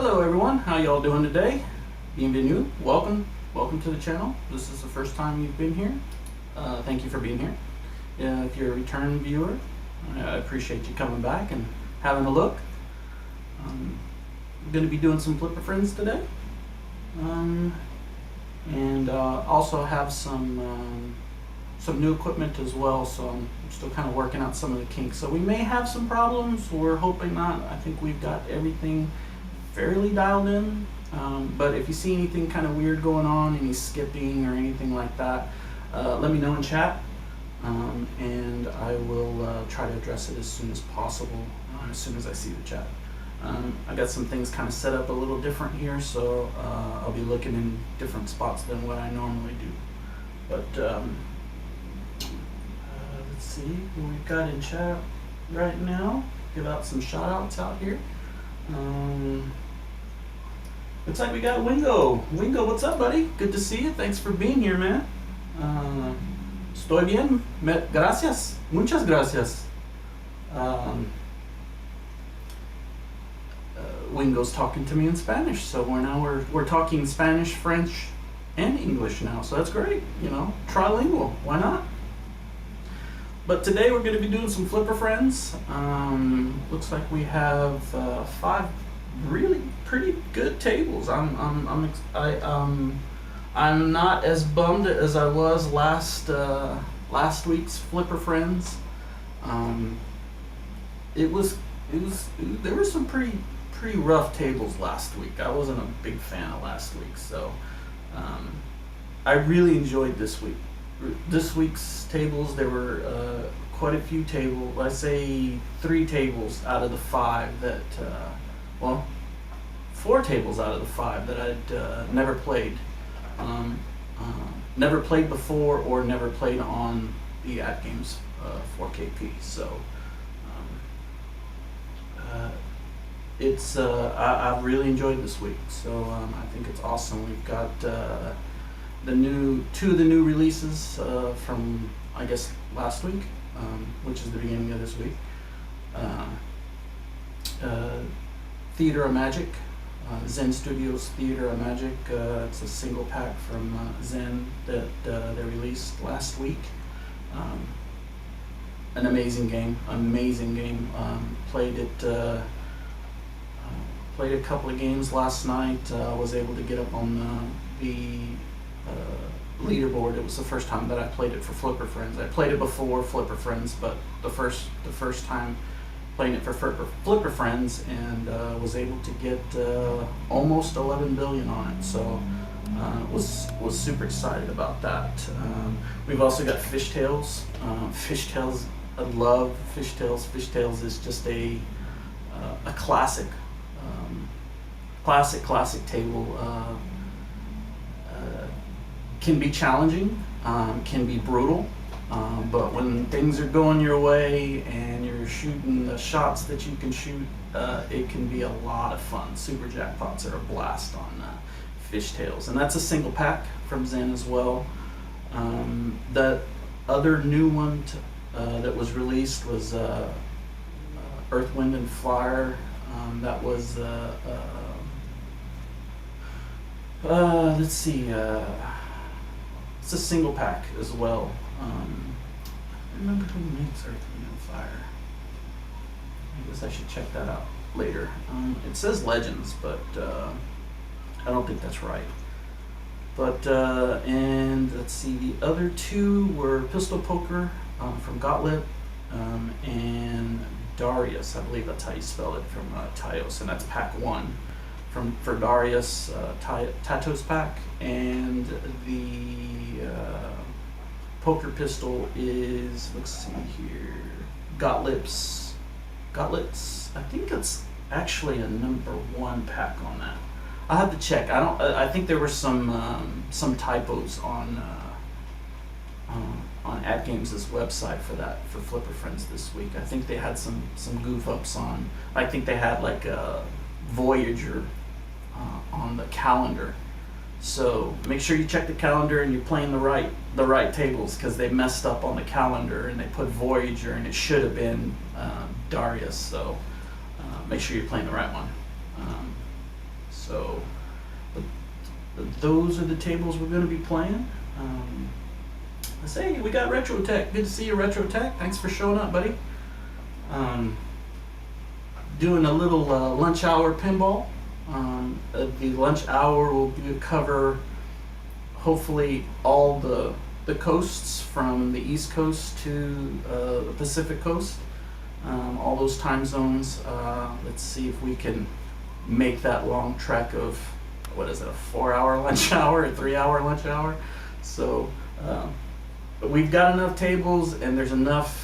Hello everyone, how y'all doing today? Bienvenue, welcome to the channel. This is the first time you've been here. Thank you for being here. If you're a return viewer, I appreciate you coming back and having a look. I'm going to be doing some Flipper Friends today. And also have some new equipment as well, so I'm still kind of working out some of the kinks. So we may have some problems, we're hoping not. I think we've got everything fairly dialed in, but if you see anything kind of weird going on, any skipping or anything like that, let me know in chat, and I will try to address it as soon as possible, as soon as I see the chat. I got some things kind of set up a little different here, so I'll be looking in different spots than what I normally do. But let's see who we've got in chat right now. Give out some shout outs out here. Looks like we got Wingo. Wingo, what's up, buddy? Good to see you. Thanks for being here, man. Estoy bien. Gracias. Muchas gracias. Wingo's talking to me in Spanish, so we're talking Spanish, French, and English now. So that's great. You know, trilingual. Why not? But today we're going to be doing some Flipper Friends. Looks like we have 5 really pretty good tables. I'm not as bummed as I was last week's Flipper Friends. There were some pretty rough tables last week. I wasn't a big fan of last week, so I really enjoyed this week. This week's tables, there were quite a few tables. I say 3 tables out of the 5 that, well, 4 tables out of the 5 that I'd never played. Never played before or never played on the AtGames 4KP. So I've really enjoyed this week. So I think it's awesome. We've got two of the new releases from, I guess, last week, which is the beginning of this week. Theater of Magic, Zen Studios Theater of Magic. It's a single pack from Zen that they released last week. An amazing game, played a couple of games last night. Was able to get up on the leaderboard. It was the first time that I played it for Flipper Friends. I played it before Flipper Friends, but the first time playing it for Flipper Friends, and was able to get almost 11 billion on it. So was super excited about that. We've also got Fishtails. Fishtails, I love Fishtails. Fishtails is just a classic. Classic table. Can be challenging, can be brutal, but when things are going your way and you're shooting the shots that you can shoot, it can be a lot of fun. Super jackpots are a blast on Fishtails, and that's a single pack from Zen as well. The other new one that was released was Earth, Wind, and Fire. That was let's see, it's a single pack as well. I remember who makes Earth, Wind, and Fire. I guess I should check that out later. It says Legends, but I don't think that's right. But and let's see, the other 2 were Pistol Poker from Gottlieb, and Darius, I believe that's how you spell it, from TAITO, and that's pack 1 for Darius, TAITO's pack, and the poker pistol is, let's see here, Gottlieb's. I think it's actually a number 1 pack on that. I'll have to check. I think there were some typos on AtGames' website for Flipper Friends this week. I think they had some goof ups on. I think they had like a Voyager on the calendar. So make sure you check the calendar and you're playing the right tables, because they messed up on the calendar and they put Voyager and it should have been Darius. So make sure you're playing the right one. So, but those are the tables we're going to be playing. Let's say we got Retro Tech. Good to see you, Retro Tech. Thanks for showing up, buddy. Doing a little lunch hour pinball. The lunch hour will cover hopefully all the coasts from the East Coast to the Pacific Coast. All those time zones. Let's see if we can make that long trek of, what is it, a 4-hour lunch hour, a 3-hour lunch hour. So but we've got enough tables, and there's enough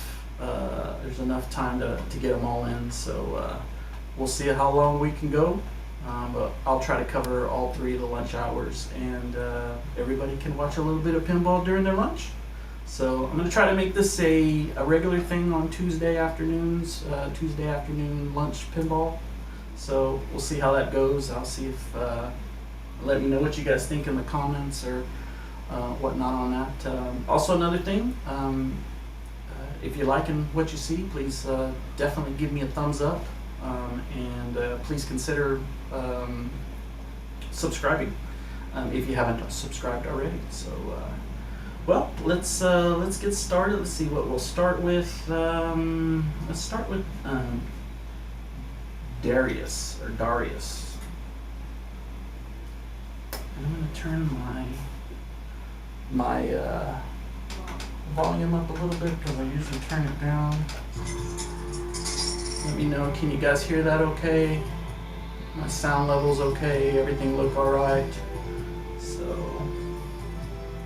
time to get them all in. So we'll see how long we can go. But I'll try to cover all 3 of the lunch hours, and everybody can watch a little bit of pinball during their lunch. So I'm going to try to make this a regular thing on Tuesday afternoons, Tuesday afternoon lunch pinball. So we'll see how that goes. I'll see if, let me know what you guys think in the comments or whatnot on that. Also another thing, if you're liking what you see, please definitely give me a thumbs up, and please consider subscribing if you haven't subscribed already. So well, let's get started. Let's see what we'll start with. Let's start with Darius. And I'm going to turn my volume up a little bit because I usually turn it down. Let me know, can you guys hear that okay? My sound level's okay, everything look alright. So,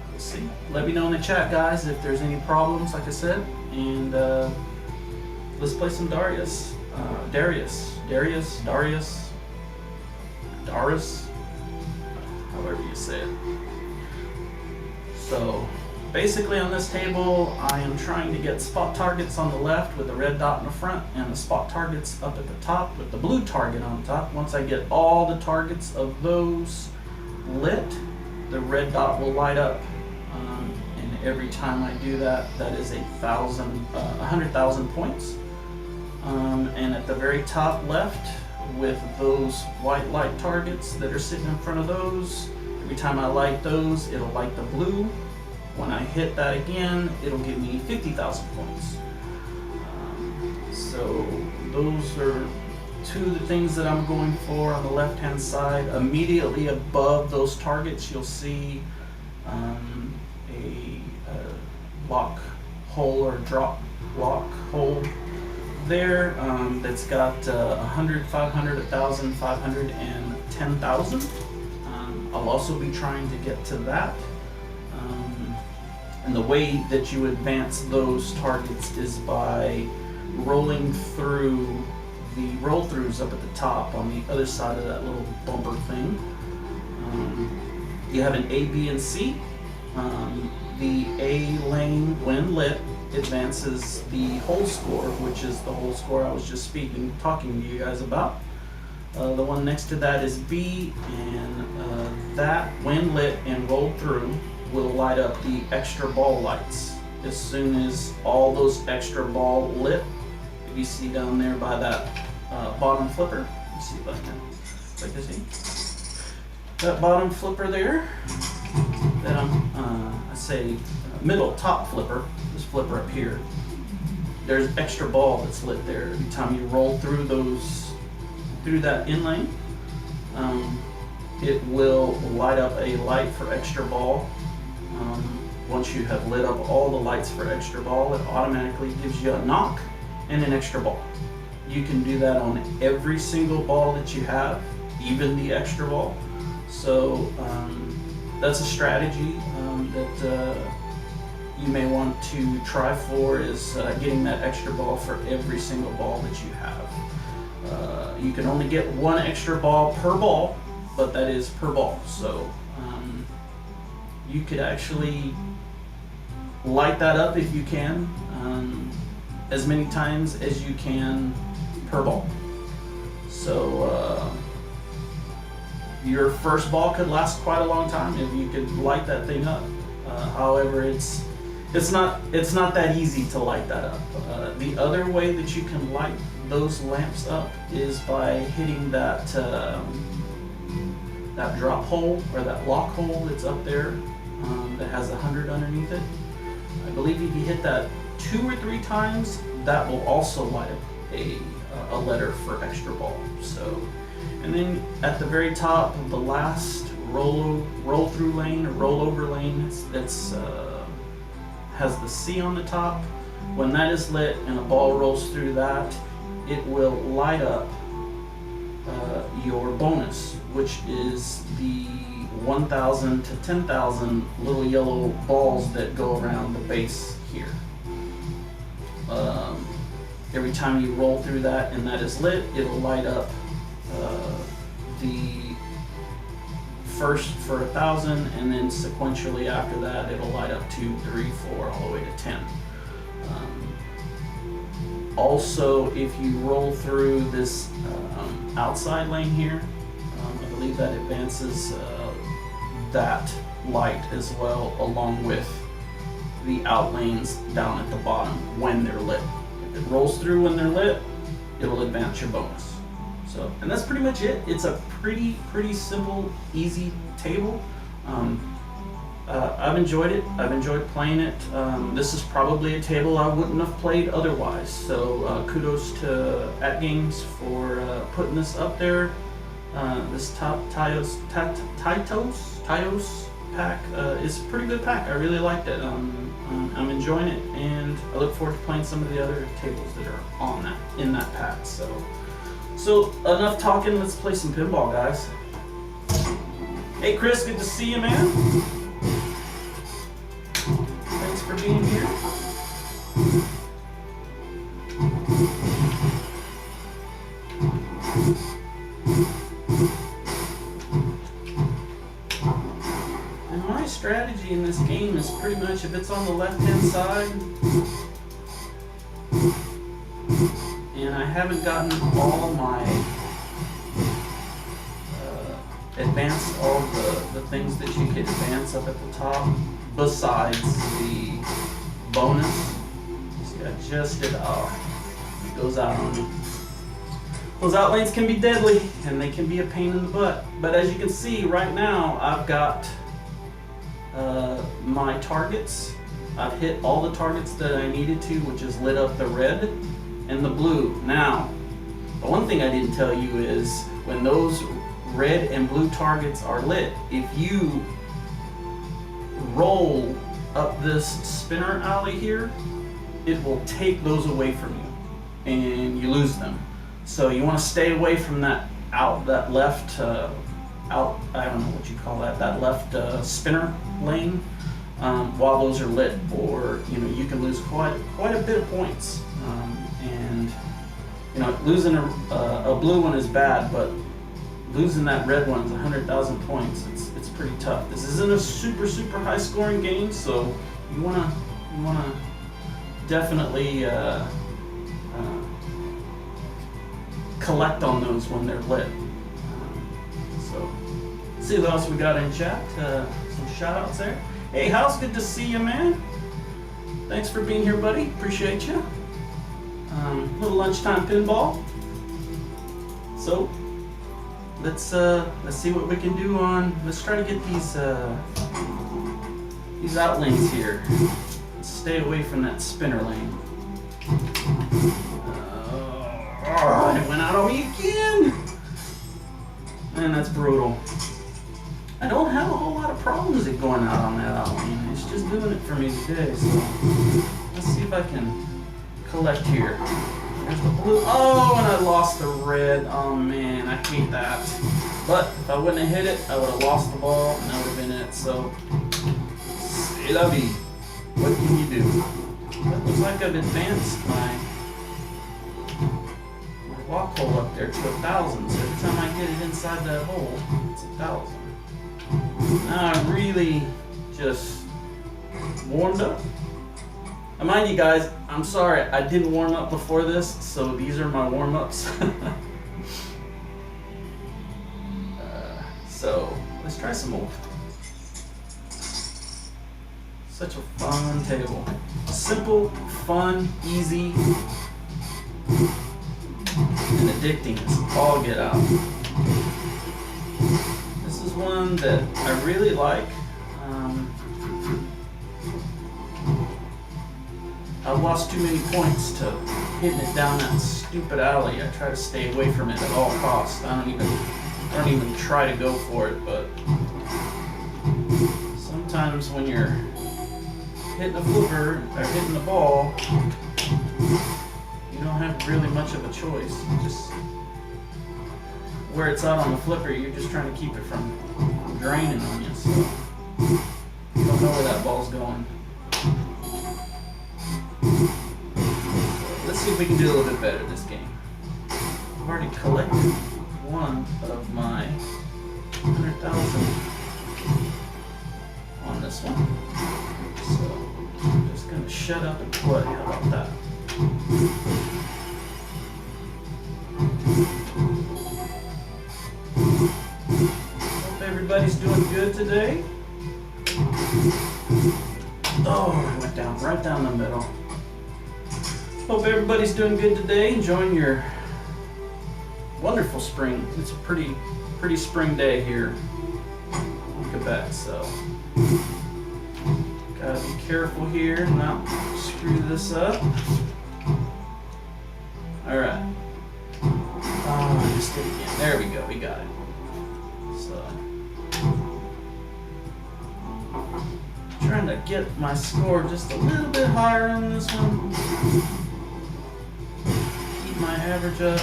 we'll see. Let me know in the chat, guys, if there's any problems, like I said. And let's play some Darius. Darius, however you say it. So, basically on this table, I am trying to get spot targets on the left with the red dot in the front, and the spot targets up at the top with the blue target on top. Once I get all the targets of those lit, the red dot will light up. And every time I do that, that is 100,000 points. And at the very top left, with those white light targets that are sitting in front of those, every time I light those, it'll light the blue. When I hit that again, it'll give me 50,000 points. So those are 2 of the things that I'm going for on the left-hand side. Immediately above those targets, you'll see a lock hole or drop lock hole there that's got 100, 500, 1,000, 500, and 10,000. I'll also be trying to get to that. And the way that you advance those targets is by rolling through the roll-throughs up at the top on the other side of that little bumper thing. You have an A, B, and C. The A lane, when lit, advances the whole score, which is the whole score I was just talking to you guys about. The one next to that is B, and that, when lit and rolled through, will light up the extra ball lights. As soon as all those extra ball lit, if you see down there by that bottom flipper, let's see if I can, like this, see? That bottom flipper there, that I say middle top flipper, this flipper up here, there's extra ball that's lit there. Every time you roll through that in lane, it will light up a light for extra ball. Once you have lit up all the lights for extra ball, it automatically gives you a knock and an extra ball. You can do that on every single ball that you have, even the extra ball. So that's a strategy that you may want to try for, is getting that extra ball for every single ball that you have. You can only get 1 extra ball per ball, but that is per ball. So you could actually light that up if you can, as many times as you can per ball. So your first ball could last quite a long time if you could light that thing up. However, it's not that easy to light that up. The other way that you can light those lamps up is by hitting that that drop hole or that lock hole that's up there that has 100 underneath it. I believe if you hit that 2 or 3 times, that will also light up a letter for extra ball. So, and then at the very top, the last roll through lane or rollover lane, that's has the C on the top. When that is lit and a ball rolls through that, it will light up your bonus, which is the 1,000 to 10,000 little yellow balls that go around the base here. Every time you roll through that and that is lit, it'll light up the first for 1,000, and then sequentially after that it'll light up 2, 3, 4, all the way to 10. Also, if you roll through this outside lane here, I believe that advances that light as well, along with the out lanes down at the bottom when they're lit. If it rolls through when they're lit, it'll advance your bonus. So, and that's pretty much it. It's a pretty simple, easy table. I've enjoyed it. I've enjoyed playing it. This is probably a table I wouldn't have played otherwise. So kudos to AtGames for putting this up there. This TAITO's pack is a pretty good pack. I really liked it. I'm enjoying it, and I look forward to playing some of the other tables that are in that pack. So enough talking. Let's play some pinball, guys. Hey Chris, good to see you, man. Thanks for being here. And my strategy in this game is pretty much, if it's on the left-hand side and I haven't gotten all my advance all the things that you can advance up at the top, besides the bonus. See, I just did, it goes out on me. Those out lanes can be deadly, and they can be a pain in the butt. But as you can see right now, I've got my targets. I've hit all the targets that I needed to, which is lit up the red and the blue. Now, the one thing I didn't tell you is when those red and blue targets are lit, if you roll up this spinner alley here, it will take those away from you and you lose them. So you want to stay away from that left I don't know what you call that left spinner lane while those are lit, or you can lose quite a bit of points. And losing a blue one is bad, but losing that red one is 100,000 points. It's pretty tough. This isn't a super high scoring game, so you wanna definitely collect on those when they're lit. So let's see what else we got in chat. Some shout outs there. Hey House, good to see you, man. Thanks for being here, buddy. Appreciate you. Little lunchtime pinball. So let's see what we can do on. Let's try to get these out lanes here. Let's stay away from that spinner lane. It went out on me again. Man, that's brutal. I don't have a whole lot of problems with going out on that out lane. It's just doing it for me today. So let's see if I can collect here. There's the blue. Oh, and I lost the red. Oh man, I hate that. But if I wouldn't have hit it, I would have lost the ball, and that would have been it. So, c'est la vie. What can you do? That looks like I've advanced my lock hole up there to 1,000. So every time I get it inside that hole, it's 1,000. Now I really just warmed up. And mind you guys, I'm sorry, I didn't warm up before this, so these are my warm-ups. So let's try some more. Such a fun table. Simple, fun, easy, and addicting. It's all get out. This is one that I really like. I lost too many points to hitting it down that stupid alley. I try to stay away from it at all costs. I don't even try to go for it, but sometimes when you're hitting a flipper or hitting the ball, you don't have really much of a choice. Just where it's out on the flipper, you're just trying to keep it from draining on you. So you don't know where that ball's going. Let's see if we can do a little bit better this game. I've already collected one of my 100,000 on this one. So I'm just going to shut up and play. How about that? Hope everybody's doing good today. Oh, I went down right down the middle. Hope everybody's doing good today, enjoying your wonderful spring. It's a pretty spring day here in Quebec, so gotta be careful here and not screw this up. Alright. Oh, I just did it again. There we go, we got it. So trying to get my score just a little bit higher on this one. Keep my average up.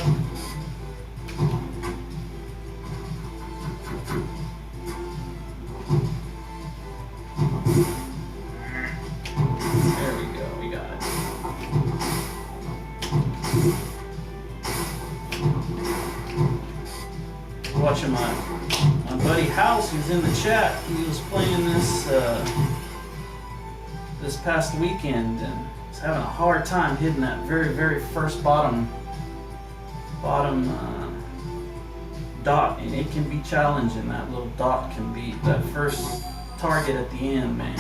There we go, we got it. Watching my buddy House, who's in the chat. He was playing this past weekend and was having a hard time hitting that very first bottom dot, and it can be challenging. That little dot can be that first target at the end, man.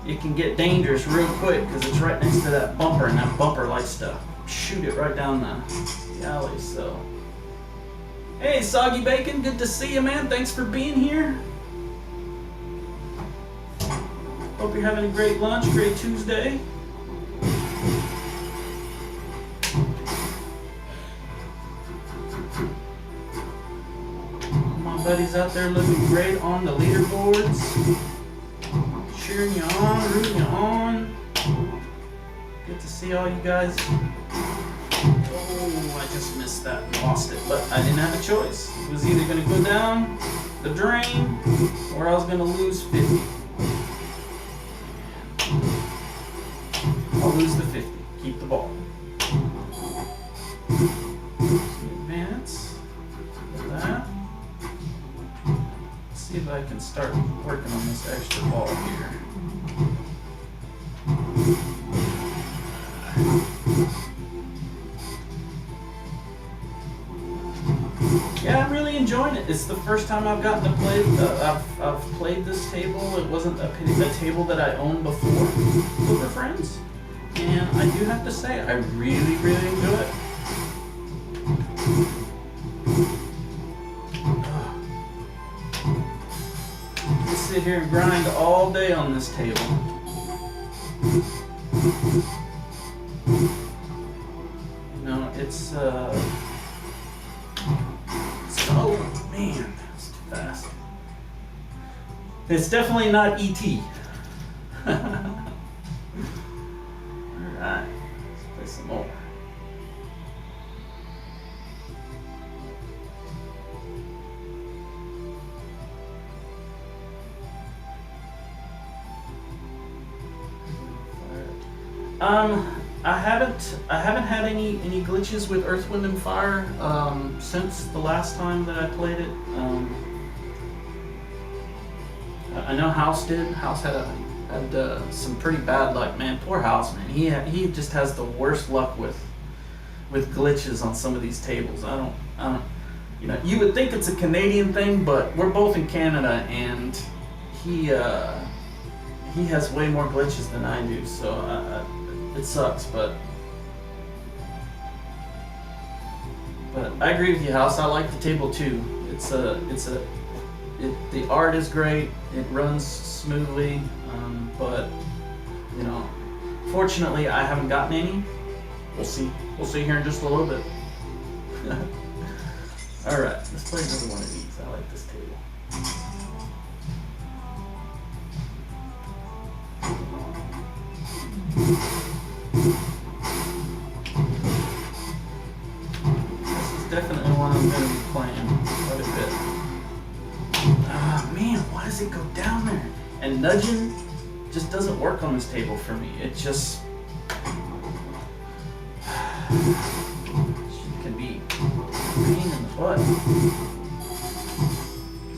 It can get dangerous real quick because it's right next to that bumper, and that bumper likes to shoot it right down the alley. So, hey, Soggy Bacon, good to see you, man. Thanks for being here. Hope you're having a great lunch, great Tuesday. My buddies out there looking great on the leaderboards. Cheering you on, rooting you on. Good to see all you guys. Oh, I just missed that and lost it, but I didn't have a choice. It was either going to go down the drain or I was going to lose 50. I'll lose the 50. Keep the ball. Advance. Like that. Let's see if I can start working on this extra ball here. Yeah, I'm really enjoying it. It's the first time I've gotten to play. I've played this table. It wasn't a table that I owned before. Poker Friends. And I do have to say, I really enjoy it. I sit here and grind all day on this table. You know, it's oh man, that's too fast. It's definitely not E.T. Alright, let's play some more. I haven't had any glitches with Earth, Wind, and Fire since the last time that I played it. I know House did. House had some pretty bad luck, man. Poor House, man. He just has the worst luck with glitches on some of these tables. I don't. You know, you would think it's a Canadian thing, but we're both in Canada, and he has way more glitches than I do. So it sucks, but I agree with you, House. I like the table too. the art is great. It runs smoothly, but you know, fortunately, I haven't gotten any. We'll see. We'll see here in just a little bit. All right, let's play another one of these. I like this table. This is definitely one I'm going to be playing quite a bit. Ah, man, why does it go down there? And nudging just doesn't work on this table for me. It just can be a pain in the butt.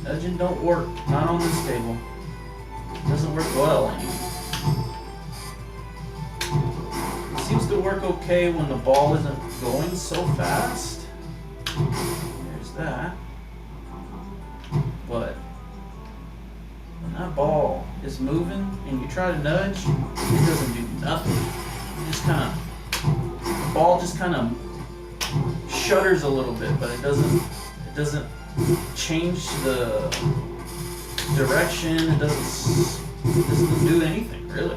Nudging don't work, not on this table. It doesn't work well anyway. It seems to work okay when the ball isn't going so fast. There's that. But when that ball is moving and you try to nudge, it doesn't do nothing. It just kind of, the ball just kind of shudders a little bit, but it doesn't change the direction. It doesn't do anything really.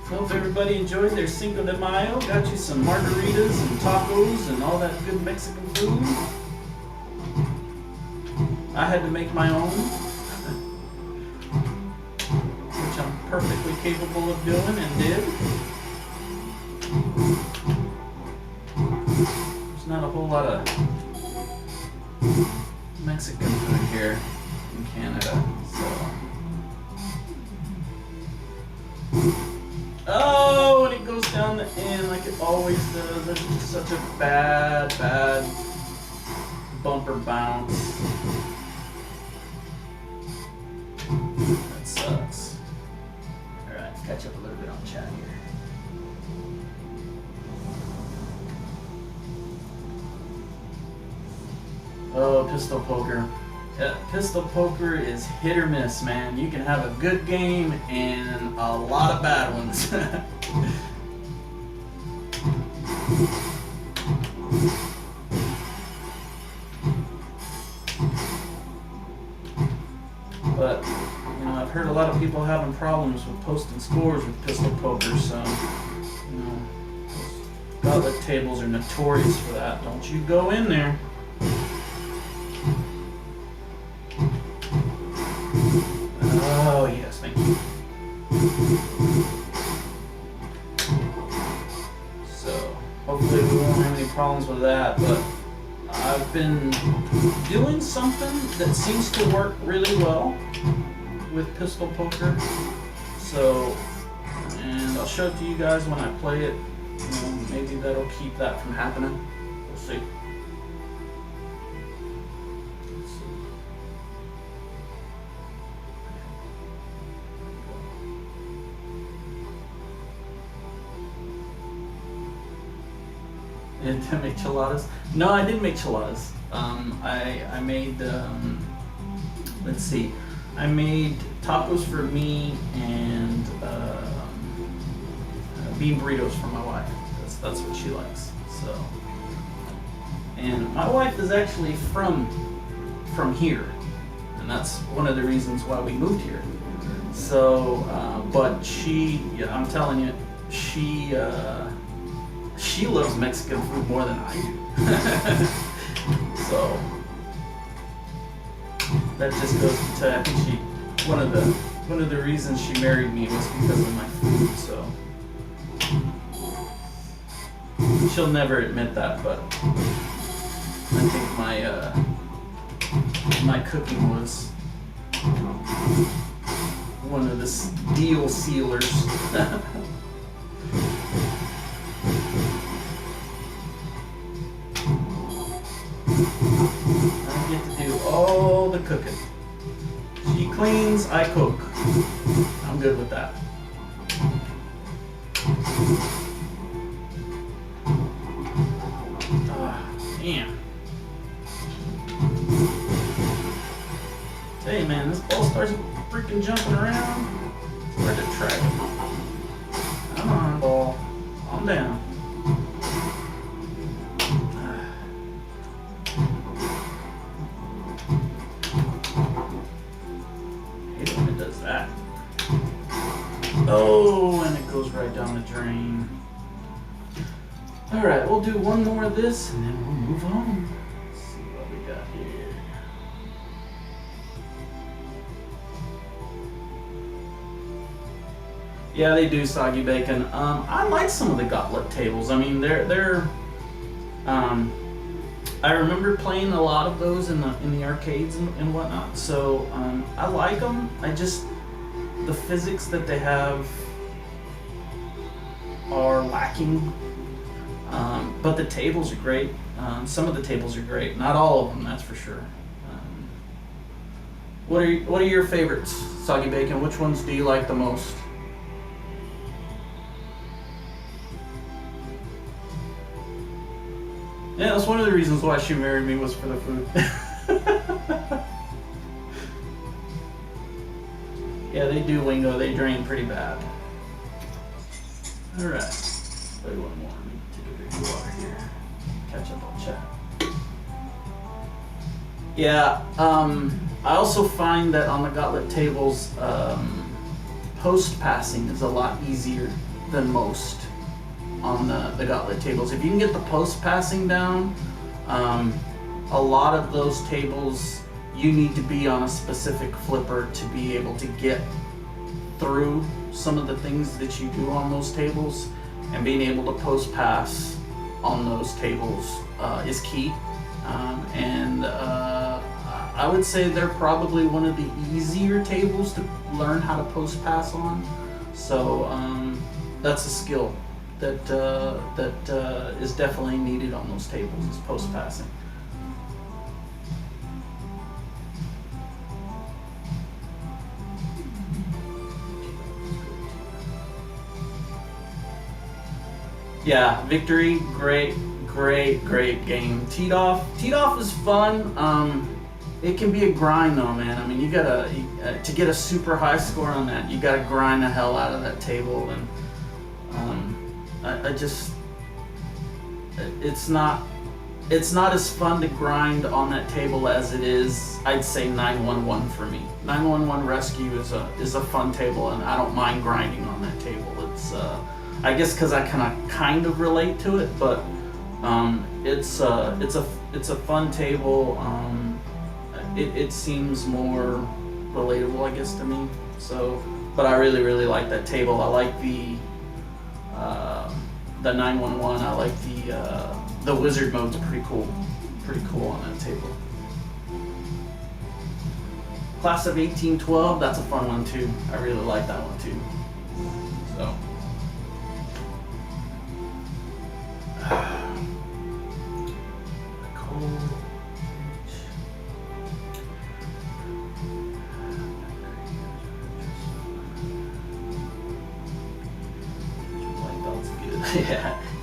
Hope everybody enjoyed their Cinco de Mayo. Got you some margaritas and tacos and all that good Mexican food. I had to make my own, which I'm perfectly capable of doing and did. There's not a whole lot of Mexican food here in Canada, so. Oh, and it goes down the end like it always does. That's just such a bad bumper bounce. That sucks. Alright, catch up a little bit on chat here. Oh, pistol poker. Yeah, pistol poker is hit or miss, man. You can have a good game and a lot of bad ones. But, you know, I've heard a lot of people having problems with posting scores with pistol poker, so, you know, Gottlieb tables are notorious for that. Don't you go in there. Oh, yes, thank you. So, hopefully we won't have any problems with that, but I've been doing something that seems to work really well with pistol poker. So, and I'll show it to you guys when I play it. You know, maybe that'll keep that from happening. We'll see. To make chiladas? No, I didn't make chiladas. I made, let's see, I made tacos for me and bean burritos for my wife. That's what she likes. So, and my wife is actually from here, and that's one of the reasons why we moved here. So, but yeah, I'm telling you, she loves Mexican food more than I do. So that just goes to tell you, I think one of the reasons she married me was because of my food. So she'll never admit that, but I think my cooking was one of the deal sealers. I get to do all the cooking. She cleans, I cook. I'm good with that. Ah, damn. man, this ball starts freaking jumping around. Where'd it track? Come on, ball. Calm down. I hate it when it does that. Oh, and it goes right down the drain. Alright, we'll do one more of this and then we'll move on. Let's see what we got here. Yeah, they do soggy bacon. I like some of the Gottlieb tables. I mean, they're I remember playing a lot of those in the arcades and whatnot. So I like them. I just, the physics that they have are lacking. But the tables are great. Some of the tables are great. Not all of them, that's for sure. What are your favorites, Soggy Bacon? Which ones do you like the most? Yeah, that's one of the reasons why she married me, was for the food. Yeah, they do, Wingo. They drain pretty bad. All right. Play one more. Let me take a drink of water here. Catch up on chat. Yeah, I also find that on the Gottlieb tables, post passing is a lot easier than most on the Gottlieb tables. If you can get the post passing down, a lot of those tables you need to be on a specific flipper to be able to get through some of the things that you do on those tables, and being able to post pass on those tables is key. I would say they're probably one of the easier tables to learn how to post pass on. So that's a skill that is definitely needed on those tables, is post passing. Yeah, Victory, great game. Teed off is fun. It can be a grind though, man. I mean, you gotta to get a super high score on that, you gotta grind the hell out of that table, and it's not as fun to grind on that table as it is, I'd say, 911 for me. 911 Rescue is a fun table, and I don't mind grinding on that table. It's I guess because I kind of relate to it, but it's a fun table. It seems more relatable, I guess, to me. So, but I really like that table. I like the 911. I like the wizard mode's pretty cool on that table. Class of 1812, that's a fun one too. I really like that one too. So.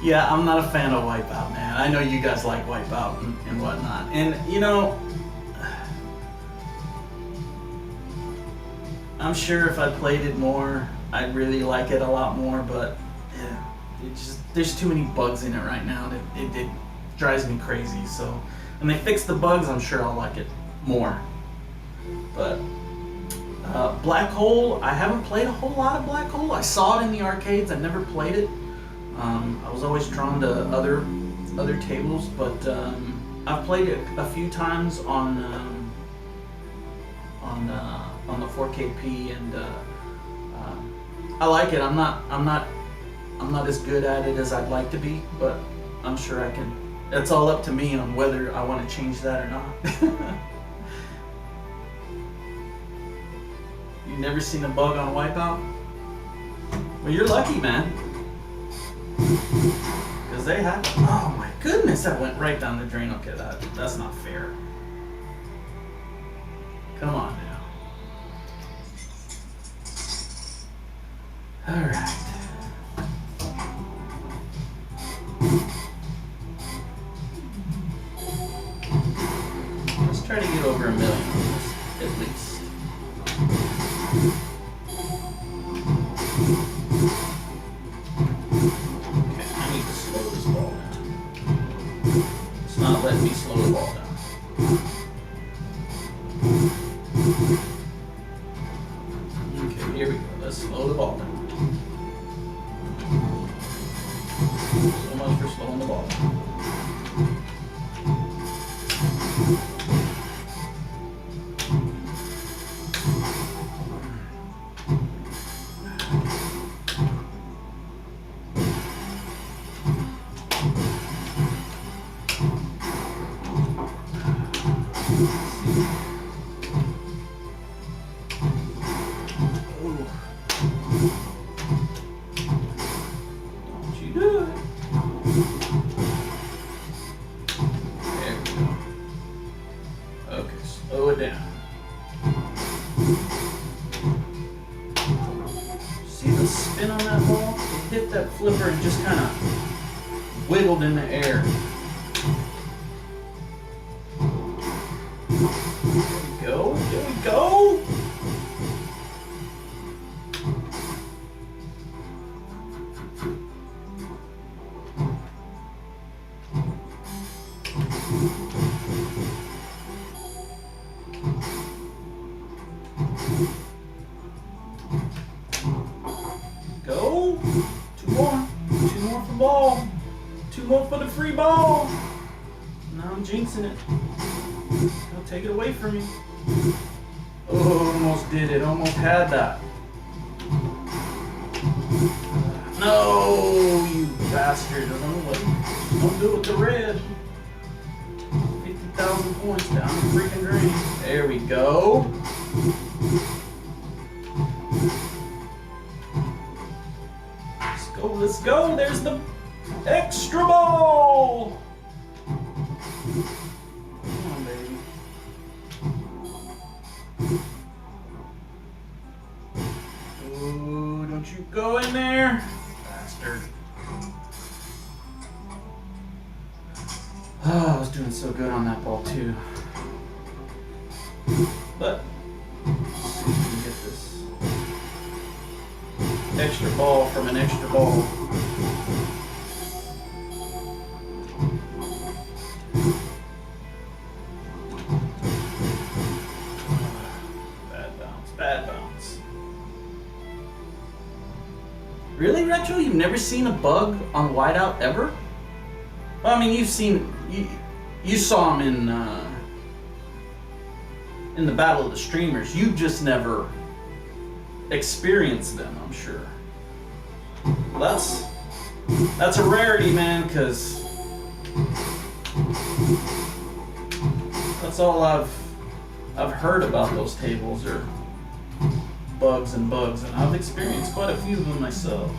Yeah, I'm not a fan of Wipeout, man. I know you guys like Wipeout and whatnot. And, you know, I'm sure if I played it more, I'd really like it a lot more, but yeah, there's too many bugs in it right now. It drives me crazy. So when they fix the bugs, I'm sure I'll like it more. But Black Hole, I haven't played a whole lot of Black Hole. I saw it in the arcades. I never played it. I was always drawn to other tables, but I've played it a few times on the 4KP, and I like it. I'm not as good at it as I'd like to be, but I'm sure I can. It's all up to me on whether I want to change that or not. You've never seen a bug on Wipeout? Well, you're lucky, man. Because they have. Oh my goodness, that went right down the drain. Okay, that's not fair. Come on now. Alright. Let's try to get over 1 million at least. let me slow the ball down. Okay, here we go. Let's slow the ball down. So much for slowing the ball down. Flipper and just kind of wiggled in the air. There we go. Here we go. Go. Two more for ball. Two more for the free ball. Now I'm jinxing it. Don't take it away from me. Oh, almost did it. Almost had that. No, you bastard. Don't do it to red. 50,000 points down the freaking drain. There we go. Let's go. There's the extra ball. Come on, baby. Ooh, don't you go in there, bastard. Oh, I was doing so good on that ball too. But let's see if we can get this extra ball from an extra ball. Bad bounce. Really, Retro? You've never seen a bug on whiteout ever? Well, I mean, you saw him in the Battle of the Streamers. You just never experienced them, I'm sure. Well, that's a rarity, man, because that's all I've heard about those tables are bugs, and I've experienced quite a few of them myself.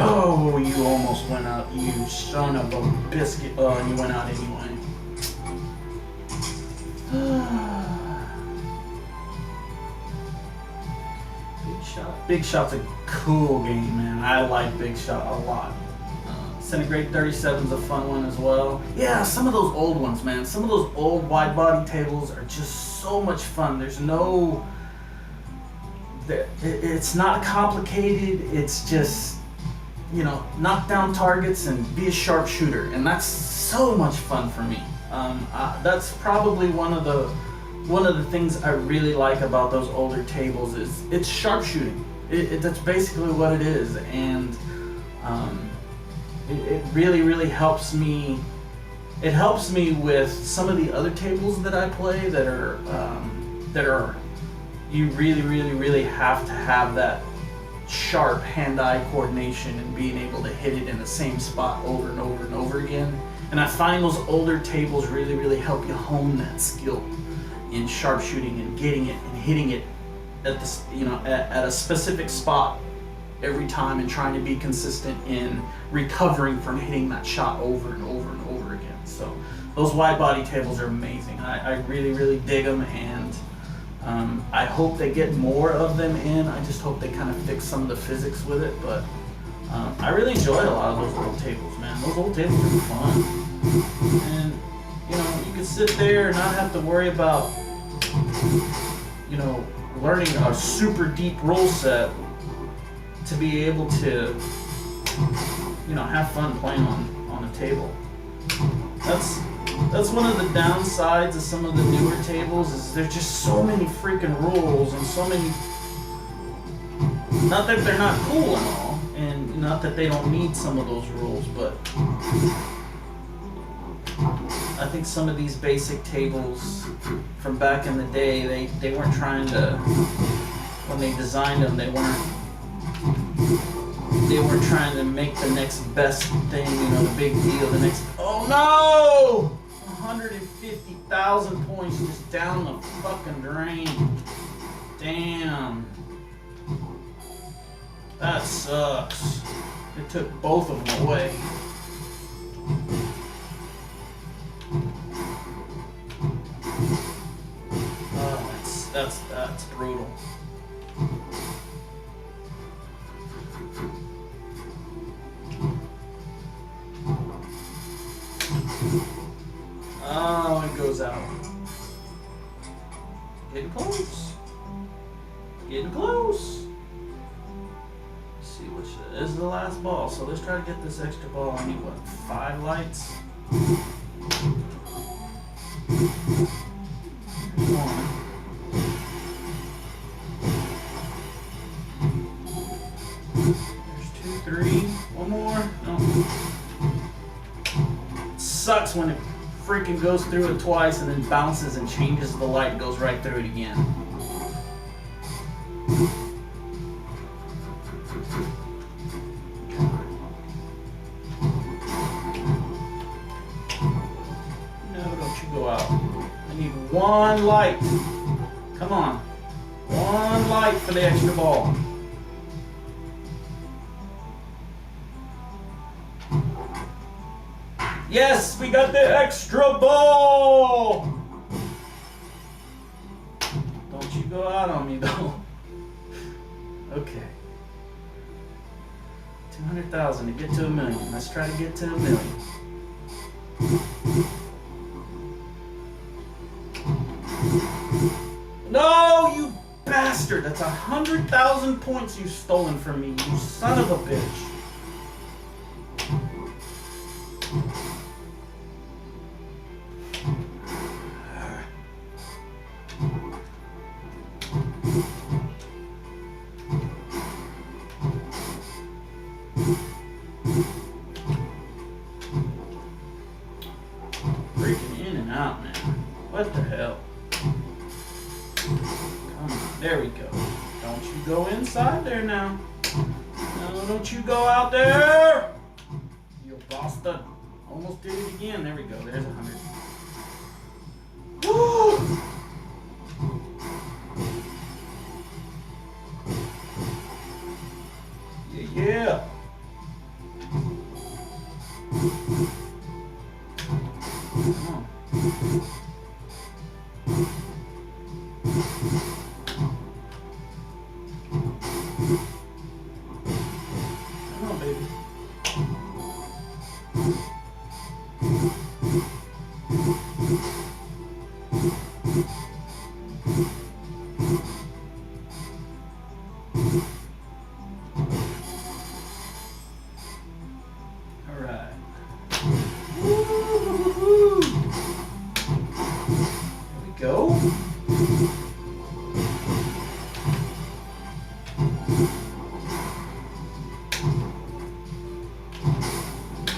Oh, you almost went out, you son of a biscuit. Oh, and you went out anyway. Big Shot's a cool game, man. I like Big Shot a lot. Centigrade 37's a fun one as well. Yeah, some of those old ones, man. Some of those old wide body tables are just so much fun. There's no... It's not complicated. It's just, you know, knock down targets and be a sharpshooter. And that's so much fun for me. That's probably one of the things I really like about those older tables is it's sharpshooting. That's basically what it is, and it really helps me. It helps me with some of the other tables that I play that are you really have to have that sharp hand-eye coordination and being able to hit it in the same spot over and over and over again. And I find those older tables really help you hone that skill in sharpshooting and getting it and hitting it at this, you know, at a specific spot every time, and trying to be consistent in recovering from hitting that shot over and over and over again. So those wide body tables are amazing. I really dig them, and I hope they get more of them in. I just hope they kind of fix some of the physics with it, but I really enjoy a lot of those old tables, man. Those old tables are fun. And, you know, you can sit there and not have to worry about, you know, learning a super deep rule set to be able to, you know, have fun playing on a table. That's one of the downsides of some of the newer tables, is there's just so many freaking rules and so many. Not that they're not cool and all, and not that they don't need some of those rules, but I think some of these basic tables from back in the day, they weren't trying to, when they designed them, they weren't trying to make the next best thing, you know, the big deal, the next, oh no! 150,000 points just down the fucking drain. Damn. That sucks. It took both of them away. Oh, that's brutal. Oh, it goes out. Getting close. Getting close. Let's see which is the last ball. So let's try to get this extra ball. I need what, 5 lights? 1. There's 2, 3. One more. No. Sucks when it freaking goes through it twice and then bounces and changes the light and goes right through it again. No, don't you go out. I need 1 light. Come on. 1 light for the extra ball. Yes, we got the extra ball! Don't you go out on me, though. Okay. 200,000 to get to 1,000,000. Let's try to get to 1,000,000. No, you bastard! That's 100,000 points you've stolen from me, you son of a bitch. Freaking in and out, man. What the hell? Come on, there we go. Don't you go inside there now. No, don't you go out there! You bastard. Almost did it again. There we go. There's 100. Woo! Yeah. Come on. Come on, baby. All right. Woo-hoo-hoo-hoo. There we go.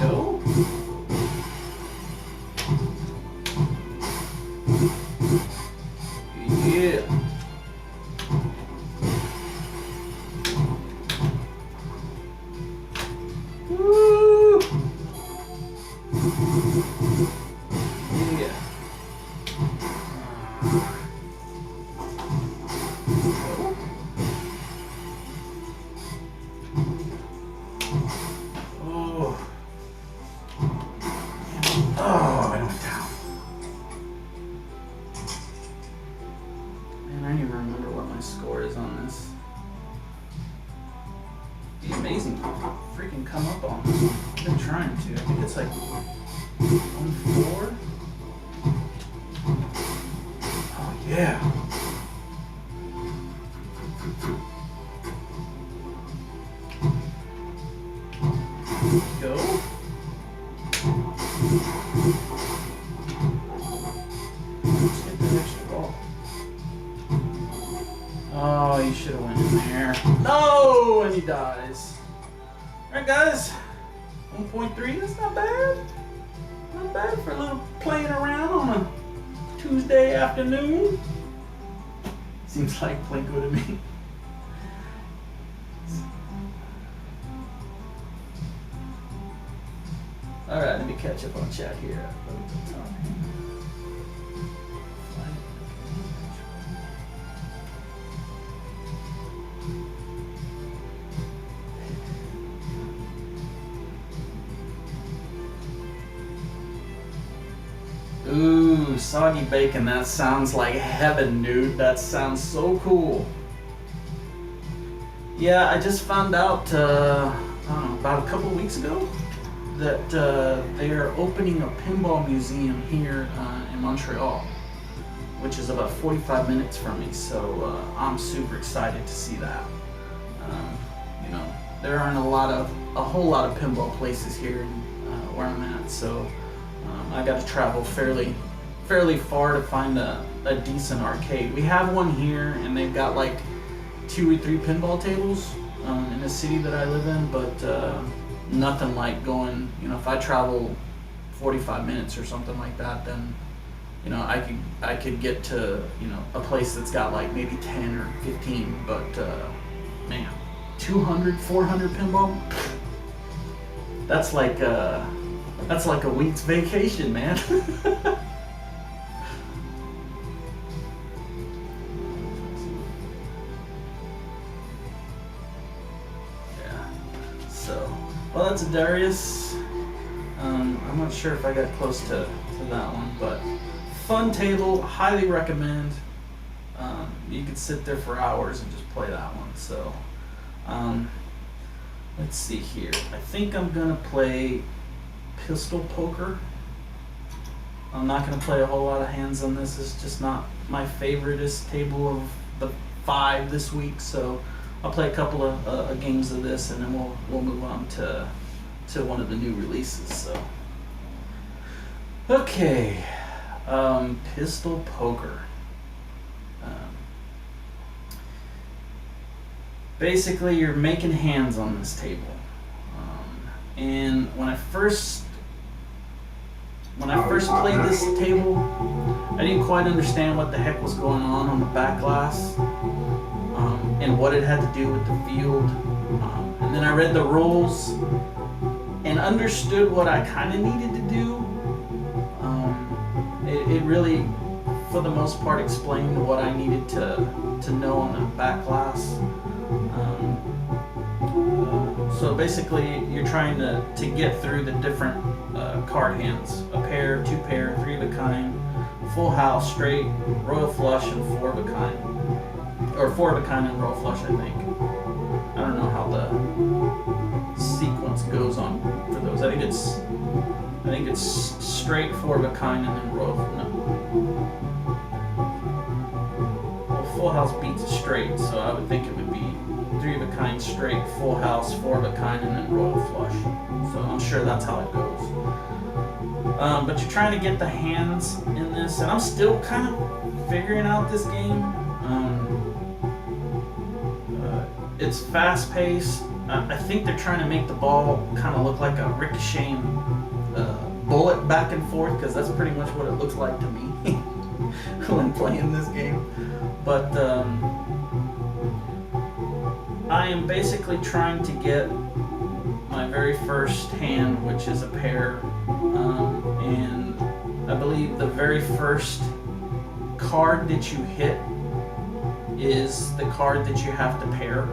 Go. Yeah. Woo. Yeah. Oh. Oh, I went down. Man, I don't even remember what my score is on this. It'd be amazing to freaking come up on this one. I've been trying to. I think it's like 1-4. Oh yeah. Go. Let's get that extra ball. Oh, you should have went in there. No, and he dies. All right, guys. 1.3. That's not bad. Not bad for a little playing around on a Tuesday afternoon. Seems like Plinko to me. All right, let me catch up on chat here. Ooh, soggy bacon, that sounds like heaven, dude. That sounds so cool. Yeah, I just found out, I don't know, about a couple of weeks ago that they are opening a pinball museum here in Montreal, which is about 45 minutes from me, so I'm super excited to see that. You know, there aren't a whole lot of pinball places here where I'm at, so I got to travel fairly far to find a decent arcade. We have one here, and they've got like 2 or 3 pinball tables in the city that I live in, but nothing like going, you know, if I travel 45 minutes or something like that, then, you know, I could get to, you know, a place that's got like maybe 10 or 15, but man, 200, 400 pinball, that's like a week's vacation, man. Well, that's a Darius. I'm not sure if I got close to that one, but fun table, highly recommend. You could sit there for hours and just play that one. So, let's see here. I think I'm gonna play pistol poker. I'm not gonna play a whole lot of hands on this. It's just not my favoriteest table of the 5 this week, so I'll play a couple of games of this, and then we'll move on to one of the new releases. So, okay, pistol poker. Basically, you're making hands on this table, and when I first played this table, I didn't quite understand what the heck was going on the back glass. And what it had to do with the field. And then I read the rules and understood what I kind of needed to do. It really, for the most part, explained what I needed to know on the back glass. So basically, you're trying to get through the different card hands. A pair, 2 pair, 3 of a kind, full house, straight, royal flush, and 4 of a kind. Or 4 of a kind and royal flush, I think. I don't know how the sequence goes on for those. I think it's straight, 4 of a kind, and then royal. No. Well, full house beats straight, so I would think it would be 3 of a kind straight, full house, 4 of a kind, and then royal flush. So I'm sure that's how it goes. But you're trying to get the hands in this, and I'm still kind of figuring out this game. It's fast-paced. I think they're trying to make the ball kind of look like a ricocheting bullet back and forth, because that's pretty much what it looks like to me when playing this game. But I am basically trying to get my very first hand, which is a pair, and I believe the very first card that you hit is the card that you have to pair.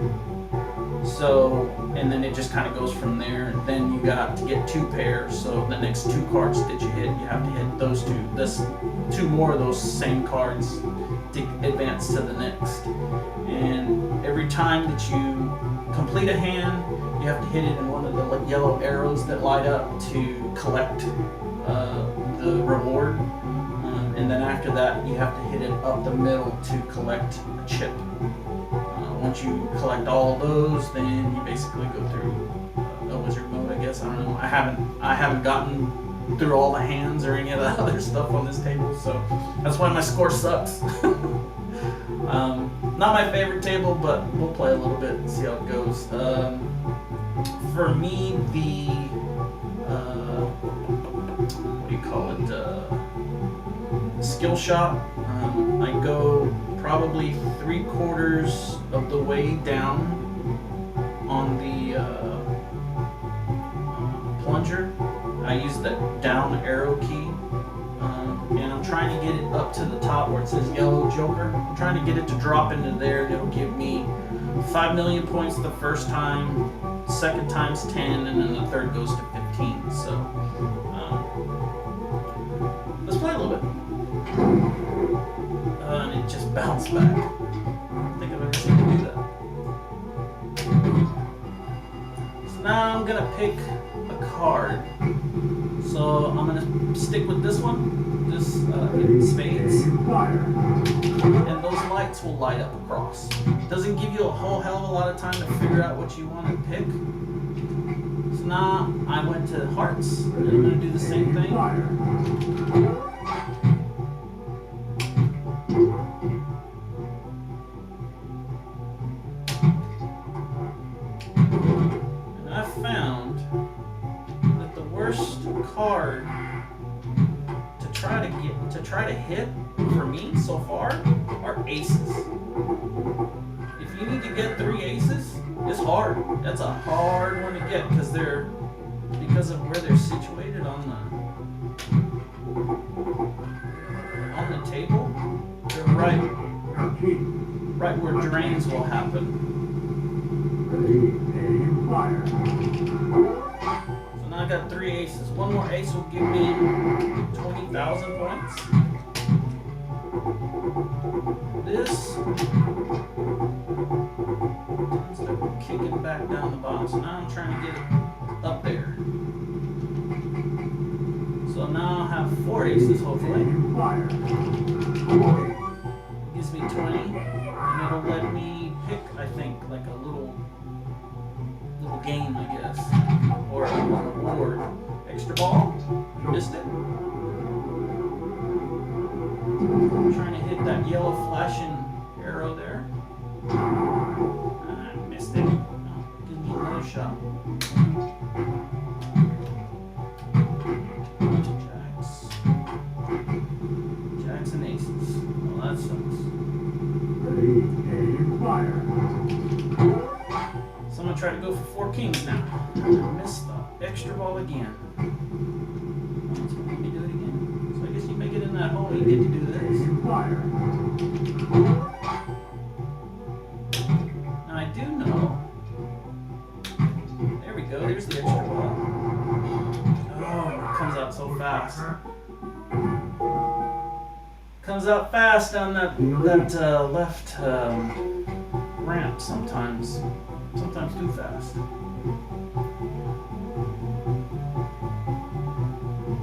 So, and then it just kind of goes from there. And then you got to get 2 pairs. So the next 2 cards that you hit, you have to hit those 2. That's 2 more of those same cards to advance to the next. And every time that you complete a hand, you have to hit it in one of the yellow arrows that light up to collect the reward. And then after that, you have to hit it up the middle to collect a chip. Once you collect all of those, then you basically go through a wizard mode, I guess. I don't know. I haven't gotten through all the hands or any of the other stuff on this table, so that's why my score sucks. Not my favorite table, but we'll play a little bit and see how it goes. For me, the what do you call it? Skill shot. I go probably 3/4 of the way down on the plunger. I use the down arrow key, and I'm trying to get it up to the top where it says yellow joker. I'm trying to get it to drop into there, and it'll give me 5 million points the first time, second time's 10, and then the third goes to 15. So let's play a little bit. And it just bounced back. I don't think I've ever seen it do that. So now I'm gonna pick a card. So I'm gonna stick with this one, this spades, and those lights will light up across. Doesn't give you a whole hell of a lot of time to figure out what you want to pick. So now I went to hearts, and I'm gonna do the same thing. Card to try to hit for me so far are aces. If you need to get 3 aces, it's hard. That's a hard one to get because of where they're situated on the table. They're right where drains will happen. I got 3 aces. One more ace will give me 20,000 points. This tends to kick it back down the bottom. So now I'm trying to get it up there. So now I'll have 4 aces, hopefully. Gives me 20. And it'll let me pick, I think, like a little game, I guess. Or a reward. Extra ball. Missed it. I'm trying to hit that yellow flashing arrow there. And I missed it. No, give me another shot. Jacks and aces. Well, that sucks. So I'm going to try to go for 4 kings now. I missed the extra ball again. So let me do it again. So I guess you make it in that hole, you get to do this. Now I do know. There we go, there's the extra ball. Oh, it comes out so fast. Comes out fast on that left ramp sometimes. Sometimes too fast.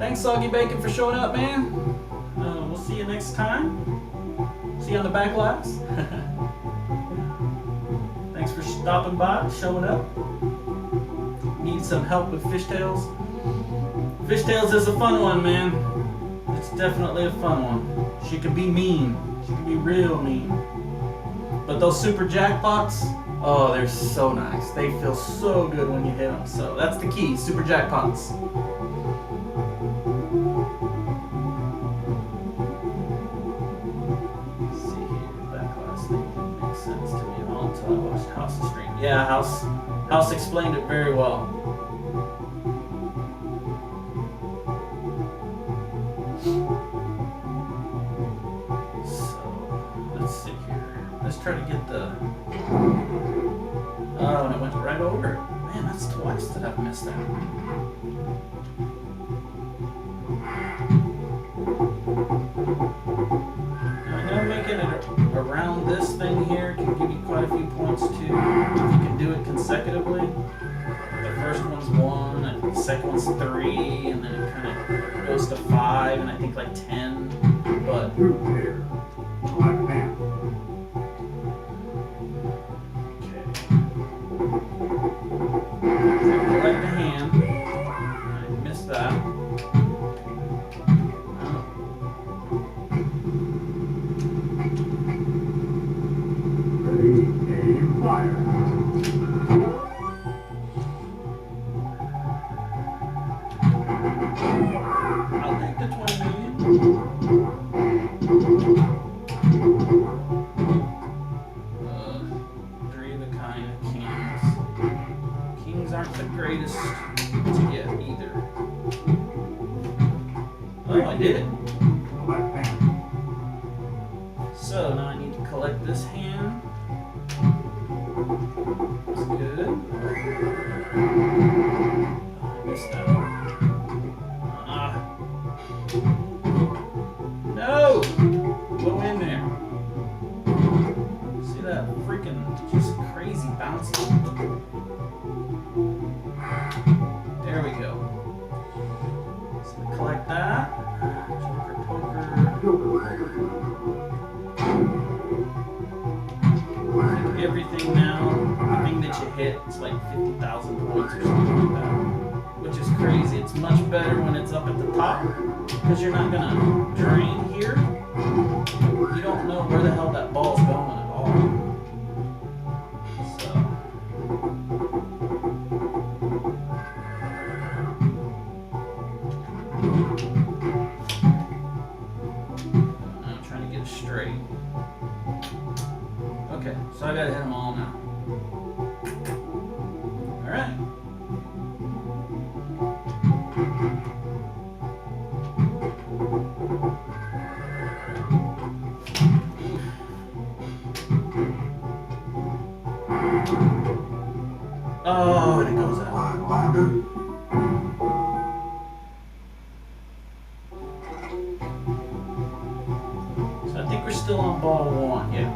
Thanks, Soggy Bacon, for showing up, man. We'll see you next time. See you on the back laps. Thanks for stopping by, showing up. Need some help with fishtails? Fishtails is a fun one, man. It's definitely a fun one. She can be mean. She can be real mean. But those super jackpots, oh, they're so nice. They feel so good when you hit them. So that's the key, super jackpots. Let's see here, that last thing didn't make sense to me at all until I watched House's stream. Yeah, House explained it very well. Let's try to get the... Oh, and it went right over it. Man, that's twice that I've missed that. I know making it around this thing here can give you quite a few points too, if you can do it consecutively. The first one's 1, and the second one's 3, and then it kind of goes 6 to 5 and I think like 10, but okay. Collect the hand. I missed that. Ready, aim, fire. I'll take the 20 million. 3 of a kind kings. Kings aren't the greatest to get either. Oh, I did it. So now I need to collect this hand. That's good. I missed that one. No! Go in there. See that freaking just crazy bouncing? There we go. So collect that. Joker, poker. Everything now, everything that you hit, it's like 50,000 points or something like that. Which is crazy. It's much better when it's up at the top because you're not gonna drain here. You don't know where the hell that ball's going at all. So I'm trying to get it straight. Okay, so I gotta hit them all now. All right. Oh, and it goes out. So I think we're still on ball 1, yeah,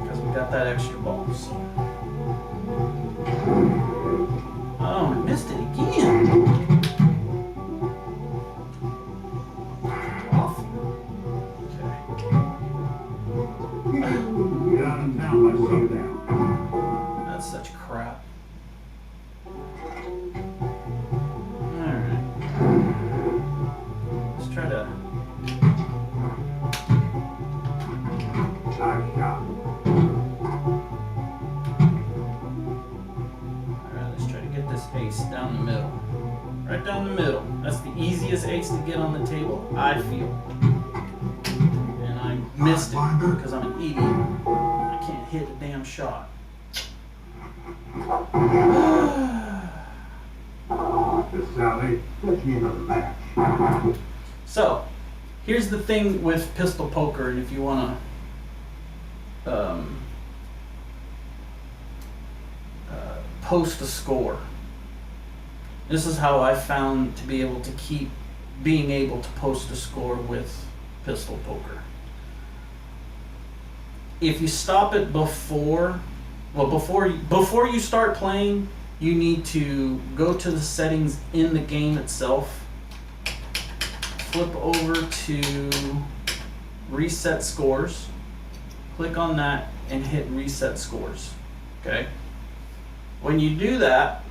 because we got that extra ball. So. Oh, I missed it again. Awful. Okay. That's such crap. Alright. Let's try to... Alright, let's try to get this ace down the middle. Right down the middle. That's the easiest ace to get on the table, I feel. And I missed it because I'm an idiot. I can't hit a damn shot. So, here's the thing with pistol poker, and if you want to post a score, this is how I found to be able to keep being able to post a score with pistol poker. If you stop it before you start playing, you need to go to the settings in the game itself, flip over to reset scores, click on that and hit reset scores, okay? When you do that,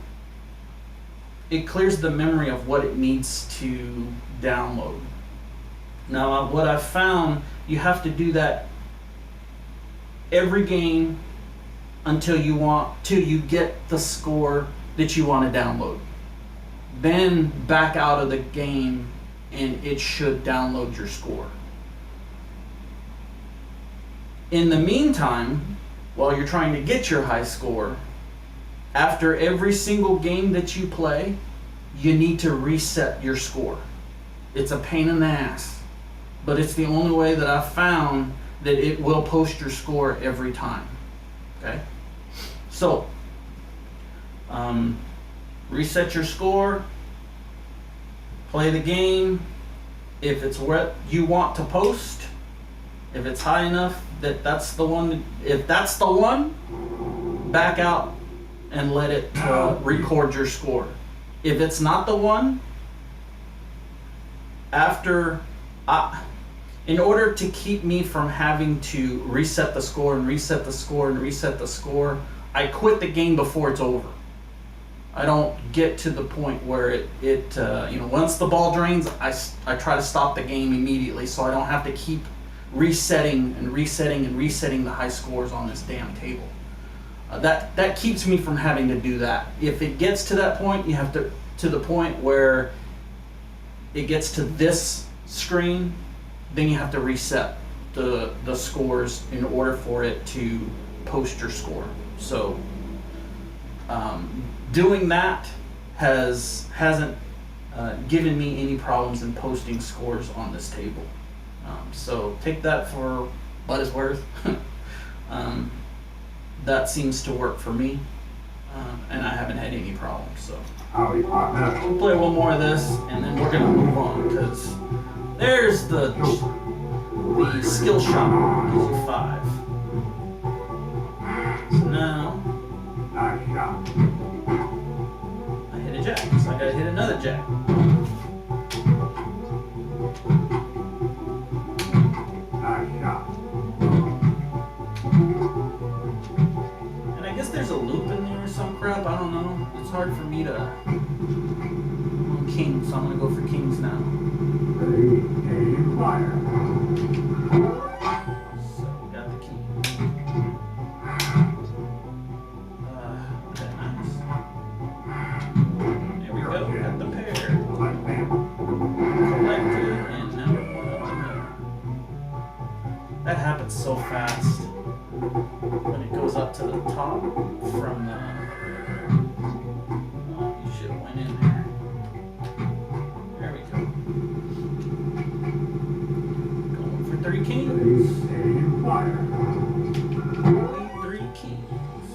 it clears the memory of what it needs to download. Now, what I've found, you have to do that every game until you get the score that you want to download. Then back out of the game and it should download your score. In the meantime, while you're trying to get your high score, after every single game that you play, you need to reset your score. It's a pain in the ass, but it's the only way that I've found that it will post your score every time. Okay? So, reset your score, play the game. If it's what you want to post, if it's high enough that that's the one, if that's the one, back out and let it record your score. If it's not the one, in order to keep me from having to reset the score and reset the score and reset the score, I quit the game before it's over. I don't get to the point where once the ball drains, I try to stop the game immediately so I don't have to keep resetting and resetting and resetting the high scores on this damn table. That keeps me from having to do that. If it gets to that point, you have to the point where it gets to this screen, then you have to reset the scores in order for it to post your score. So doing that hasn't given me any problems in posting scores on this table. So take that for what it's worth. That seems to work for me, and I haven't had any problems. So we'll play one more of this, and then we're gonna move on because there's the skill shot gives you 5. So now I hit a jack, so I gotta hit another jack. And I guess there's a loop in there or some crap, I don't know. It's hard for me to... I'm king, so I'm gonna go for kings now. So we got the key. Okay, nice. There we go, got the pair. Collected, and now we're going up the middle. That happens so fast when it goes up to the top from the... Oh, you should have went in there. There we go. Going for 3 kings. 3 kings.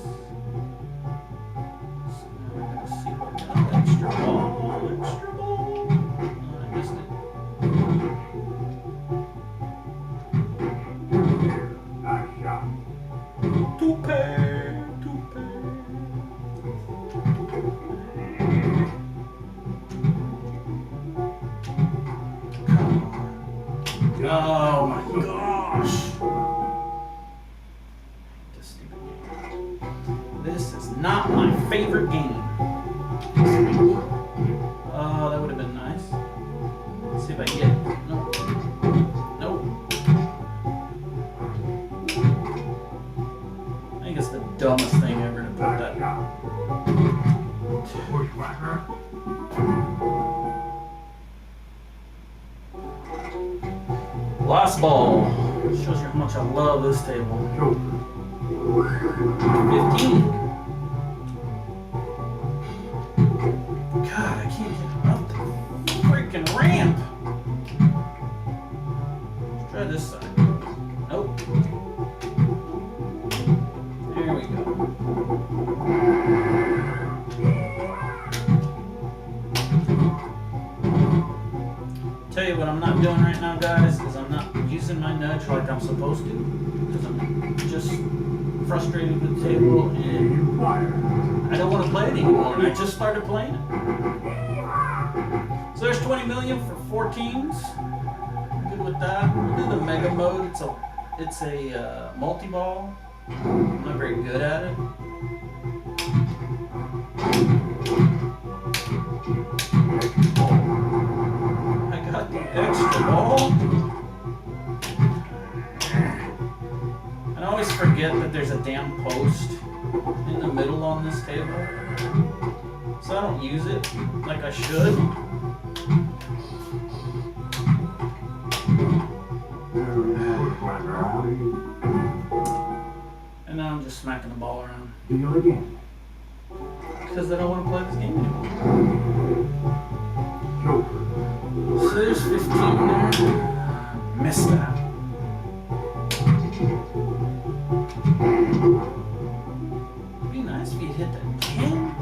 So now we're going to see what kind of extra ball. Extra ball. Oh, I missed it. Two pair. Oh my gosh. This stupid game. This is not my favorite game. Oh, that would have been nice. Let's see if I can get it. Nope. Nope. I think it's the dumbest thing ever to put that. Last ball. Shows you how much I love this table. 15. God, I can't get up the freaking ramp. Let's try this side. Nope. There we go. Tell you what I'm not doing right now, guys, is I'm not using my nudge like I'm supposed to, because I'm just frustrated with the table and I don't want to play it anymore, and I just started playing it. So there's 20 million for 4 kings. Good with that. We'll do the mega mode. It's a multi-ball. I'm not very good at it. I got the extra ball. And I always forget that there's a damn post in the middle on this table. So I don't use it like I should. And now I'm just smacking the ball around. Because I don't want to play this game anymore. So there's 15 there. Missed that. It'd be nice if you'd hit that 10.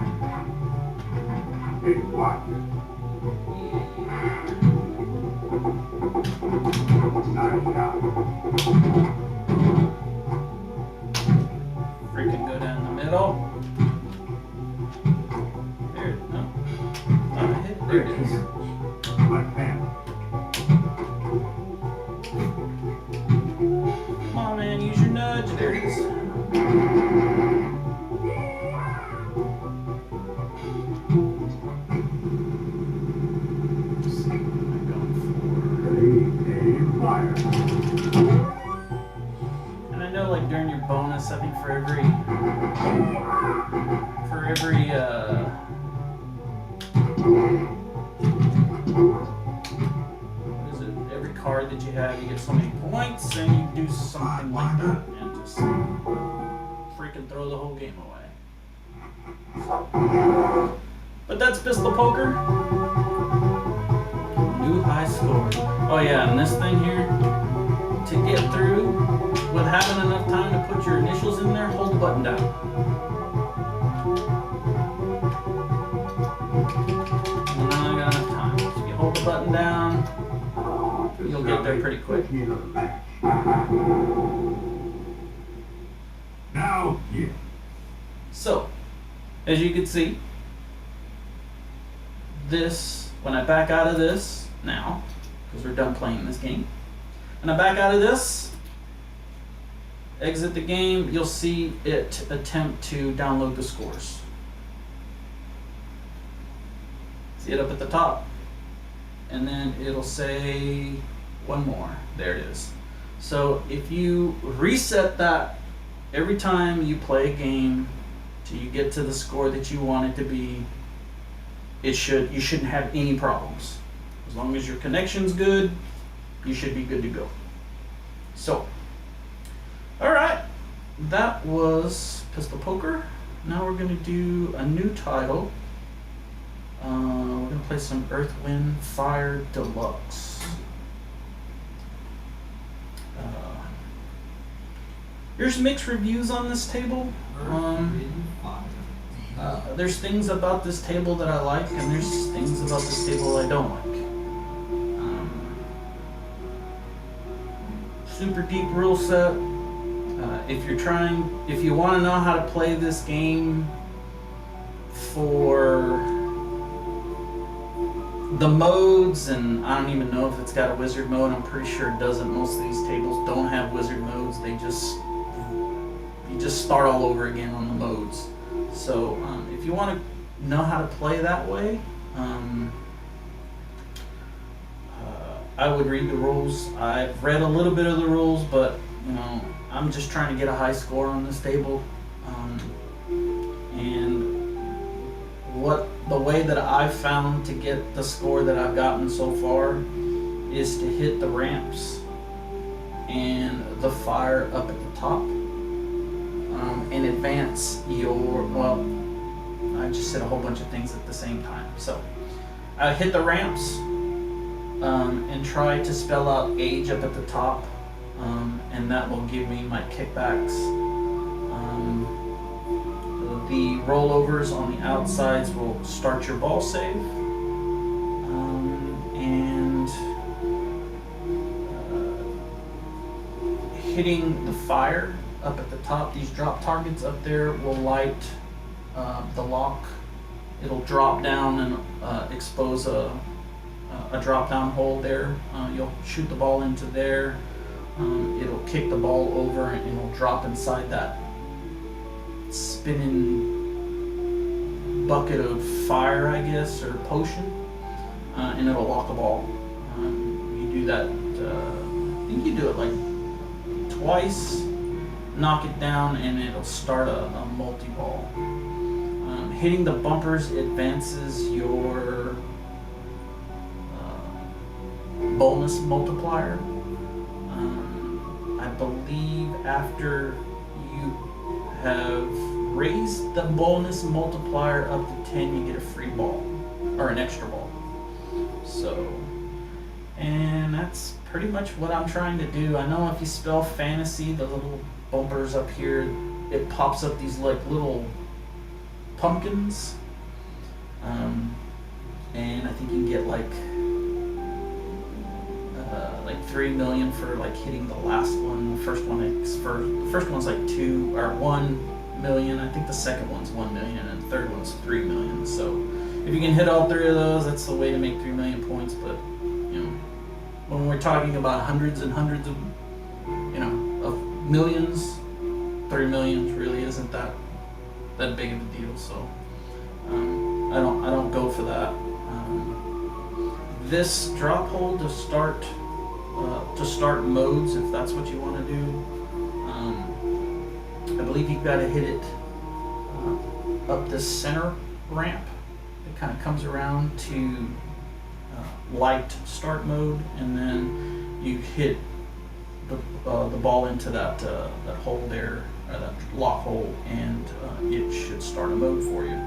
Freaking go down the middle. There, no. Not a hit. There it is. bonus, I think, for every what is it? Every card that you have, you get so many points, and you do something like that, and just freaking throw the whole game away. But that's Pistol Poker. New high score. Oh yeah, and this thing here, to get through with having enough time to put your initials in there, hold the button down. And now I got enough time. So you hold the button down, you'll get there pretty quick. Now, yeah. So, as you can see, this, when I back out of this now, because we're done playing this game, and I back out of this, exit the game, you'll see it attempt to download the scores. See it up at the top, and then it'll say one more. There it is. So if you reset that every time you play a game till you get to the score that you want it to be, you shouldn't have any problems. As long as your connection's good, you should be good to go. So, all right, that was Pistol Poker. Now we're going to do a new title. We're going to play some Earth, Wind, Fire Deluxe. There's mixed reviews on this table. There's things about this table that I like, and there's things about this table I don't like. Super deep rule set. If you want to know how to play this game for the modes, and I don't even know if it's got a wizard mode. I'm pretty sure it doesn't. Most of these tables don't have wizard modes. You just start all over again on the modes. So if you want to know how to play that way, I would read the rules. I've read a little bit of the rules, but I'm just trying to get a high score on this table. And the way that I've found to get the score that I've gotten so far is to hit the ramps and the fire up at the top, and advance I just said a whole bunch of things at the same time. So I hit the ramps and try to spell out age up at the top, and that will give me my kickbacks. The rollovers on the outsides will start your ball save, and hitting the fire up at the top, these drop targets up there will light the lock. It'll drop down and expose a drop down hole there. You'll shoot the ball into there. It'll kick the ball over and it'll drop inside that spinning bucket of fire, I guess, or potion, and it'll lock the ball. You do that, I think you do it like twice, knock it down, and it'll start a multi-ball. Hitting the bumpers advances your bonus multiplier. I believe after you have raised the bonus multiplier up to 10, you get a free ball, or an extra ball. So, and that's pretty much what I'm trying to do. I know if you spell fantasy, the little bumpers up here, it pops up these like little pumpkins, and I think you can get like 3 million for like hitting the last one. The first one's like 2 or 1 million. I think the second one's 1 million, and the third one's 3 million. So if you can hit all 3 of those, that's the way to make 3 million points. But when we're talking about hundreds and hundreds of of millions, 3 million really isn't that big of a deal. So I don't go for that. This drop hole to start modes, if that's what you want to do. I believe you've got to hit it up this center ramp. It kind of comes around to light start mode, and then you hit the ball into that hole there, that lock hole, and it should start a mode for you.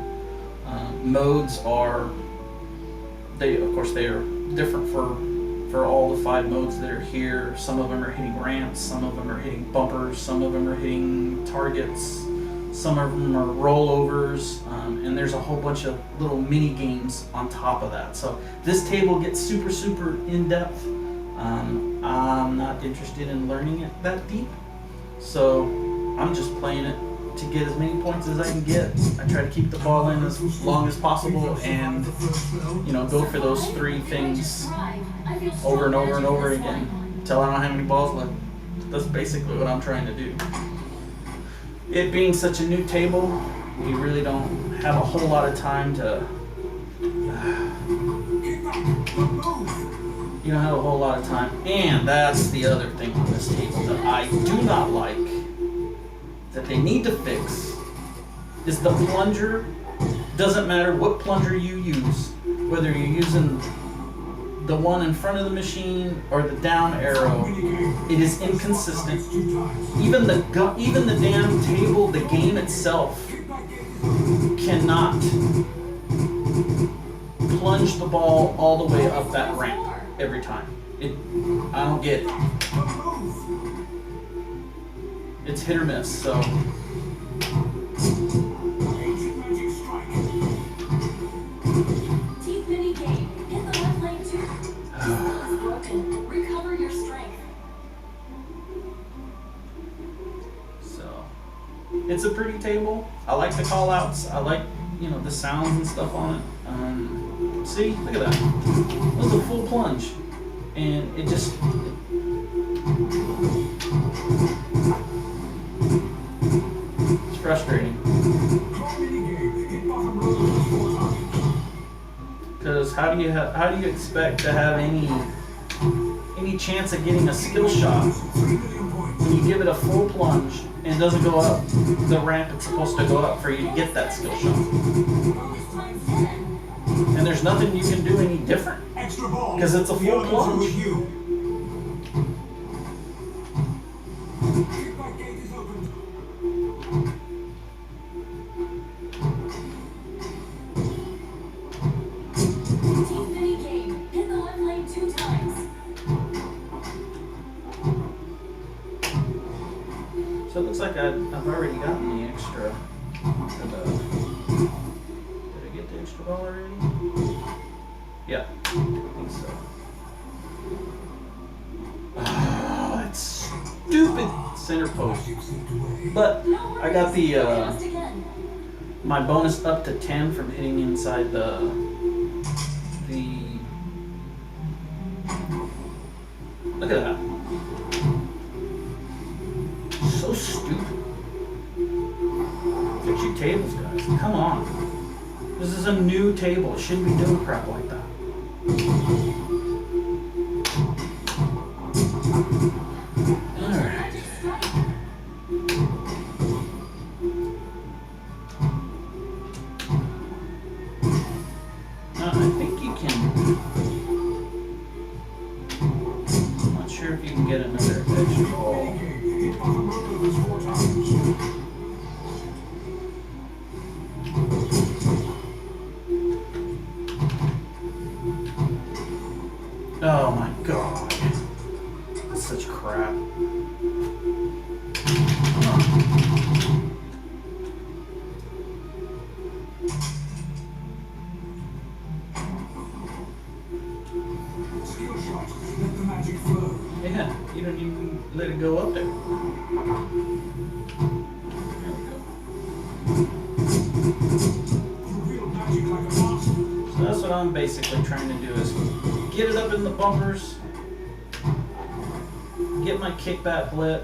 Modes are, of course they are different for all the 5 modes that are here. Some of them are hitting ramps, some of them are hitting bumpers, some of them are hitting targets, some of them are rollovers, and there's a whole bunch of little mini games on top of that. So this table gets super, super in-depth. I'm not interested in learning it that deep, so I'm just playing it to get as many points as I can get. I try to keep the ball in as long as possible, and go for those 3 things over and over and over again until I don't have any balls left. That's basically what I'm trying to do. It being such a new table, we really don't have a whole lot of time to. You don't have a whole lot of time, and that's the other thing on this table that I do not like, that they need to fix, is the plunger. Doesn't matter what plunger you use, whether you're using the one in front of the machine or the down arrow, it is inconsistent. Even the damn table, the game itself, cannot plunge the ball all the way up that ramp every time. I don't get it. It's hit or miss, so. Recover your strength. So, it's a pretty table. I like the call outs. I like, the sounds and stuff on it. See, look at that. That was a full plunge. And it just, it's frustrating. Because how do you expect to have any chance of getting a skill shot when you give it a full plunge and it doesn't go up the ramp it's supposed to go up for you to get that skill shot? And there's nothing you can do any different because it's a full plunge. So it looks like I've already gotten the extra. Did I get the extra ball already? Yeah, I think so. Oh, that's stupid center post. But I got the my bonus up to 10 from hitting inside the look at that. So stupid. Fix your tables, guys. Come on. This is a new table. It shouldn't be doing crap like that. Alright. I think you can. I'm not sure if you can get another extra ball. Oh my god. That's such crap. Yeah, you don't even let it go up there. There we go. So that's what I'm basically trying to do, is get it up in the bumpers, get my kickback lit.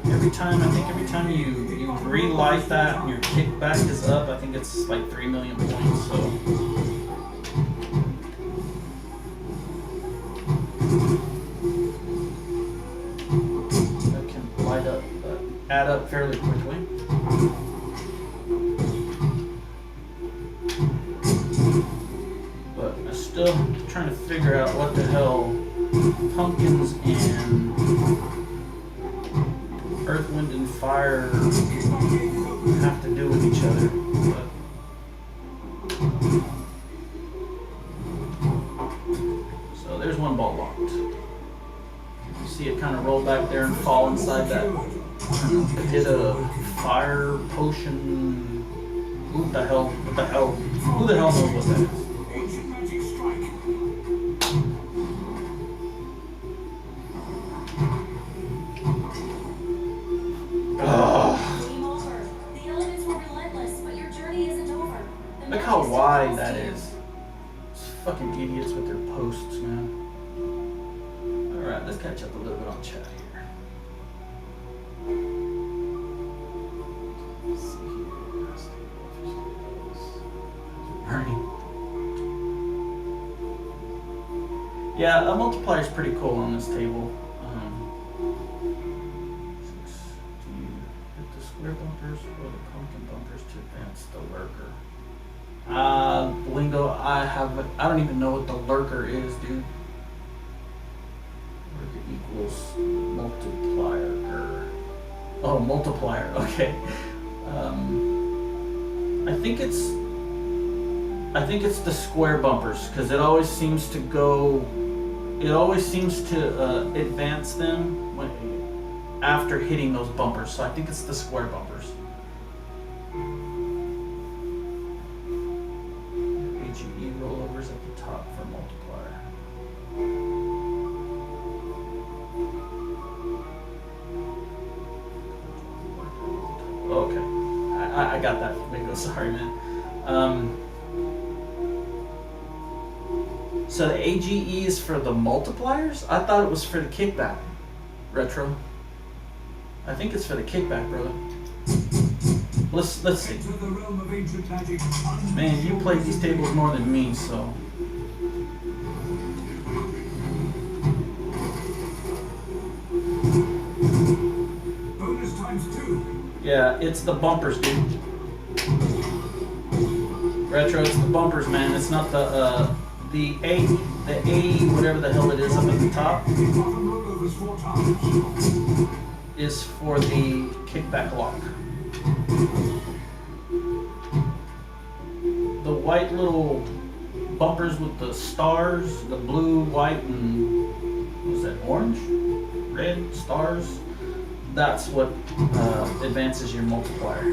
Every time you relight that and your kickback is up, I think it's like 3 million points, so. That can light up, add up fairly quickly. hell pumpkins and earth, wind, and fire have to do with each other. So there's one ball locked. You see it kind of roll back there and fall inside that. Hit a fire potion. What the hell? What the hell? Who the hell knows what that is? Look how wide that is. Those fucking idiots with their posts, man. Alright, let's catch up a little bit on chat here. Let's see here. Ernie. Yeah, a multiplier is pretty cool on this table. Do you hit the square bumpers or the pumpkin bumpers to advance the lurker? Lingo, I don't even know what the lurker is, dude. Lurker equals multiplier. Oh, multiplier, okay. I think it's the square bumpers, because it always seems to advance them after hitting those bumpers. So I think it's the square bumpers. AGE rollovers at the top for multiplier. Okay, I got that. Bingo. Sorry, man. So the AGE is for the multipliers? I thought it was for the kickback. Retro. I think it's for the kickback, brother. Let's see. Man, you played these tables more than me, so. Bonus times 2. Yeah, it's the bumpers, dude. Retro, it's the bumpers, man. It's not the A, whatever the hell it is up at the top, is for the kickback lock. The white little bumpers with the stars, the blue, white, and what was that, orange? Red stars? That's what advances your multiplier.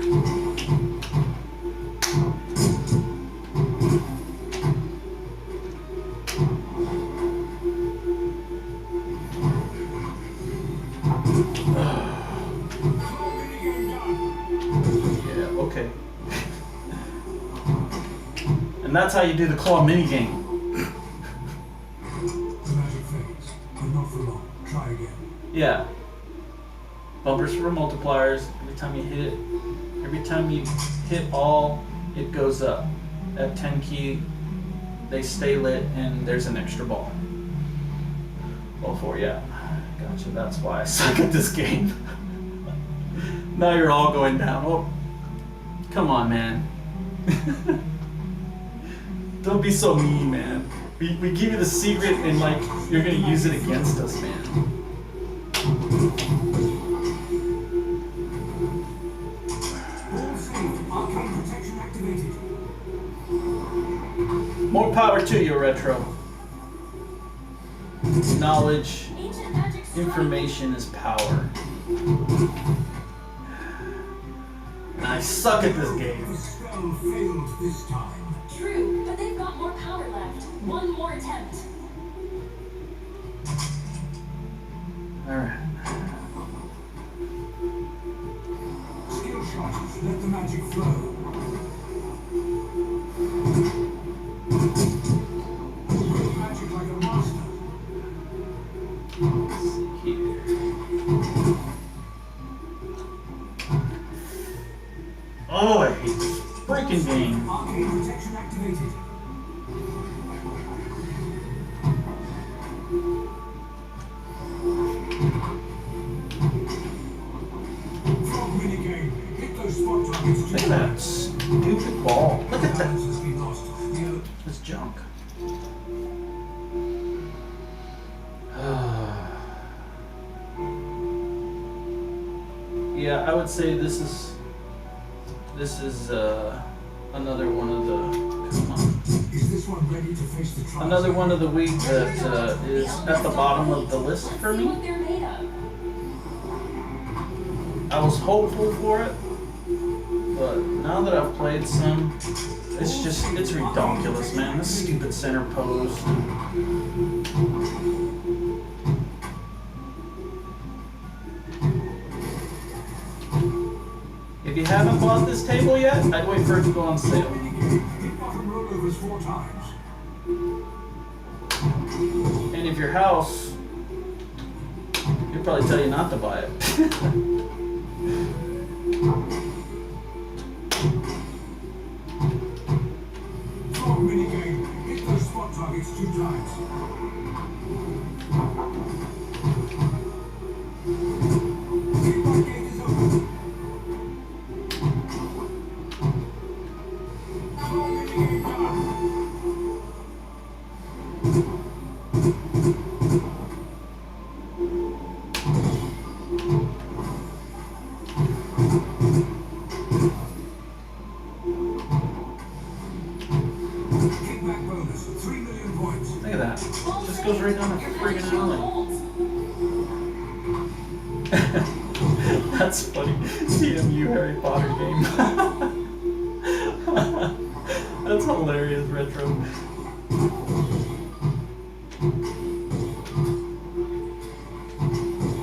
Yeah, okay. And that's how you do the claw minigame. Magic phase, but not for long. Try again. Yeah. Bumpers for multipliers. Every time you hit all, it goes up. At 10 key, they stay lit, and there's an extra ball. Well, 4, yeah. Gotcha, that's why I suck at this game. Now you're all going down. Oh, come on, man. Don't be so mean, man. We give you the secret, and like you're gonna use it against us, man. More power to you, Retro. Knowledge, information is power. And I suck at this game. The spell failed this time. True, but they've got more power left. One more attempt. Alright. Skill shot. Let the magic flow. Magic like a master. Let's see here. Oh, I hate this freaking game. Arcane protection activated. Frog minigame. Hit those spot targets. Look at that stupid ball. Look at that. Balance has been lost. This junk. yeah, I would say this is another one of the. Come on. Is this one ready to face the trials? Another one of the week that is at the bottom of the list Let's for see what me. they're made of. I was hopeful for it, but now that I've played some, it's ridiculous, man. This stupid center pose. If you haven't bought this table yet, I'd wait for it to go on sale. Hit bottom rollovers 4 times. And if your house, he'll probably tell you not to buy it. Frog minigame. Hit those spot targets 2 times. Feedback gate is open. Frog minigame done. Kickback bonus, 3 million points. Look at that. Just goes right down the friggin' alley. That's funny. CMU Harry Potter game. That's hilarious, retro.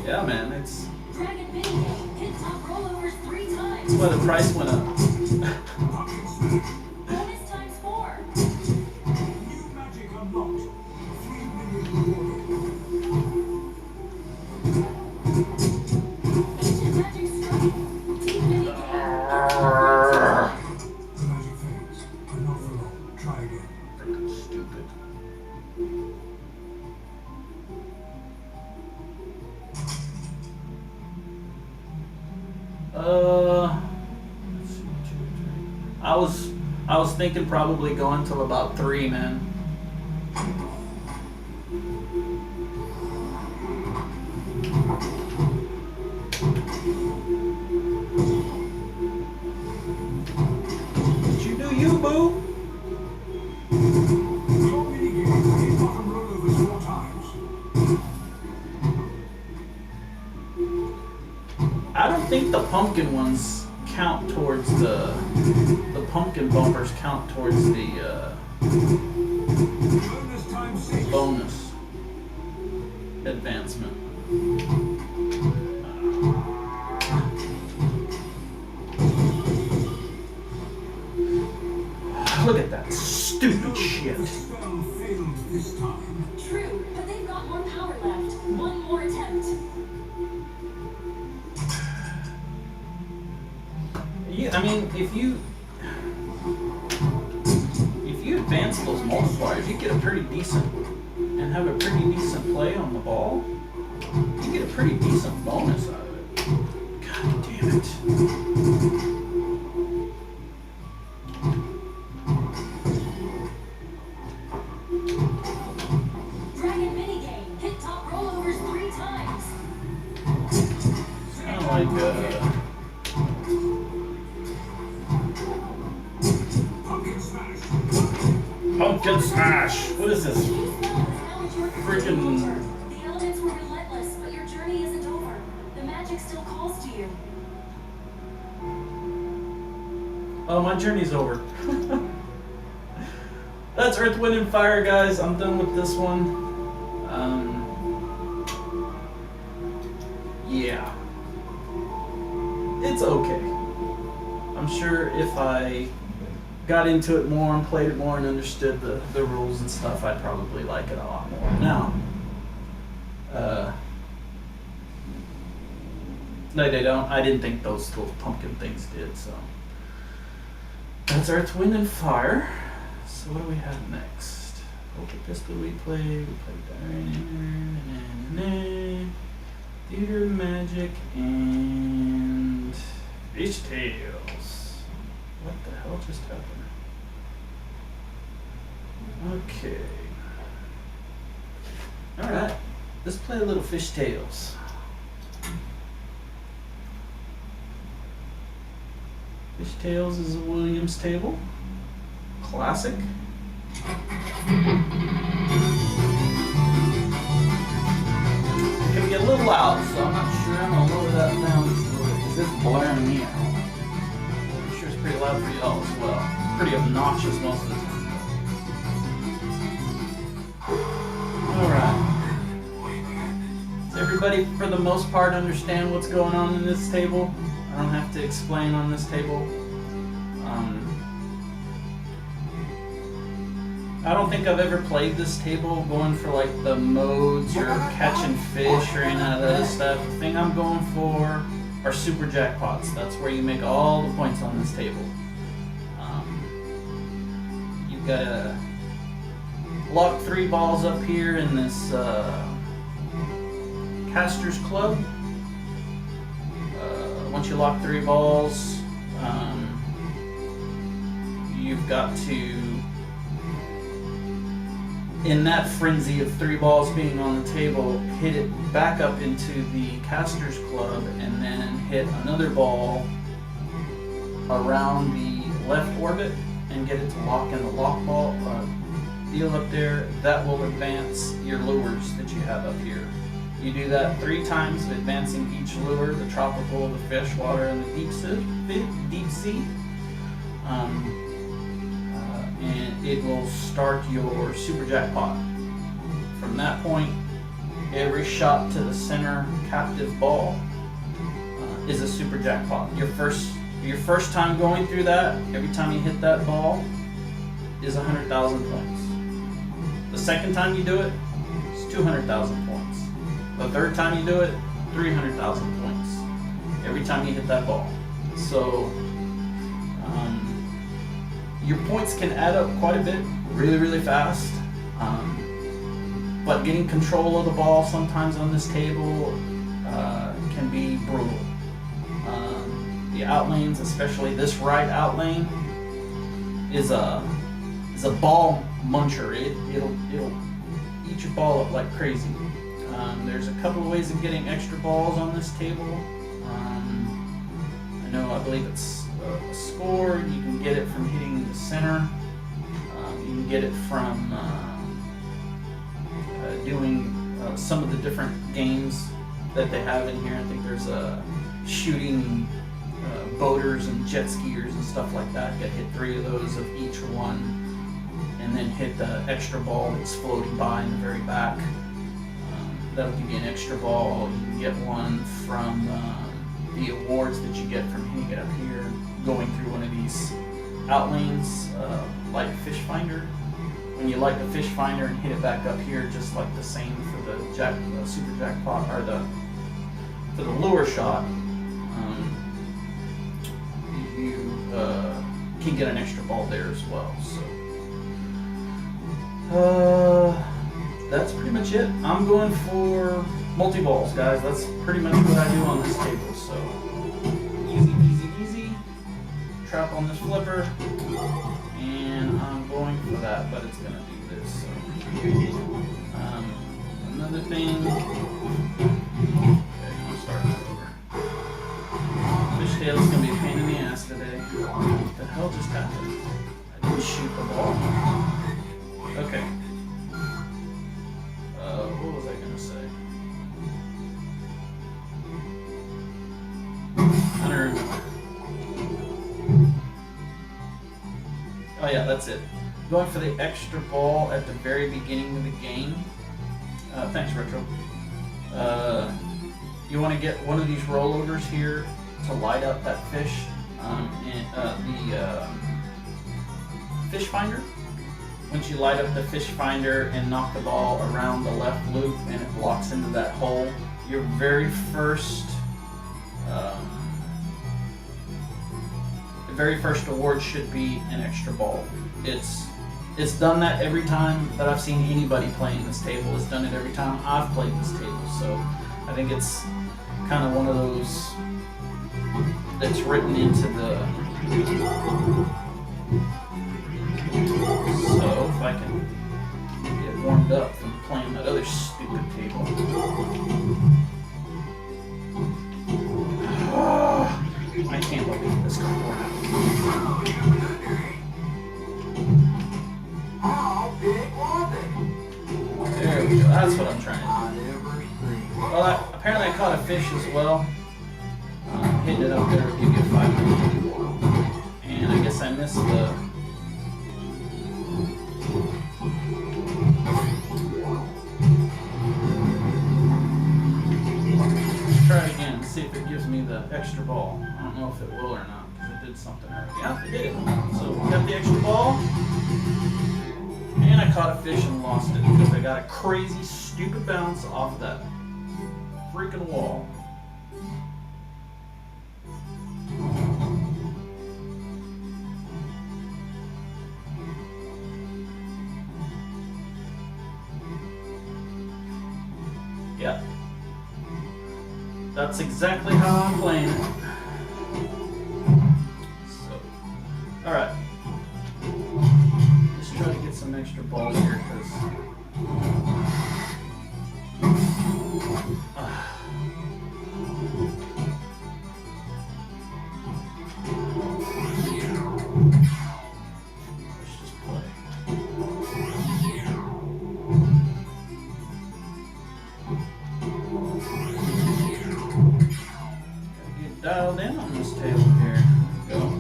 Yeah, man, it's Dragon minigame. Hit top rollovers 3 times. that's why the price went up. Pocket smash. Bonus times 4. New magic unlocked. 3 million rewarded. Ancient magic strike. Team minigame. The magic fades, but not for long. Try again. Freaking stupid. Let's see, 2, 3. I was thinking probably going till about 3, man. What you do, you boo? Frog minigame. Hit bottom rollovers 4 times. I don't think the pumpkin ones count towards the pumpkin bumpers count towards the Bonus times 6. bonus advancement. Look at that stupid shit. The spell failed this time. True, but they've got more power left. One more attempt. I mean, if you advance those multipliers, you get a pretty decent and have a pretty decent play on the ball. You get a pretty decent bonus out of it. God damn it. Dragon minigame. Hit top rollovers 3 times. Kind of like Pumpkin smash. pumpkin smash. What is this? Use spell is now at your Freaking- command. The elements were relentless, but your journey isn't over. The magic still calls to you. Oh, my journey's over. That's Earth, Wind, and Fire, guys. I'm done with this one. Yeah. It's okay. I'm sure if I got into it more and played it more and understood the rules and stuff, I'd probably like it a lot more. Now, no, they don't. I didn't think those little pumpkin things did, so. That's Earth, Wind, and Fire. So what do we have next? Open Pistol we played. We played Theater Magic and Fish Tales. What the hell just happened? Okay. Alright. Let's play a little Fish Tales. Fishtails is a Williams table. Classic. It can get a little loud, so I'm not sure. I'm gonna lower that down just a little bit because it's blaring me out. I'm sure it's pretty loud for y'all as well. Pretty obnoxious most of the time. Alright. Does everybody, for the most part, understand what's going on in this table? I don't have to explain on this table. I don't think I've ever played this table going for like the modes or catching fish or any of that other stuff. The thing I'm going for are super jackpots. That's where you make all the points on this table. You've got to lock 3 balls up here in this Caster's Club. Once you lock 3 balls, you've got to, in that frenzy of 3 balls being on the table, hit it back up into the Caster's Club and then hit another ball around the left orbit and get it to lock in the lock ball deal up there. That will advance your lures that you have up here. You do that 3 times, advancing each lure, the tropical, the fish, water, and the deep sea. And it will start your super jackpot. From that point, every shot to the center captive ball is a super jackpot. Your first time going through that, every time you hit that ball, is 100,000 points. The second time you do it, it's 200,000 points. The third time you do it, 300,000 points. Every time you hit that ball. So, your points can add up quite a bit, really, really fast. But getting control of the ball sometimes on this table can be brutal. The outlanes, especially this right outlane, is a ball muncher. It'll eat your ball up like crazy. There's a couple of ways of getting extra balls on this table. I believe it's a score. You can get it from hitting the center. You can get it from doing some of the different games that they have in here. I think there's shooting boaters and jet skiers and stuff like that. You gotta hit 3 of those of each one, and then hit the extra ball that's floating by in the very back. That'll give you an extra ball. You can get one from the awards that you get from hitting it up here, going through one of these outlanes, like a fish finder. When you light the fish finder and hit it back up here, just like the same for the super jackpot, or for the lure shot, you can get an extra ball there as well. So that's pretty much it. I'm going for multi-balls, guys. That's pretty much what I do on this table. So easy, easy, easy. Trap on this flipper, and I'm going for that, but it's gonna do this. So another thing. Okay, I'm starting over. Fishtail is gonna be a pain in the ass today. What the hell just happened? I didn't shoot the ball. Okay. What was I gonna say? I don't remember. Oh yeah, that's it. Going for the extra ball at the very beginning of the game. Thanks, Retro. You want to get one of these rollovers here to light up that fish, the fish finder. Once you light up the fish finder and knock the ball around the left loop and it locks into that hole, your very first award should be an extra ball. It's done that every time that I've seen anybody playing this table. It's done it every time I've played this table. So I think it's kind of one of those that's written into the. So if I can get warmed up from playing that other stupid table. I can't believe this crap. Well, apparently I caught a fish as well. Hitting it up there would give you a 500. And I guess I missed the... Try it again, see if it gives me the extra ball. I don't know if it will or not, because it did something earlier. Yeah, it did. So we got the extra ball. And I caught a fish and lost it because I got a crazy, stupid bounce off that freaking wall. Yep. That's exactly how I'm playing it. So, alright. Let's try to get some extra balls here because let's just play. Gotta get dialed in on this table here. There we go.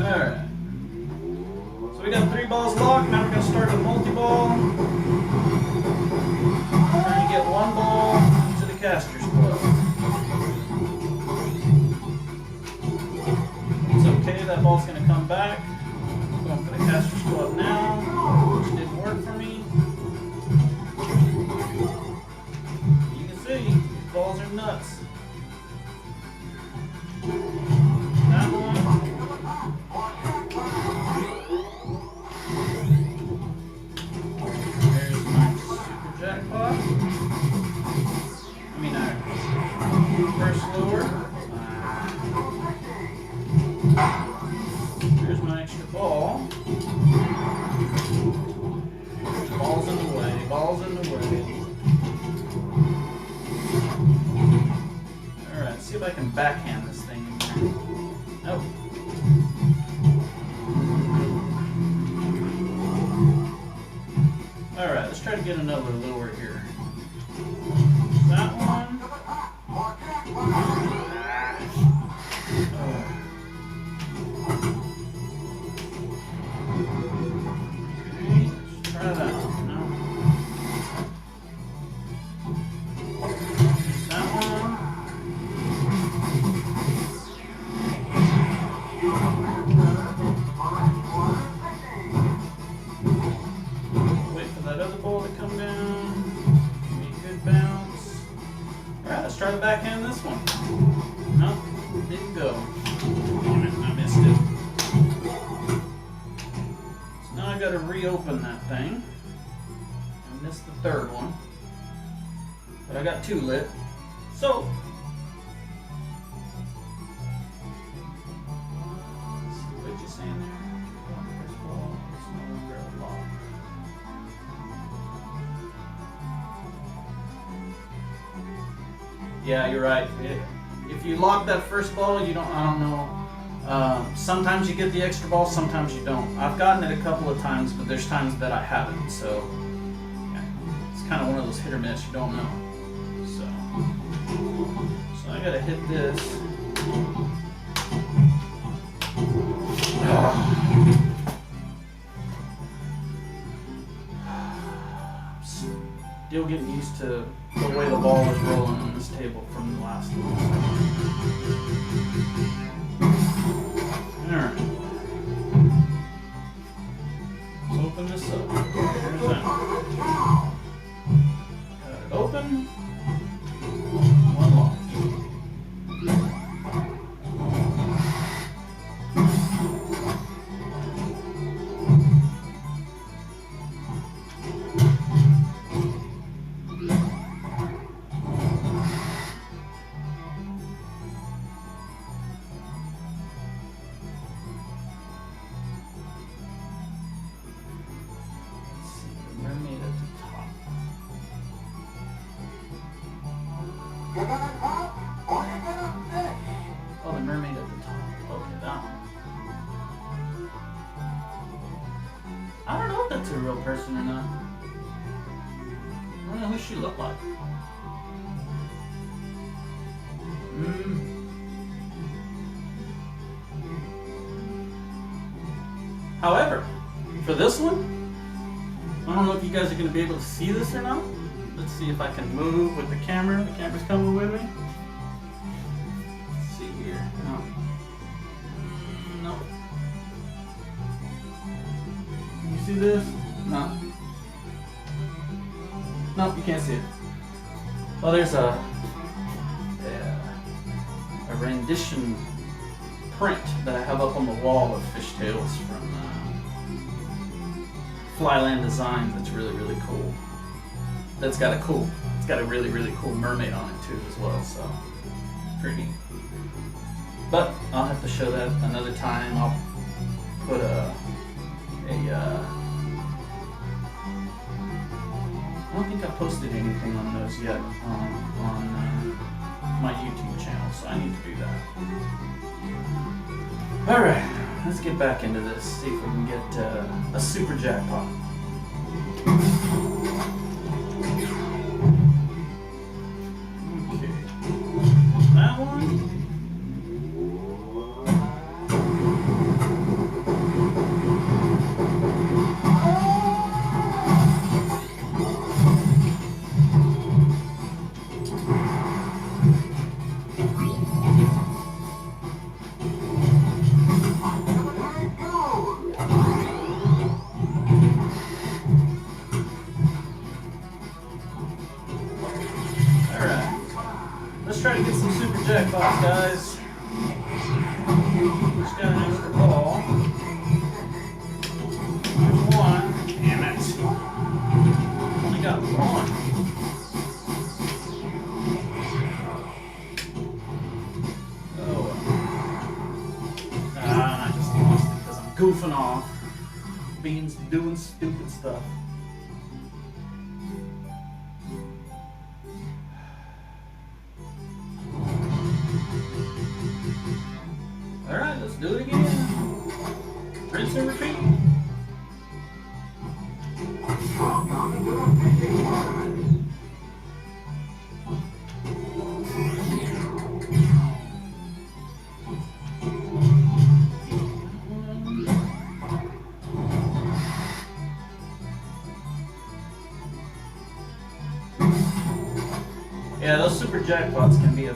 Alright. So we got 3 balls locked. Now we're going to start a multi-ball. Trying to get 1 ball to the caster's club. It's okay, that ball's going to come back. I'm going for the caster's club now, which didn't work for me. You can see, these balls are nuts. That one. There's my super jackpot. I mean, our first lure. There's my extra ball. Balls in the way, balls in the way. Alright, see if I can backhand this thing in there. Nope. Alright, let's try to get another lure here. That one. Okay, let's try that one. No. That one. Wait for that other ball to come down. Give me a good bounce. Alright, let's try to backhand this one. Nope, didn't go. Damn it, I missed it. So now I gotta reopen that thing. I missed the third one. But I got 2 lit. So, let's see what you're saying there. First ball, it's no longer a lock. Yeah, you're right. If you lock that first ball, you don't, I don't know. Sometimes you get the extra ball, sometimes you don't. I've gotten it a couple of times, but there's times that I haven't. So, yeah, it's kind of one of those hit or miss, you don't know. So I gotta hit this. Still getting used to the way the ball is rolling on this table from the last one. Alright. Let's open this up. Here's that. Got it open. One locked. You're gonna pop or you're gonna fish. Oh, the mermaid at the top. Okay, that one. I don't know if that's a real person or not. I don't know who she looked like. However, for this one, I don't know if you guys are going to be able to see this or not. Let's see if I can move with the camera. The camera's coming with me. Let's see here. No. No. Can you see this? No. No, you can't see it. Well, there's a rendition print that I have up on the wall of fishtails from Flyland Designs. That's really, really cool. It's got a really, really cool mermaid on it too as well, so pretty neat. But I'll have to show that another time. I'll put I don't think I posted anything on those yet on my YouTube channel, so I need to do that. Alright, let's get back into this, see if we can get a super jackpot. Okay, that one. Let's try to get some super jackpots, guys. Just got an extra ball. There's one. Damn it. Only got one. Oh. I just lost it because I'm goofing off. Doing stupid stuff. Alright, let's do it again. Rinse and repeat. Yeah, those super jackpots can be a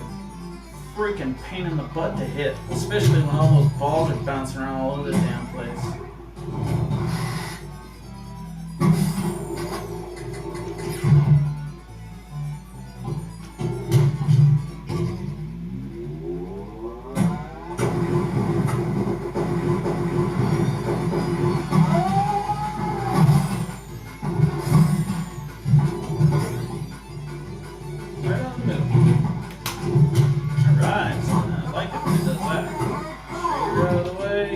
freaking pain in the butt to hit, especially when all those balls are bouncing around all over the damn place. Right on the middle. Alright, I like it when it does that. Straight out of the way.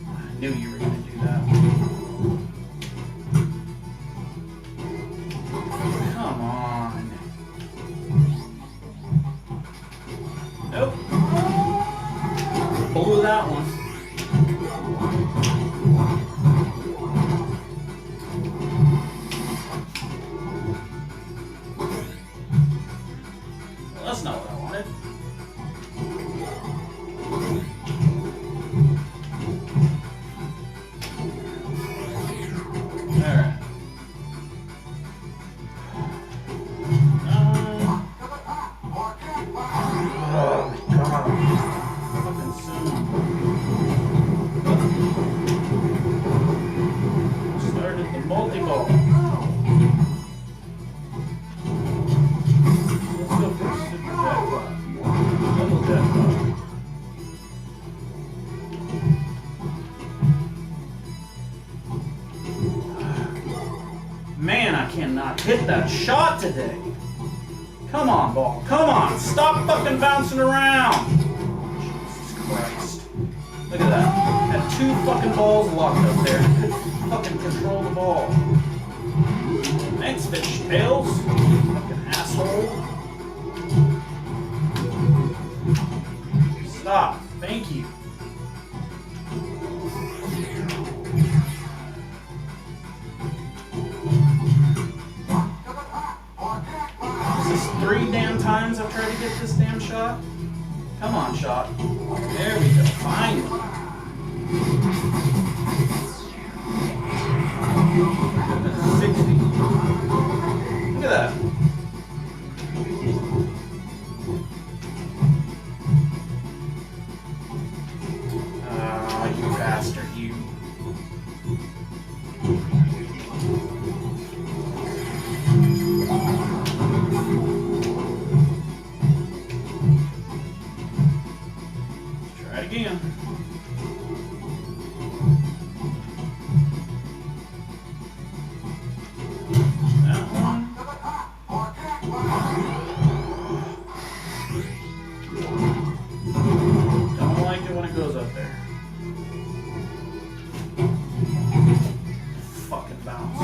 I knew you were going to do that. Come on. Nope. Blew that one. That's not what I wanted. Alright. Oh my god. Fucking soon. Started the multi-ball. Let's go for a super jackpot. Double jackpot. Man, I cannot hit that shot today. Come on, ball. Come on. Stop fucking bouncing around. Jesus Christ. Look at that. Had two fucking balls locked up there. fucking control the ball. Thanks, fish tails. Fucking asshole. Stop. Thank you. Is this 3 damn times I've tried to get this damn shot? Come on, shot. There we go. Finally. Goodness, 60. Look at that. Ah, you bastard, you. Try it again. That one. Don't like it when it goes up there. Fucking bounce.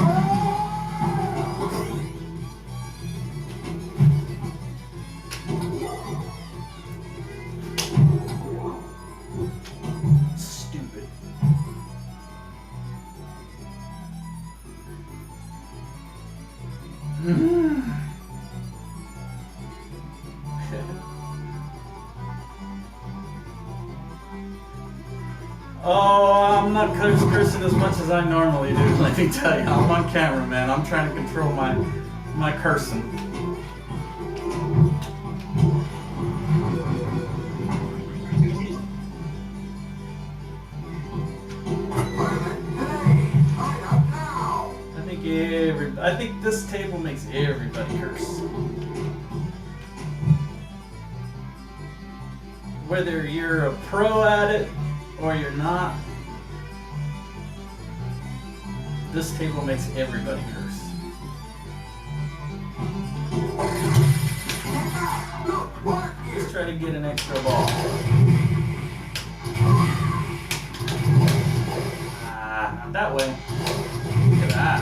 Stupid. Oh, I'm not cursing as much as I normally do. Let me tell you, I'm on camera, man. I'm trying to control my cursing. I think this table makes everybody curse. Whether you're a pro at it or you're not, this table makes everybody curse. Let's try to get an extra ball. Ah, not that way. Look at that.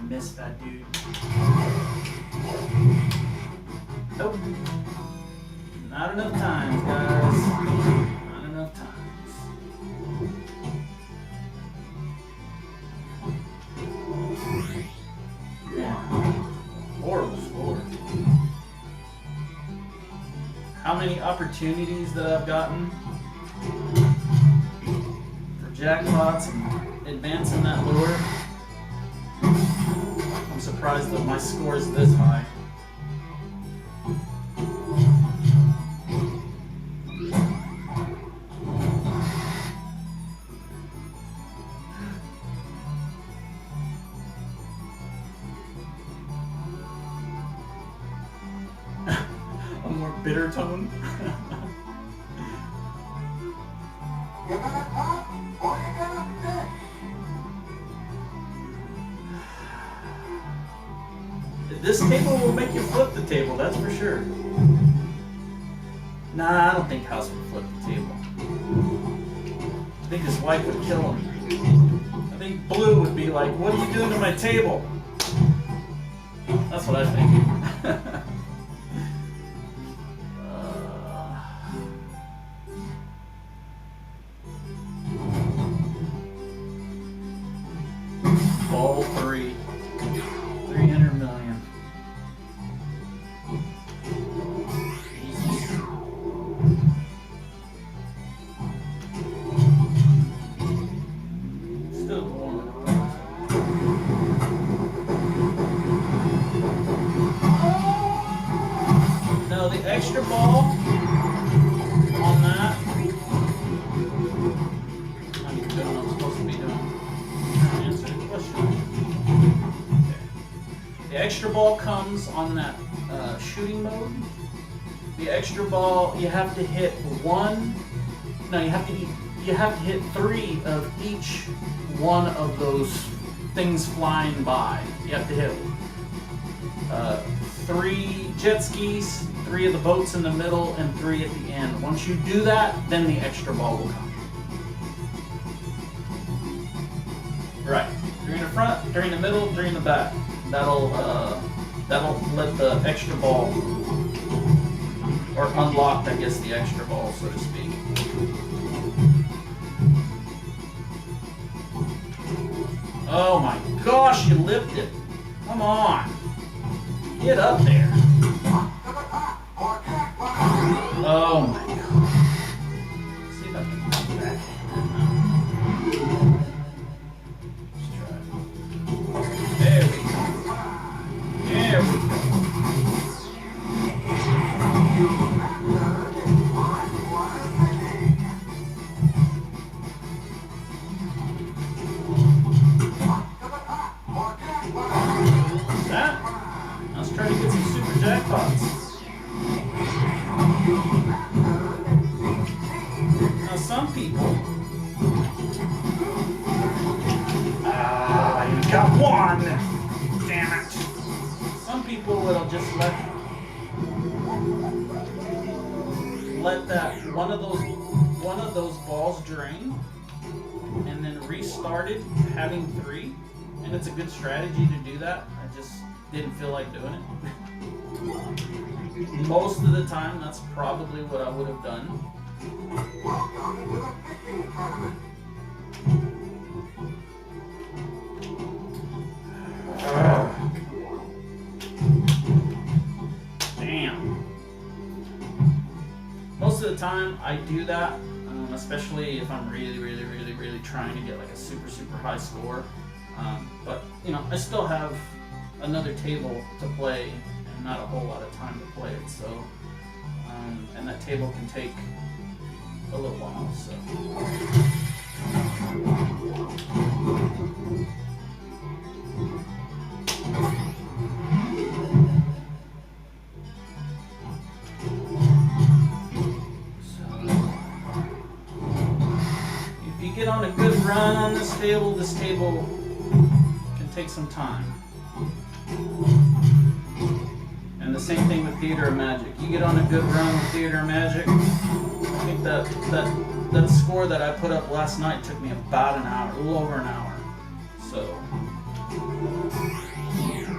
Missed that dude. Nope. Not enough times, guys. Not enough times. Yeah. Horrible score. How many opportunities that I've gotten for jackpots and advancing that lure. I'm surprised that my score is this high. A more bitter tone. This table will make you flip the table, that's for sure. Nah, I don't think House would flip the table. I think his wife would kill him. I think Blue would be like, what are you doing to my table? That's what I think. Ball 3. 300 million. Still warm. No, the extra ball on that. I'm doing what I'm supposed to be doing. Answer the question. Okay. The extra ball comes on that shooting mode. The extra ball, you have to hit one. No, you have to hit 3 of each one of those things flying by. You have to hit 3 jet skis, 3 of the boats in the middle and 3 at the end. Once you do that, then the extra ball will come. Right. 3 in the front, 3 in the middle, 3 in the back. That'll let the extra ball, or unlock, I guess, the extra ball, so to speak. Oh my gosh, you lipped it. Come on. Get up there. Oh my god. Let's see if I can pop that in. Let's try it. There we go. There we go. That? Let's try to get some super jackpots. Now some people, you got one. Damn it. Some people will just let that one of those balls drain, and then restart it having 3. And it's a good strategy to do that. I just didn't feel like doing it. Most of the time, that's probably what I would have done. Damn. Most of the time, I do that, especially if I'm really trying to get like a super high score. But you know, I still have another table to play and not a whole lot of time to play it, so and that table can take a little while, so if you get on a good run on this table can take some time. And the same thing with Theater of Magic. You get on a good run with Theater of Magic, I think that score that I put up last night took me about an hour, a little over an hour. So here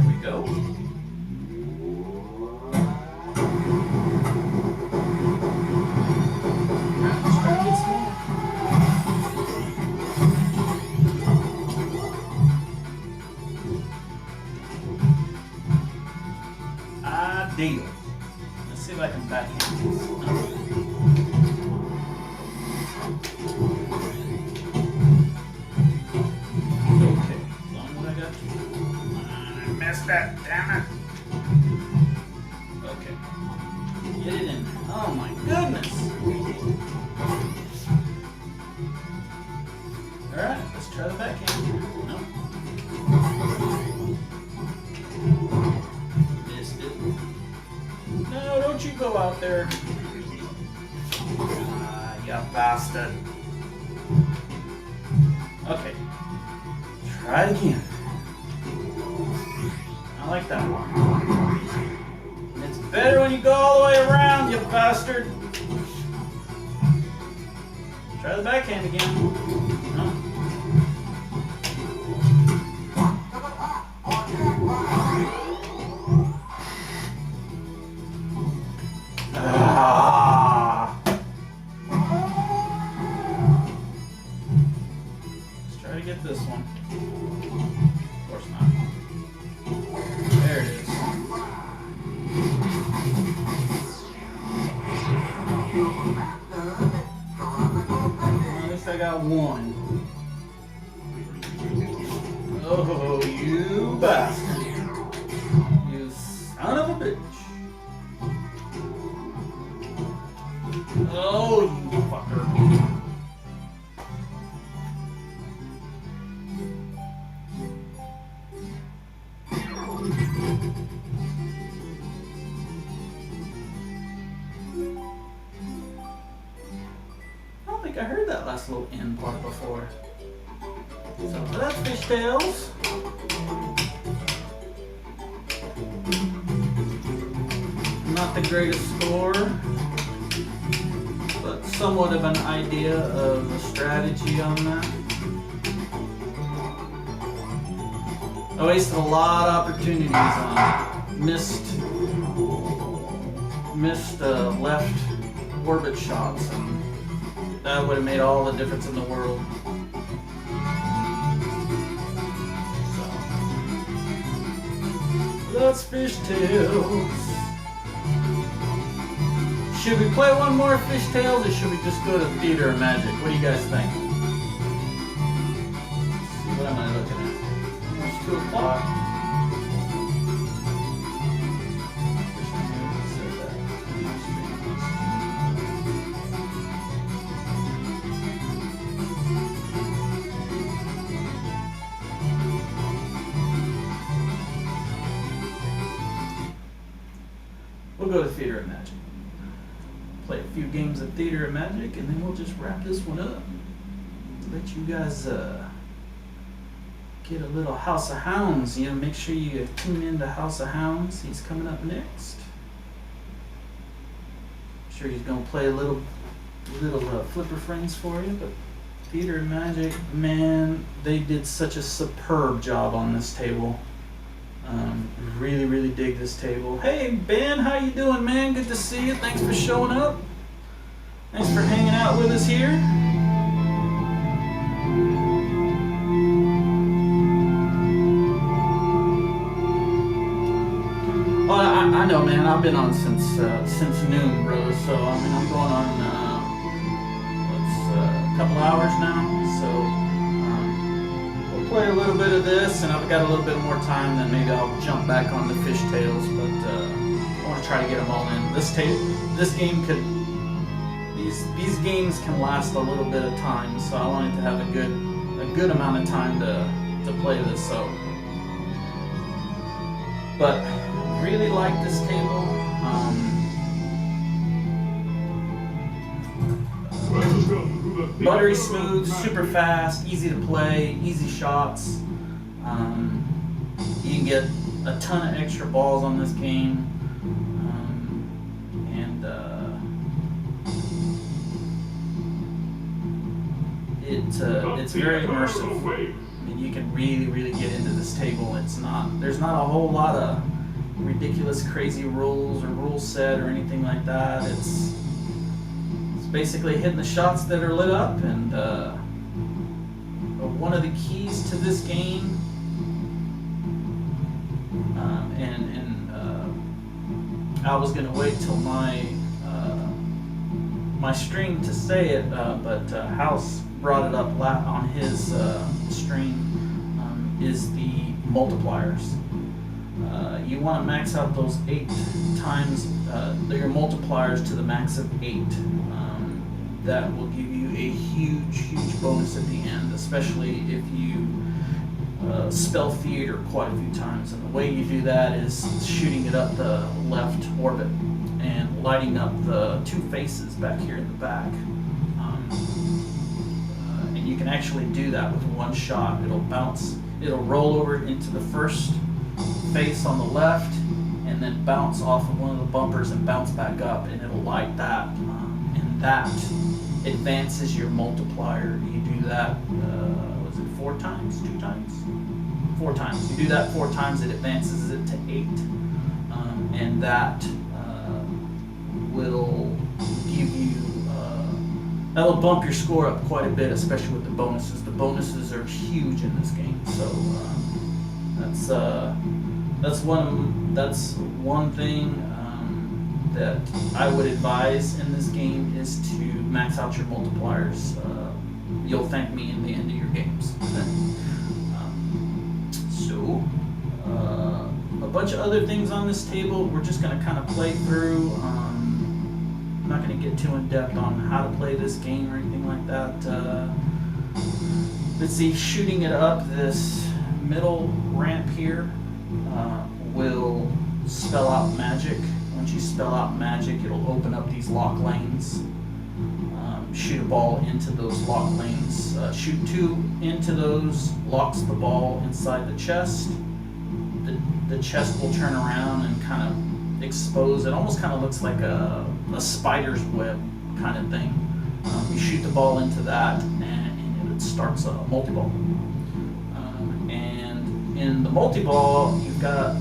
we go. Deal. Let's see if I can backhand this. Okay, as long as I got you. I messed that, damn it. Okay. Get it in. Oh my goodness. Alright, let's try the backhand. Nope. No, don't you go out there. You bastard. Okay. Try it again. I like that one. It's better when you go all the way around, you bastard. Try the backhand again. No. Let's try to get this one. Of course not. There it is. At least I got one. Oh, you bastard. You son of a bitch. Oh, you fucker. I don't think I heard that last little end part before. So that's fishtails. not the greatest score, but somewhat of an idea of a strategy on that. I wasted a lot of opportunities on missed left orbit shots, and that would have made all the difference in the world. So, that's fishtails. Should we play one more fishtails, or should we just go to Theater of Magic? What do you guys think? Let's see, what am I looking at? It's 2 o'clock. We'll go to Theater of Magic. Play a few games of Theater of Magic, and then we'll just wrap this one up. Let you guys get a little House of Hounds. You know, make sure you tune in to House of Hounds. He's coming up next. I'm sure he's gonna play a little Flipper Friends for you. But Theater of Magic, man, they did such a superb job on this table. Really, really dig this table. Hey Ben, how you doing, man? Good to see you. Thanks for showing up. Thanks for hanging out with us here. Oh, I know, man. I've been on since noon, brother. So I mean, I'm going on a couple hours now. So. Play a little bit of this, and I've got a little bit more time, then maybe I'll jump back on the fishtails, but I want to try to get them all in. This game could, these games can last a little bit of time, so I wanted to have a good amount of time to play this. So, but really like this table. Buttery smooth, super fast, easy to play, easy shots. You can get a ton of extra balls on this game, and it's very immersive. I mean, you can really get into this table. There's not a whole lot of ridiculous, crazy rules or rule set or anything like that. It's basically hitting the shots that are lit up, and one of the keys to this game, I was gonna wait till my stream to say it, but House brought it up on his stream, is the multipliers. You want to max out those 8 times your multipliers to the max of 8. That will give you a huge bonus at the end, especially if you spell theater quite a few times. And the way you do that is shooting it up the left orbit and lighting up the 2 faces back here in the back. And you can actually do that with one shot. It'll roll over into the first face on the left, and then bounce off of one of the bumpers and bounce back up, and it'll light that. And that advances your multiplier. You do that, was it 4 times? 2 times? 4 times. You do that 4 times, it advances it to 8. And that will give you, that'll bump your score up quite a bit, especially with the bonuses. The bonuses are huge in this game. So that's one thing that I would advise in this game, is to max out your multipliers. You'll thank me in the end of your games. A bunch of other things on this table we're just going to kind of play through. I'm not going to get too in depth on how to play this game or anything like that. Let's see, shooting it up this middle ramp here will spell out magic. Once you spell out magic, it'll open up these lock lanes. Shoot a ball into those lock lanes. Shoot 2 into those, locks the ball inside the chest. The chest will turn around and kind of exposed. It almost kind of looks like a spider's web kind of thing. You shoot the ball into that, and it starts a multi-ball. And in the multi-ball, you've got,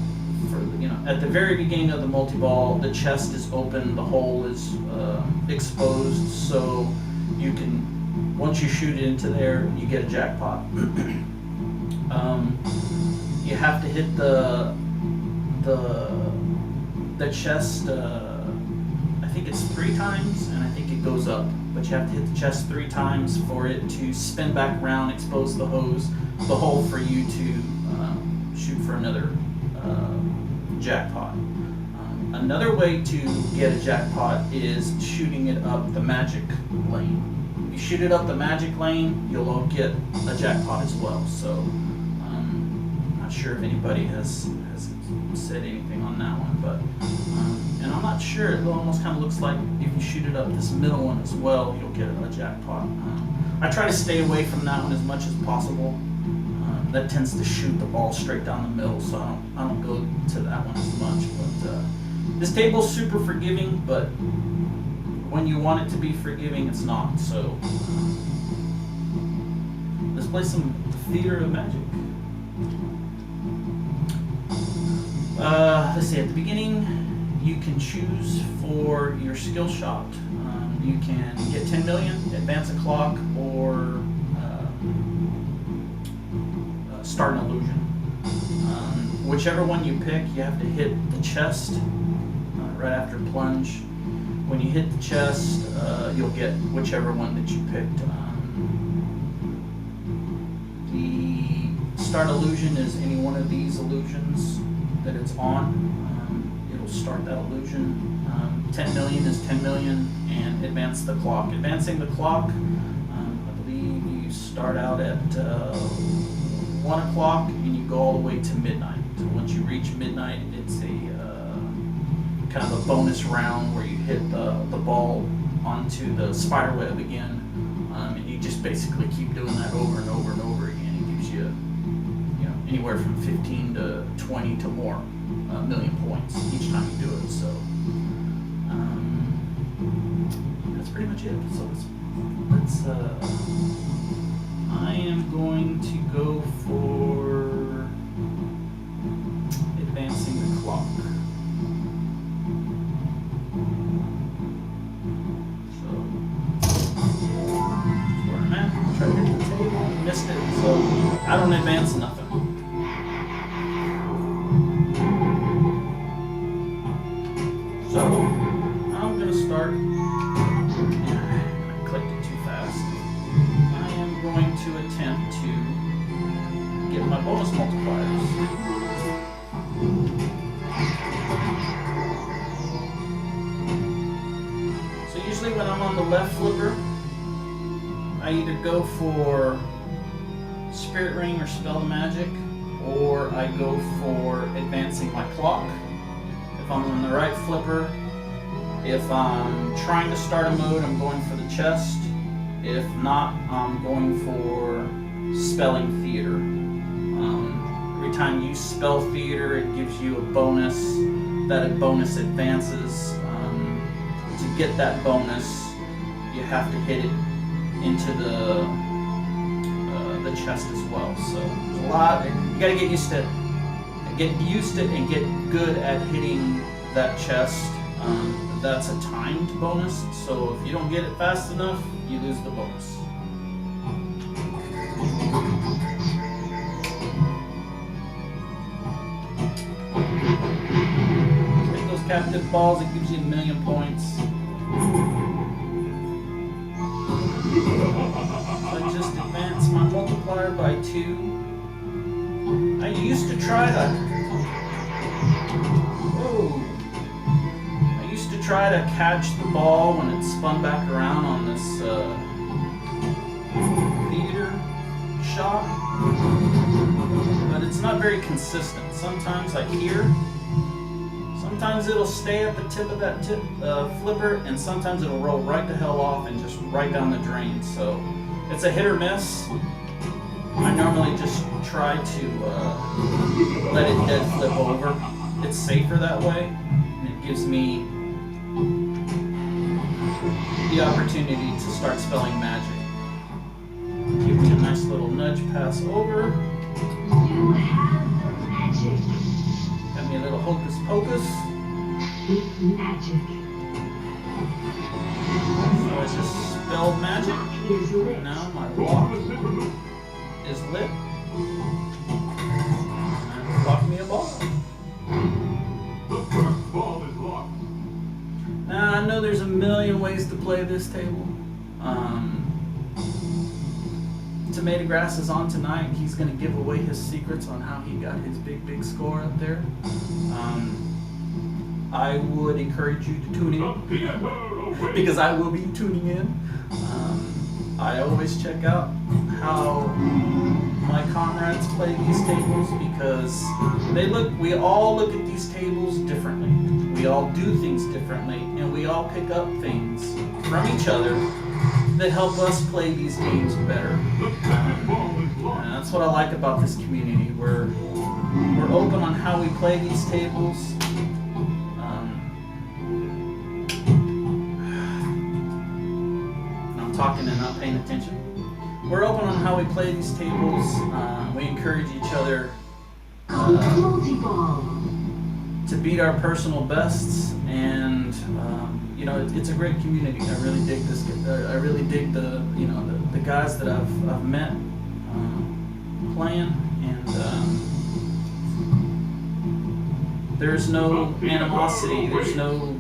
at the very beginning of the multi-ball, the chest is open, the hole is exposed, so you can, once you shoot it into there, you get a jackpot. You have to hit the chest, I think it's 3 times, and I think it goes up. But you have to hit the chest 3 times for it to spin back around, expose the hole for you to shoot for another jackpot. Another way to get a jackpot is shooting it up the magic lane. If you shoot it up the magic lane, you'll get a jackpot as well. So I'm not sure if anybody has said anything on that one, but and I'm not sure. It almost kind of looks like if you shoot it up this middle one as well, you'll get a jackpot. I try to stay away from that one as much as possible. That tends to shoot the ball straight down the middle, so I don't go to that one as much. But this table's super forgiving, but when you want it to be forgiving, it's not. So let's play some Theater of Magic. Let's see, at the beginning, you can choose for your skill shot. You can get 10 million, advance a clock, or start an illusion. Whichever one you pick, you have to hit the chest right after plunge. When you hit the chest, you'll get whichever one that you picked. The start illusion is any one of these illusions that it's on. It'll start that illusion. 10 million is 10 million, and advance the clock. Advancing the clock, I believe you start out at 1 o'clock and you go all the way to midnight. So once you reach midnight, it's a kind of a bonus round where you hit the ball onto the spider web again, and you just basically keep doing that over and over and over again. It gives you, anywhere from 15 to 20 to more million points each time you do it. So that's pretty much it. So let's I am going to go for advancing the clock. So, where I'm at, try to hit the table, missed it, so I don't advance nothing. So, I'm going to start, I clicked it too fast. I am going to attempt to get my bonus multipliers. So usually when I'm on the left flipper, I either go for Spirit Ring or Spell the Magic, or I go for advancing my clock. If I'm on the right flipper, if I'm trying to start a mode, I'm going for the chest. If not, I'm going for Spelling Theater. Every time you spell Theater, it gives you a bonus. That bonus advances. To get that bonus, you have to hit it into the chest as well. So there's a lot. You gotta get used to it. And get good at hitting that chest. That's a timed bonus, so if you don't get it fast enough, you lose the bonus. Take those captive balls, it gives you 1,000,000 points. So I just advance my multiplier by 2. I used to try to... Whoa! Try to catch the ball when it spun back around on this theater shot, but it's not very consistent. Sometimes I hear, sometimes it'll stay at the tip of that flipper, and sometimes it'll roll right the hell off and just right down the drain. So it's a hit or miss. I normally just try to let it dead flip over. It's safer that way. gives me the opportunity to start spelling magic. Give me a nice little nudge pass over. You have the magic. Got me a little hocus pocus. Speak magic. So I just spelled magic. Lock is lit. Now my lock is lit. And lock me a ball. The first ball is locked. Now I know there's a million ways to play this table. Tomato Grass is on tonight. He's going to give away his secrets on how he got his big score up there. I would encourage you to tune in because I will be tuning in. I always check out how my comrades play these tables because we all look at these tables differently. We all do things differently, and we all pick up things from each other that help us play these games better. And that's what I like about this community. We're open on how we play these tables. I'm talking and not paying attention. We're open on how we play these tables. We encourage each other Multi-ball. to beat our personal bests, and you know, it's a great community. I really dig this. I really dig the guys that I've met playing, and there's no animosity. There's no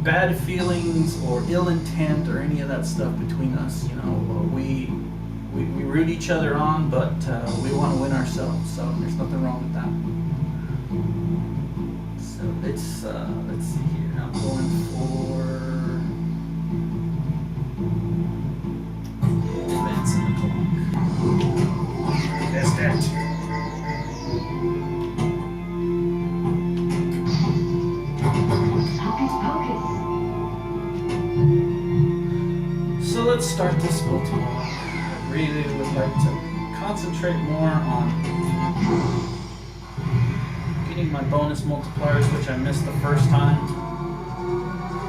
bad feelings or ill intent or any of that stuff between us. You know, we root each other on, but we want to win ourselves, so there's nothing wrong with that. So it's let's see here. I'm going for advancing the clock. That's that. Hocus pocus. So let's start this multi-ball. I really would like to concentrate more on getting my bonus multipliers, which I missed the first time.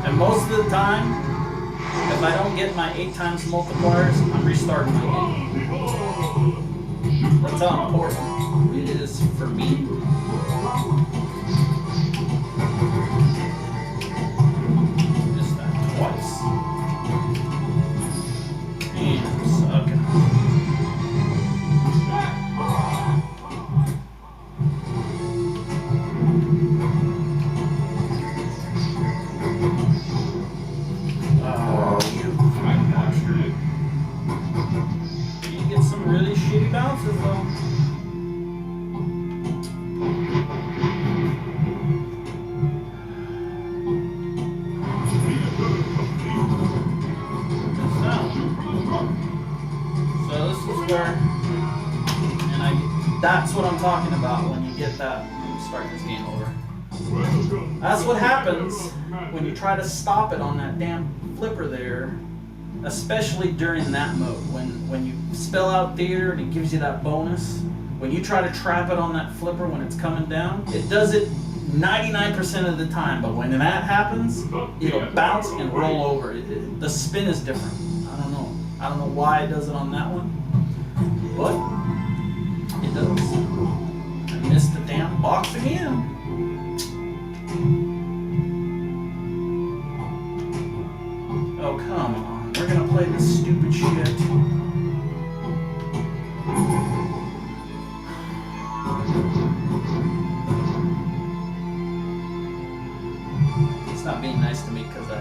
And most of the time, if I don't get my 8 times multipliers, I'm restarting my game. That's how important it is for me. Missed that twice. And sucking. Oh, you fine bastard. You get some really shitty bounces though. So this is where, and that's what I'm talking about when you get that, you start this game over. That's what happens when you try to stop it on that damn flipper there, especially during that mode. When you spell out theater and it gives you that bonus, when you try to trap it on that flipper when it's coming down, it does it 99% of the time, but when that happens, it'll bounce and roll over. The spin is different. I don't know why it does it on that one, but it does. I missed the damn box again. Oh, come on. We're gonna play this stupid shit. It's not being nice to me because I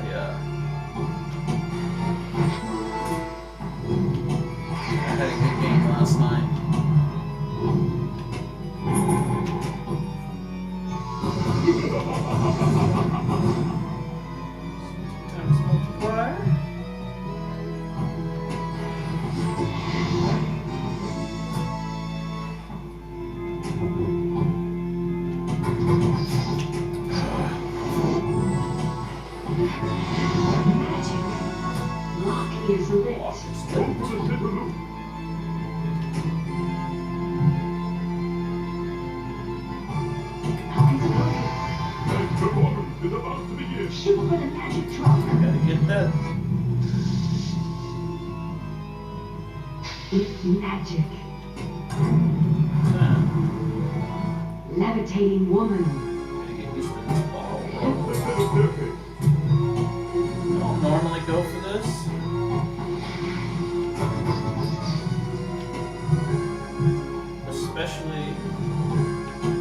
had a good game last night. Times multiplier. Lock is lit. Lock is lit. ahead. It's magic. 10. Levitating woman. Gotta get used to this ball. The center staircase. I don't normally go for this. Especially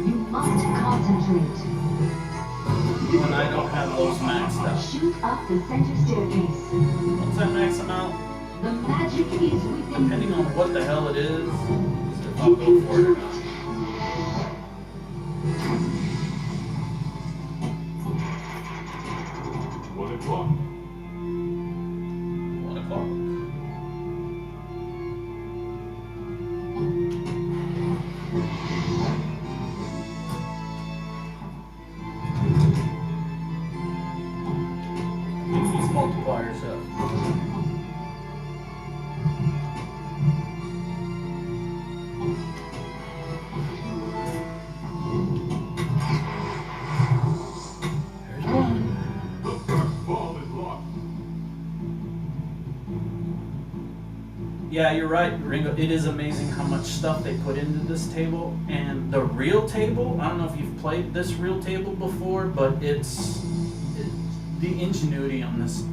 You must concentrate. when I don't have those maxed out. Shoot up the center staircase. Once I max them out, The magic is within depending you. on what the hell it is if I'll You go can for it or do not. it. 1 o'clock. 1 o'clock. Get these multipliers up. There's one. The first ball is locked. Yeah, you're right, Ringo. It is amazing how much stuff they put into this table. And the real table, I don't know if you've played this real table before, but the ingenuity on this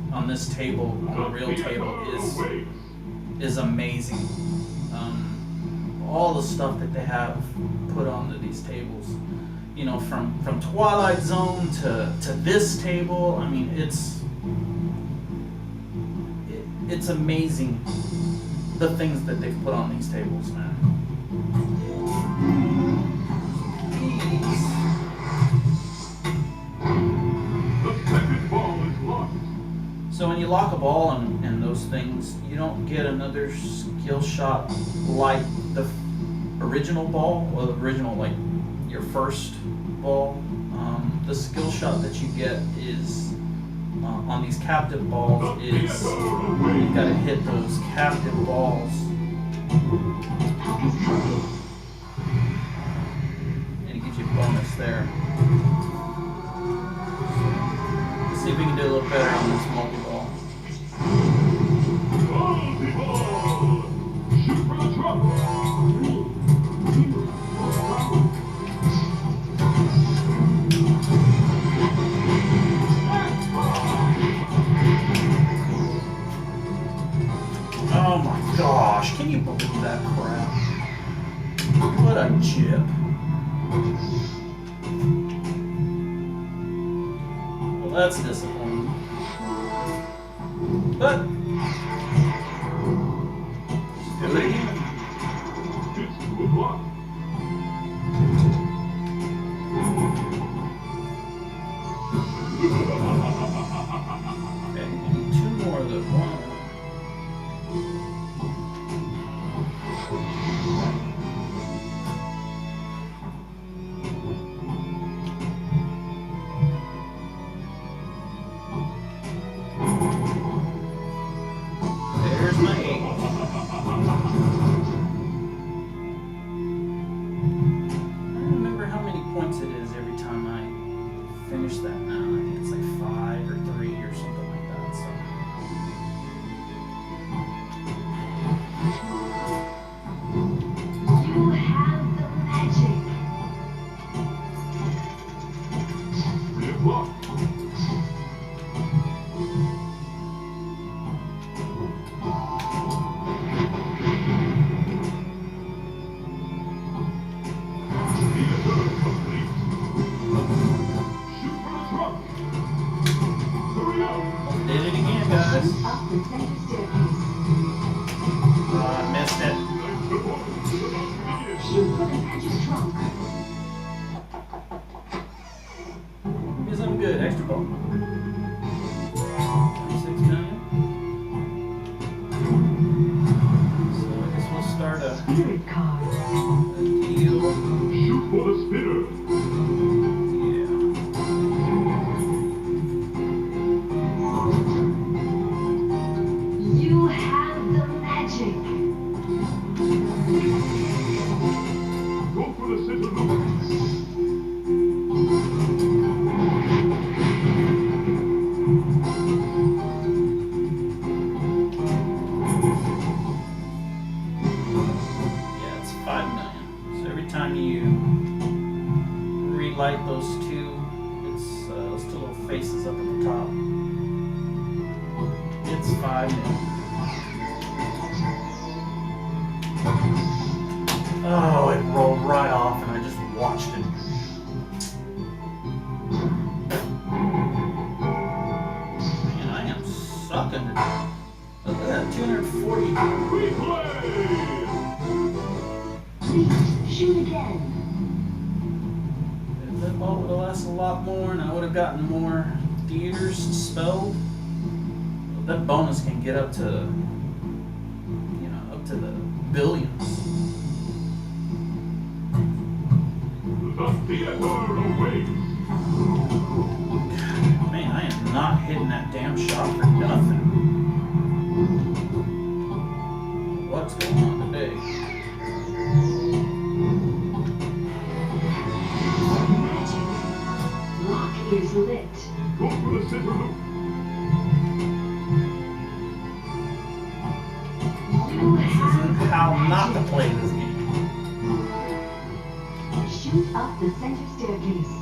table, on the real table, is amazing. All the stuff that they have put onto these tables, you know, from Twilight Zone to this table. I mean, it's amazing the things that they've put on these tables, man. The second ball is locked. So when you lock a ball and those things, you don't get another skill shot like the original ball, or the original, like your first ball. The skill shot that you get is on these captive balls is you gotta hit those captive balls, and it gives you a bonus there. Let's see if we can do a little better on this multi-ball. Multi-ball. Shoot for the trump. 3, 2, 1. Oh my gosh, can you believe that crap? What a chip. Well, that's disappointing. But, let's do it again. It's 2 o'clock. Okay, I need 2 more of those. One. There's my 8. I don't remember how many points it is every time I finish that now. I think it's like 5 or 3 or something like that. So. You have the magic. 3 o'clock. Theater complete. Shoot for the trump. Hurry up. Did it again, guys. Shoot up the center staircase. I missed it. The performance is about to begin. Shoot for the magic trunk. Because I'm good. Extra ball. 26 million. So I guess we'll start a Spirit card. deal. Shoot for the spinner. Yeah. You have the magic. Go for the center loop. those two. It's those two little faces up at the top. It's 5-0. Oh, it rolled right off and I just watched it. Man, I am sucking today. Look at that, 240. Please shoot again. If that ball would have lasted a lot more and I would have gotten more theaters spelled, that bonus can get up to, you know, up to the billions. The theater awaits. Man, I am not hitting that damn shot for nothing. What's going on today? Magic. Lock is lit. Go for the center loop. You This have isn't the how not to magic. play this game. Shoot up the center staircase.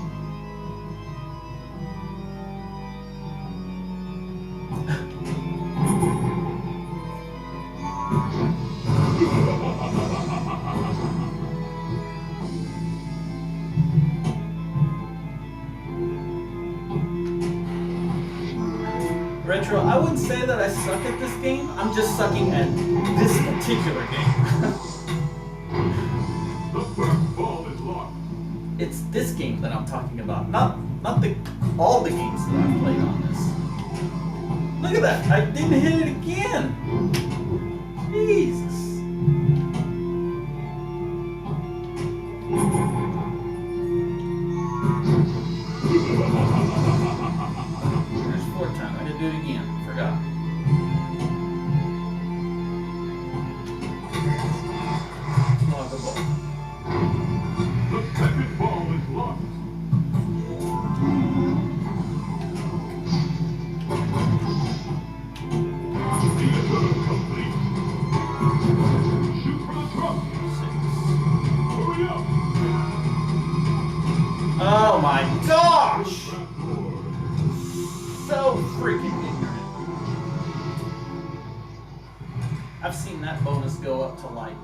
Retro, I wouldn't say that I suck at this game. I'm just sucking at this particular game. The first ball is locked. It's this game that I'm talking about, not all the games that I've played on this. Look at that! I didn't hit it again. Jesus. There's 4 times. I gotta do it again. Forgot. Log the ball. The second ball is locked. Theater complete. Shoot for the trunk. 6. Hurry up. Oh my gosh! Trapdoor. So freaking ignorant. I've seen that bonus go up to like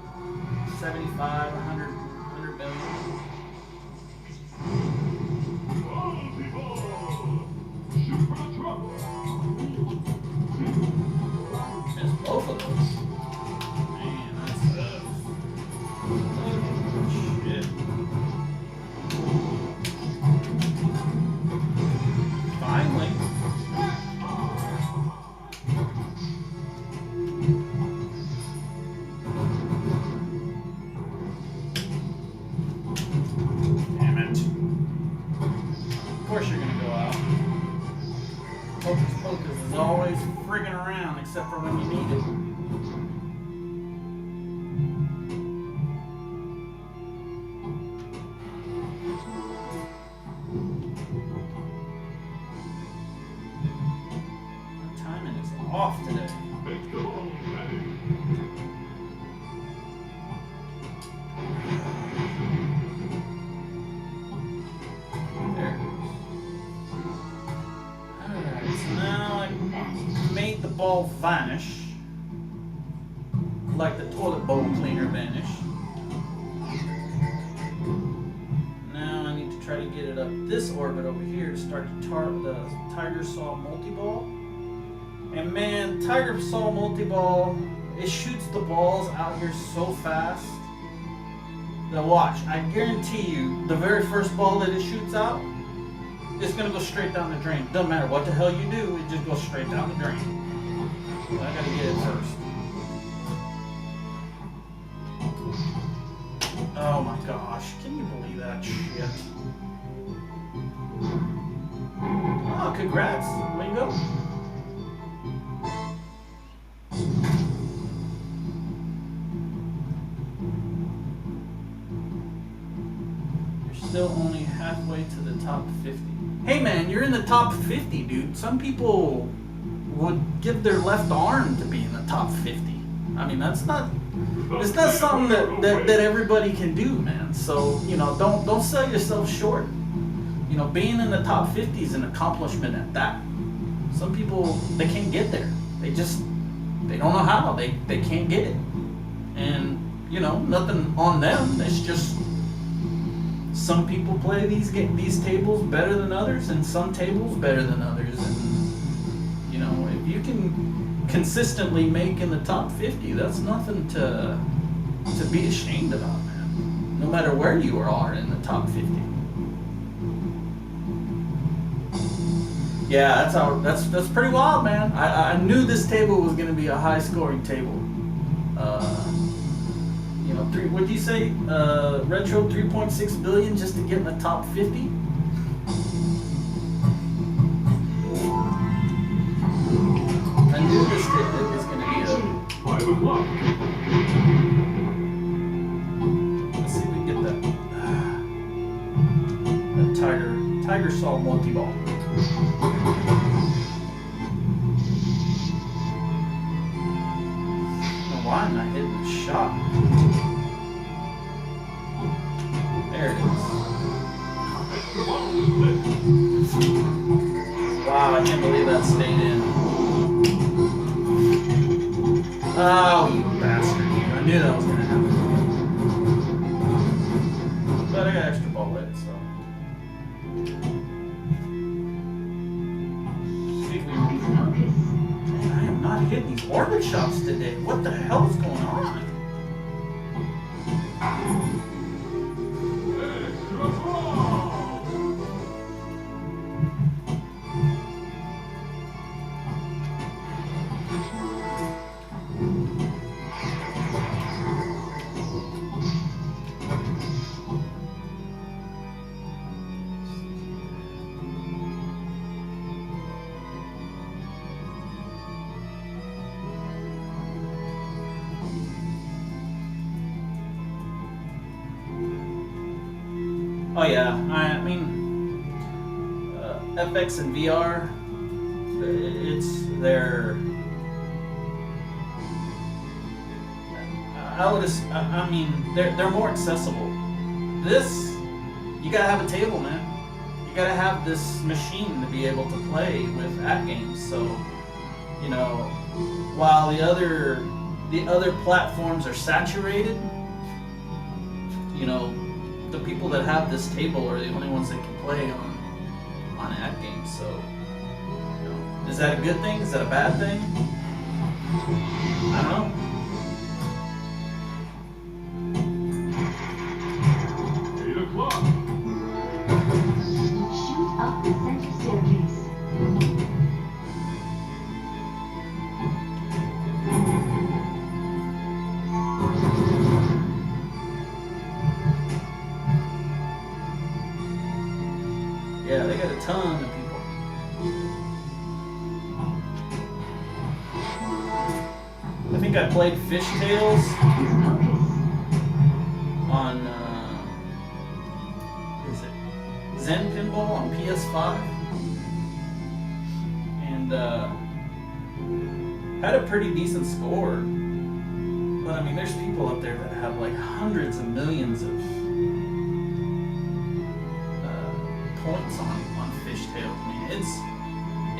75, 100 million. Multi-ball. Shoot for the trunk. Missed both of those. Man, that sucks. Shit. Finally. Damn it. Of course you're gonna go out. Hocus Pocus is always friggin' around except for when you need it. My timing is off today. Make the ball ready. There it is. Alright, so now I made the ball vanish. Like the toilet bowl cleaner vanished. Now I need to try to get it up this orbit over here to start the Tiger Saw multi-ball. And man, Tiger Saw multi-ball, it shoots the balls out here so fast. Now watch, I guarantee you, the very first ball that it shoots out, it's gonna go straight down the drain. Doesn't matter what the hell you do, it just goes straight down the drain. But I gotta get it first. Oh my gosh, can you believe that shit? Oh, congrats, Lingo. You're still only halfway to the top 50. Hey man, you're in the top 50, dude. Some people would give their left arm to be in the top 50. I mean, it's not something that everybody can do, man. So, you know, don't sell yourself short. you know, being in the top 50 is an accomplishment at that. Some people, they can't get there. They don't know how. They can't get it. And, you know, nothing on them. It's just some people play these tables better than others, and some tables better than others. And, you know, if you can consistently make in the top 50, that's nothing to be ashamed about, man. No matter where you are in the top 50. Yeah, that's pretty wild, man. I knew this table was gonna be a high scoring table. You know, what'd you say? Retro 3.6 billion just to get in the top 50? I knew this table was gonna be a. 5 o'clock. Let's see if we can get that Tiger Saw multi-ball. Why am I hitting the shot? There it is. Wow, I can't believe that stayed in. Oh, you bastard. I knew that was going to happen. But I got extra ball lit, so. See if we can. Man, I am not hitting these orbit shots today. What the hell is going on? Oh yeah, I mean, FX and VR, I mean, they're more accessible. This, you gotta have a table, man. You gotta have this machine to be able to play with AtGames. So, you know, while the other platforms are saturated, you know, the people that have this table are the only ones that can play on AtGames. So, you know, is that a good thing? Is that a bad thing? I don't know. 8 o'clock. Shoot up the center staircase. Yeah, they got a ton of people. I think I played Fishtails on, is it Zen Pinball on PS5? And had a pretty decent score. But I mean, there's people up there that have like hundreds of millions of points on Fishtails. I mean,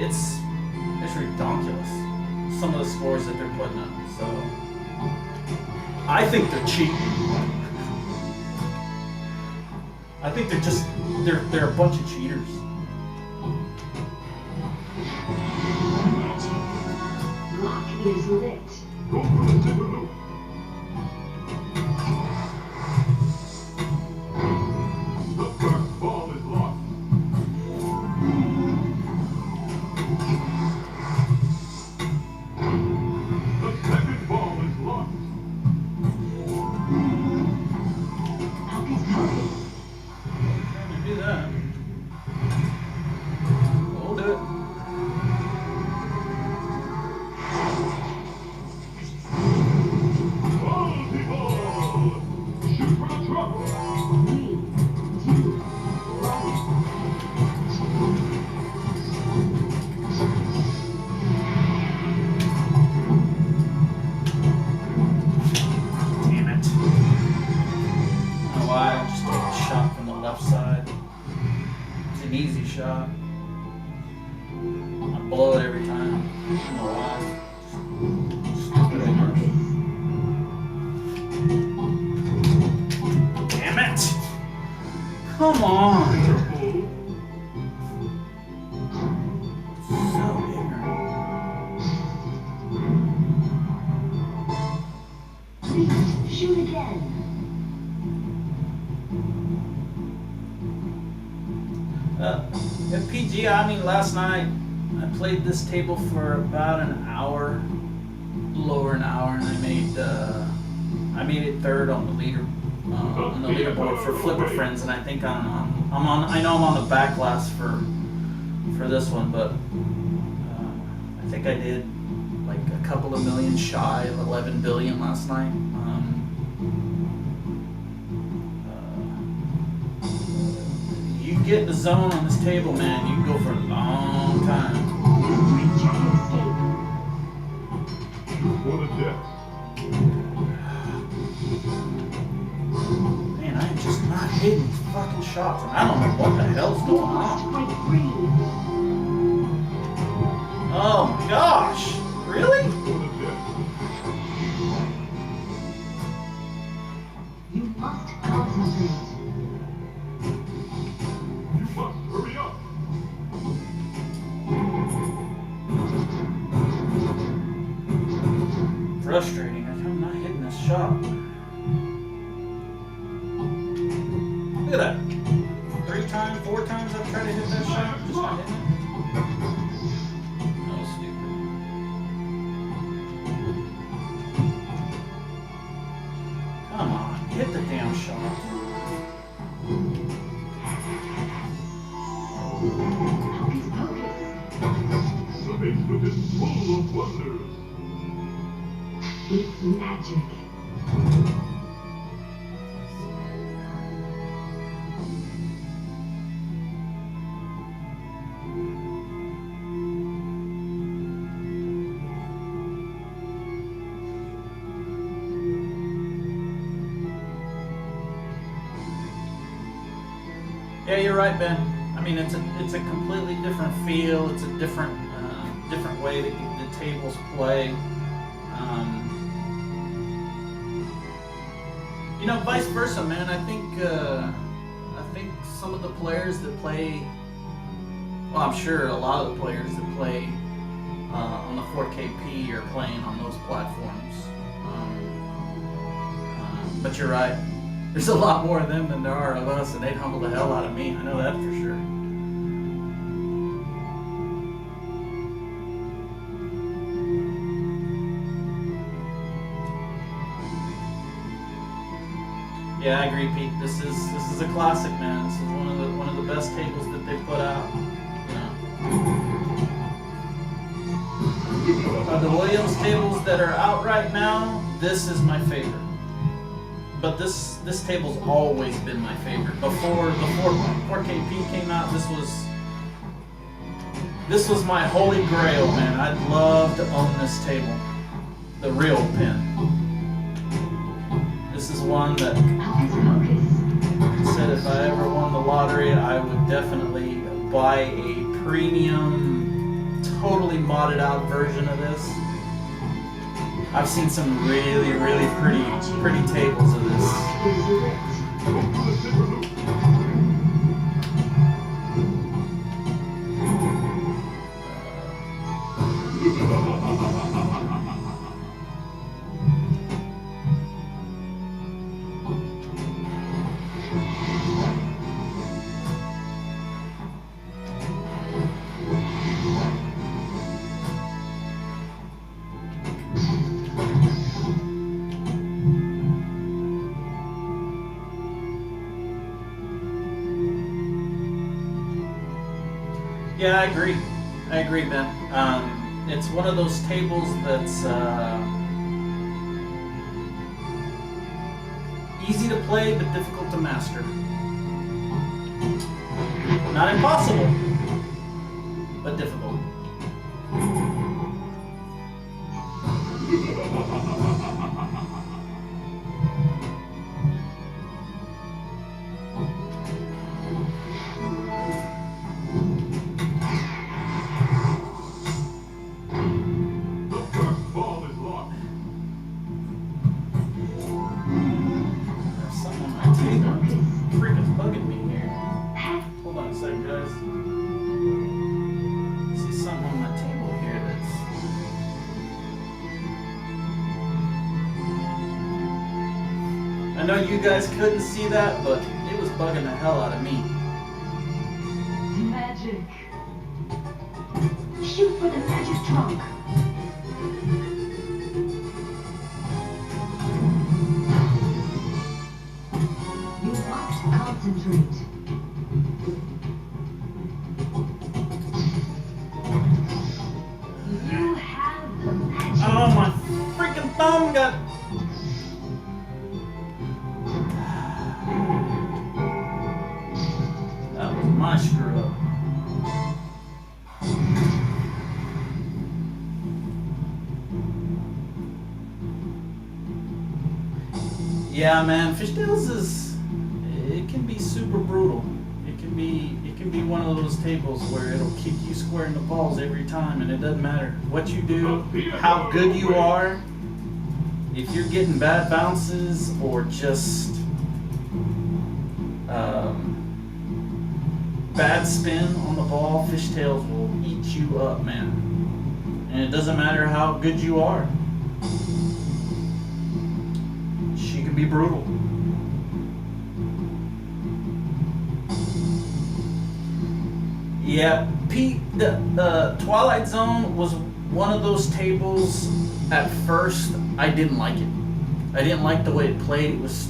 it's ridiculous, some of the scores that they're putting up. So I think they're cheating. I think they're a bunch of cheaters. Lock is lit. Go for the tip of the loop. The first ball is lost. The second ball is lost. Hocus pocus. Trying to do that. shot. I blow it every time. I don't know why. Stupid ignorance. Damn it! Come on! So ignorant. Please shoot again. At PG, I mean, last night I played this table for about an hour, a little over an hour, and I made it third on the leaderboard for Flipper Friends, and I think I know I'm on the back last for this one, but I think I did like a couple of million shy of 11 billion last night. You get in the zone on this table, man, you can go for a long time. For the death. Man, I am just not hitting these fucking shots, and I don't know what the hell's going on. Oh my gosh, really? For the death. You must concentrate. You must hurry up. Frustrating. I'm not hitting this shot. Look at that. 3 times, 4 times I've tried to hit that shot. Just not hitting it. No, stupid. Come on. Hit the damn shot. Hocus pocus. The basement is full of wonders. It's magic. Yeah, you're right, Ben. I mean, it's a completely different feel. It's a different way that the tables play. You know, vice versa, man. I think some of the players that play, well, I'm sure a lot of the players that play on the 4KP are playing on those platforms. But you're right. There's a lot more of them than there are of us, and they'd humble the hell out of me. I know that for sure. Yeah, I agree, Pete. This is a classic, man. This is one of the best tables that they put out. You know. Of the Williams tables that are out right now, this is my favorite. But this table's always been my favorite. Before 4KP came out, this was my holy grail, man. I'd love to own this table, the real pin. This is one that said if I ever won the lottery, I would definitely buy a premium, totally modded out version of this. I've seen some really, really pretty tables of this. Yeah, I agree, Ben. It's one of those tables that's easy to play but difficult to master. Not impossible, but difficult. I know you guys couldn't see that, but it was bugging the hell out of me. Magic. Shoot for the magic trunk. You must concentrate. You have the magic. Oh, my freaking thumb got... That was my screw up. Yeah, man, Fishtails is... It can be super brutal. It can be one of those tables where it'll kick you square in the balls every time, and it doesn't matter what you do, how good you are. If you're getting bad bounces or just bad spin on the ball, Fishtails will eat you up, man. And it doesn't matter how good you are. She can be brutal. Yeah, Pete, the Twilight Zone was one of those tables. At first, I didn't like it. I didn't like the way it played. It was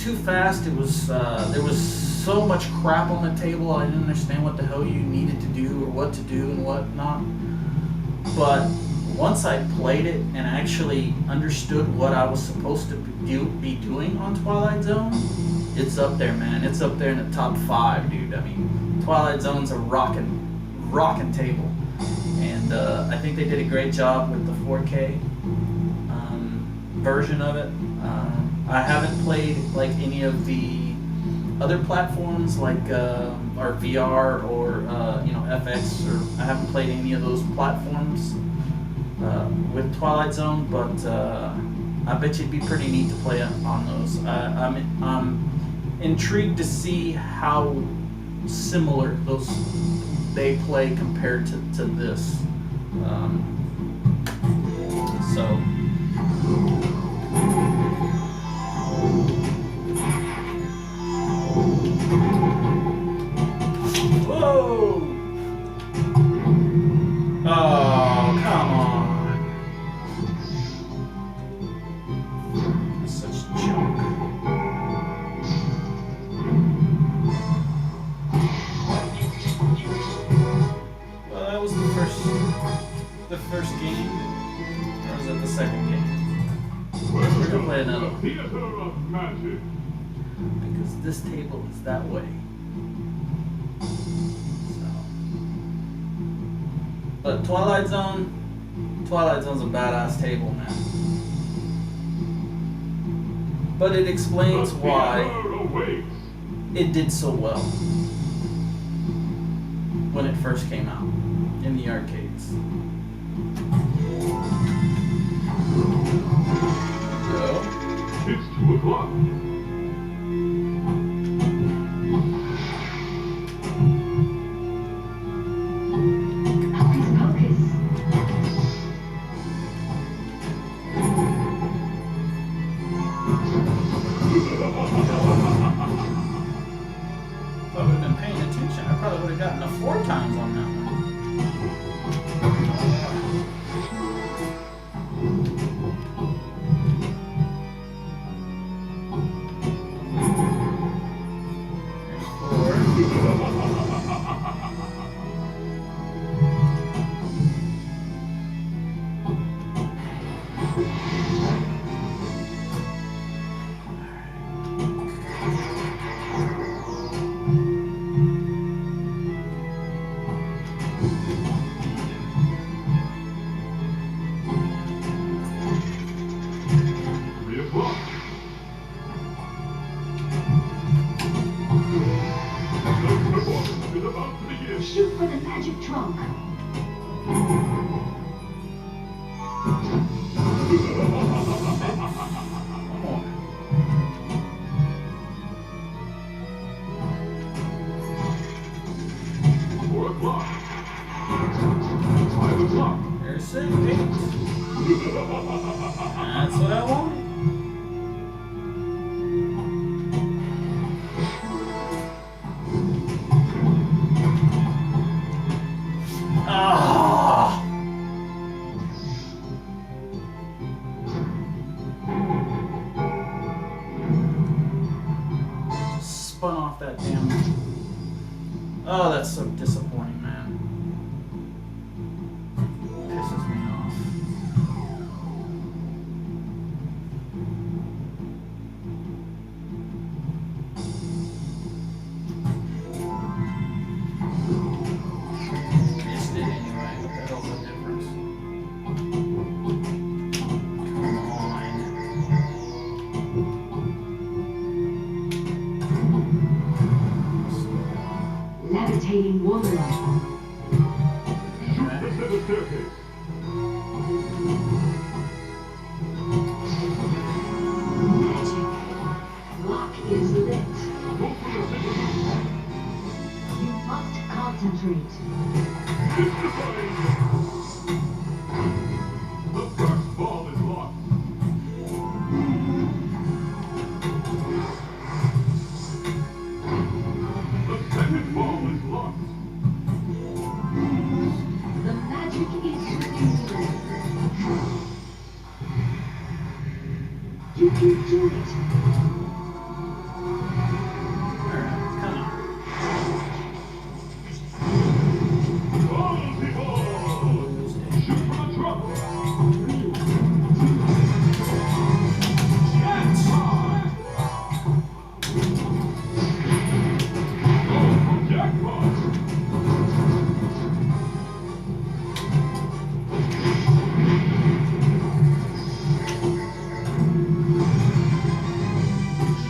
too fast. It was there was so much crap on the table. I didn't understand what the hell you needed to do or what to do and what not. But once I played it and actually understood what I was supposed to be doing on Twilight Zone, it's up there, man. It's up there in the top 5, dude. I mean, Twilight Zone's a rockin' table. And I think they did a great job with the 4K version of it. I haven't played like any of the other platforms like or VR or FX, or I haven't played any of those platforms with Twilight Zone, but I bet you'd be pretty neat to play on those. I'm intrigued to see how similar they play compared to this. So. Whoa! Oh, come on. That's such junk. Well, that was the first game. Or was that the second game? We're gonna play another one. Theater of magic. Because this table is that way. So. But Twilight Zone's a badass table, man. But it explains why it did so well when it first came out in the arcades. So, It's 2 o'clock. if I would have been paying attention, I probably would have gotten a 4 times on that one. Shoot for the magic trunk. There's 6, 8. That's what I wanted. Oh, that's so disappointing, man. Pisses me off. Missed it anyway. What the hell's the difference? Come on. Levitating warlock. Shoot the center staircase. Magic. Lock is lit. Go for the center room. You must concentrate. Mystifying. The first ball is locked. The second ball is locked. The magic is within you. You can do it. Alright, come on. Quality ball. Shoot for the drop. Jackpot. Oh, jackpot.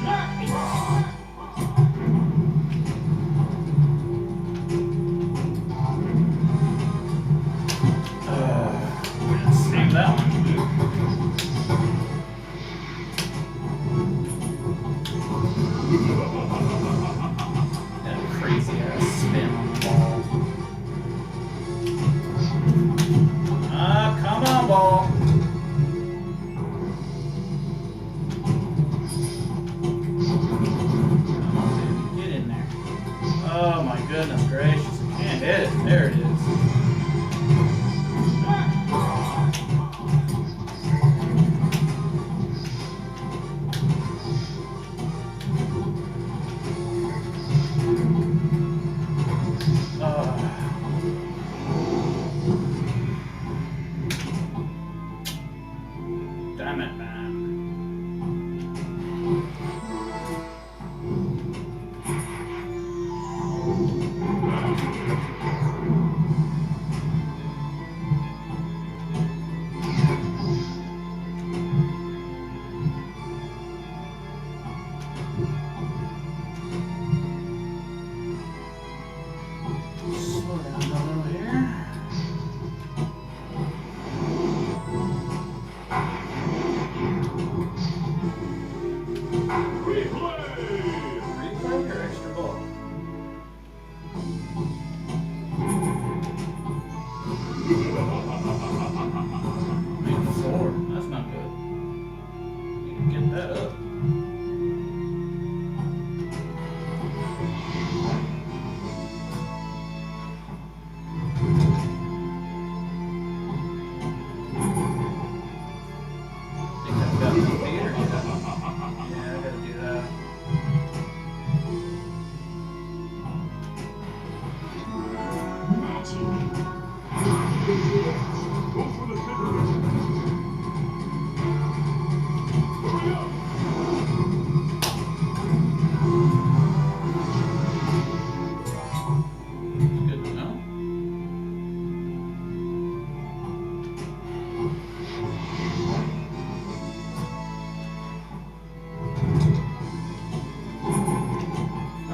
Jackpot. Save that one. That crazy ass spin on the ball. Come on, ball. Come on, baby. Get in there. Oh my goodness gracious. I can't hit it. There it is. Damn it, man. Slow down a little here. Replay or extra ball? Made 4. That's not good. Need to get that up. Think I've got the theater yet. Yeah, I gotta do that. Magic. Lock is lit. Go for the center room. Hurry up. Good to know.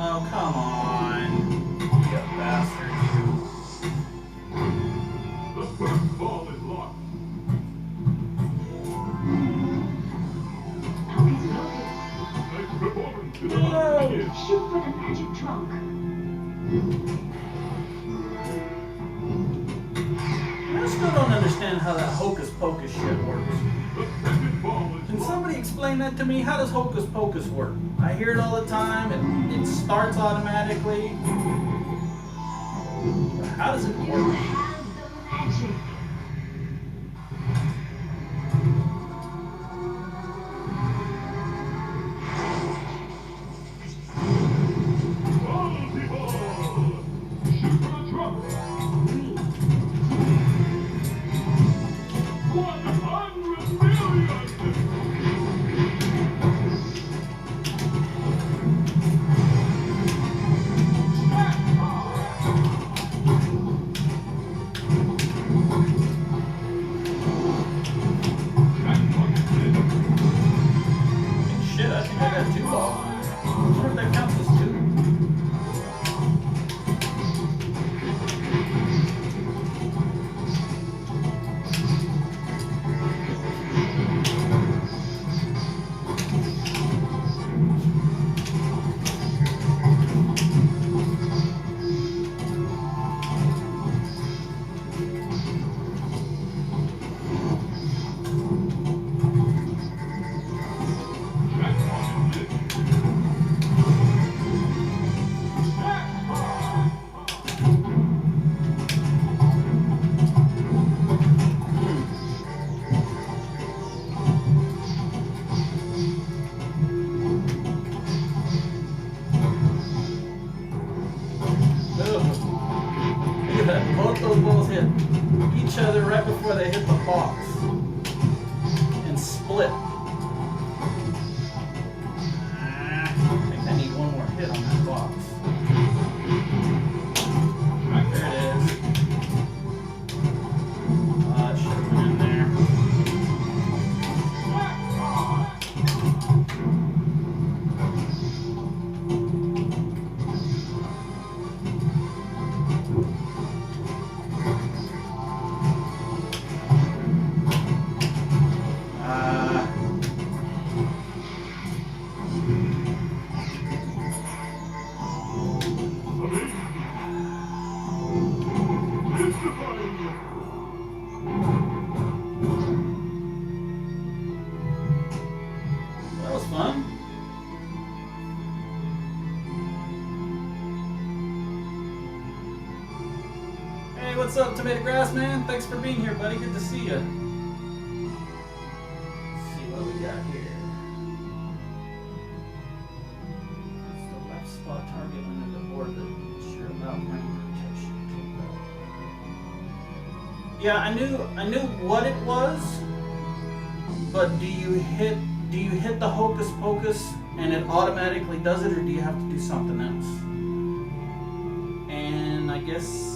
Oh, come on. You bastard, you. The first ball is locked. Hocus pocus. Nice performance. No. Shoot for the magic trunk. I still don't understand how that hocus pocus shit works. The second ball is Can locked. somebody explain that to me? How does hocus pocus work? I hear it all the time and it starts automatically. But how does it You work? have the magic. Quality ball. gotta hit the box and split. I think I need one more hit on that box. There it is. It should have been in there. That was fun. Hey, what's up, Tomato Grass Man? Thanks for being here, buddy. Good to see you. Let's see what we got here. It's the left spot target under the board that sure about range protection. Yeah, I knew what it was, but do you hit the hocus pocus and it automatically does it, or do you have to do something else? And I guess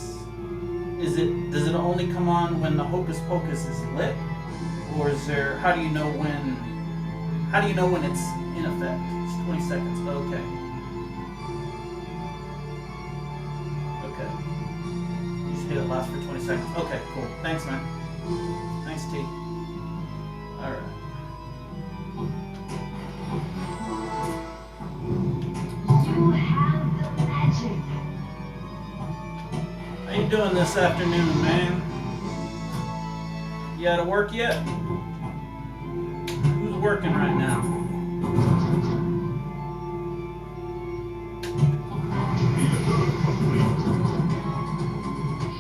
does it only come on when the hocus pocus is lit, or is there, how do you know when it's in effect? It's 20 seconds. Okay. You just hit it last for 20 seconds. Okay, cool. Thanks, man. Thanks, T. Alright. You have the magic. How you doing this afternoon, man? You out of work yet? Who's working right now?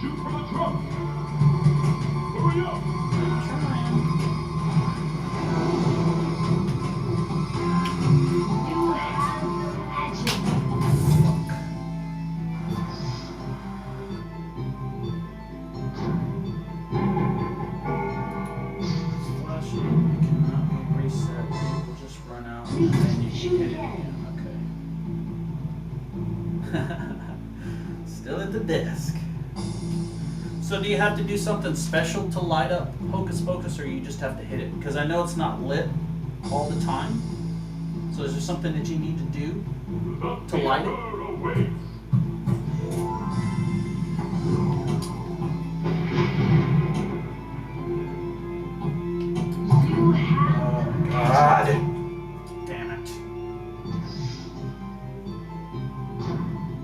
Shoot for the trunk. Hurry up. You have the magic. Flashing cannot be reset. It will just run out and then you can hit it again. Okay. Still at the desk. So do you have to do something special to light up Hocus Pocus, or you just have to hit it? Because I know it's not lit all the time. So is there something that you need to do to light it? You have the God. Damn it.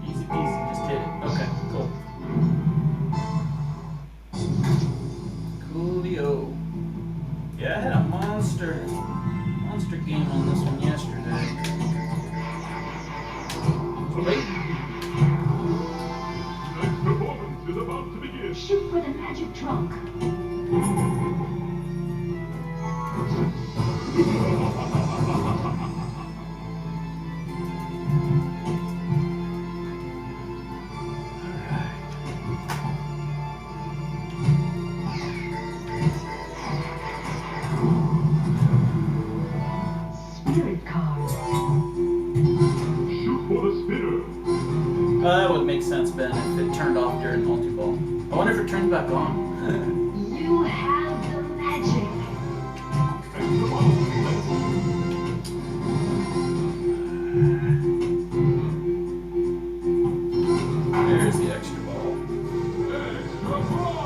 Easy peasy, just hit it. Okay, cool. Coolio. Yeah, I had a monster game on this one yesterday. Wait. Tonight's performance is about to begin. shoot for the magic trunk. Spirit card. Shoot for the spinner. That would make sense, Ben, if it turned off during multi-ball. I wonder if it turns back on. You have the magic. Extra ball. There's the extra ball. Extra ball.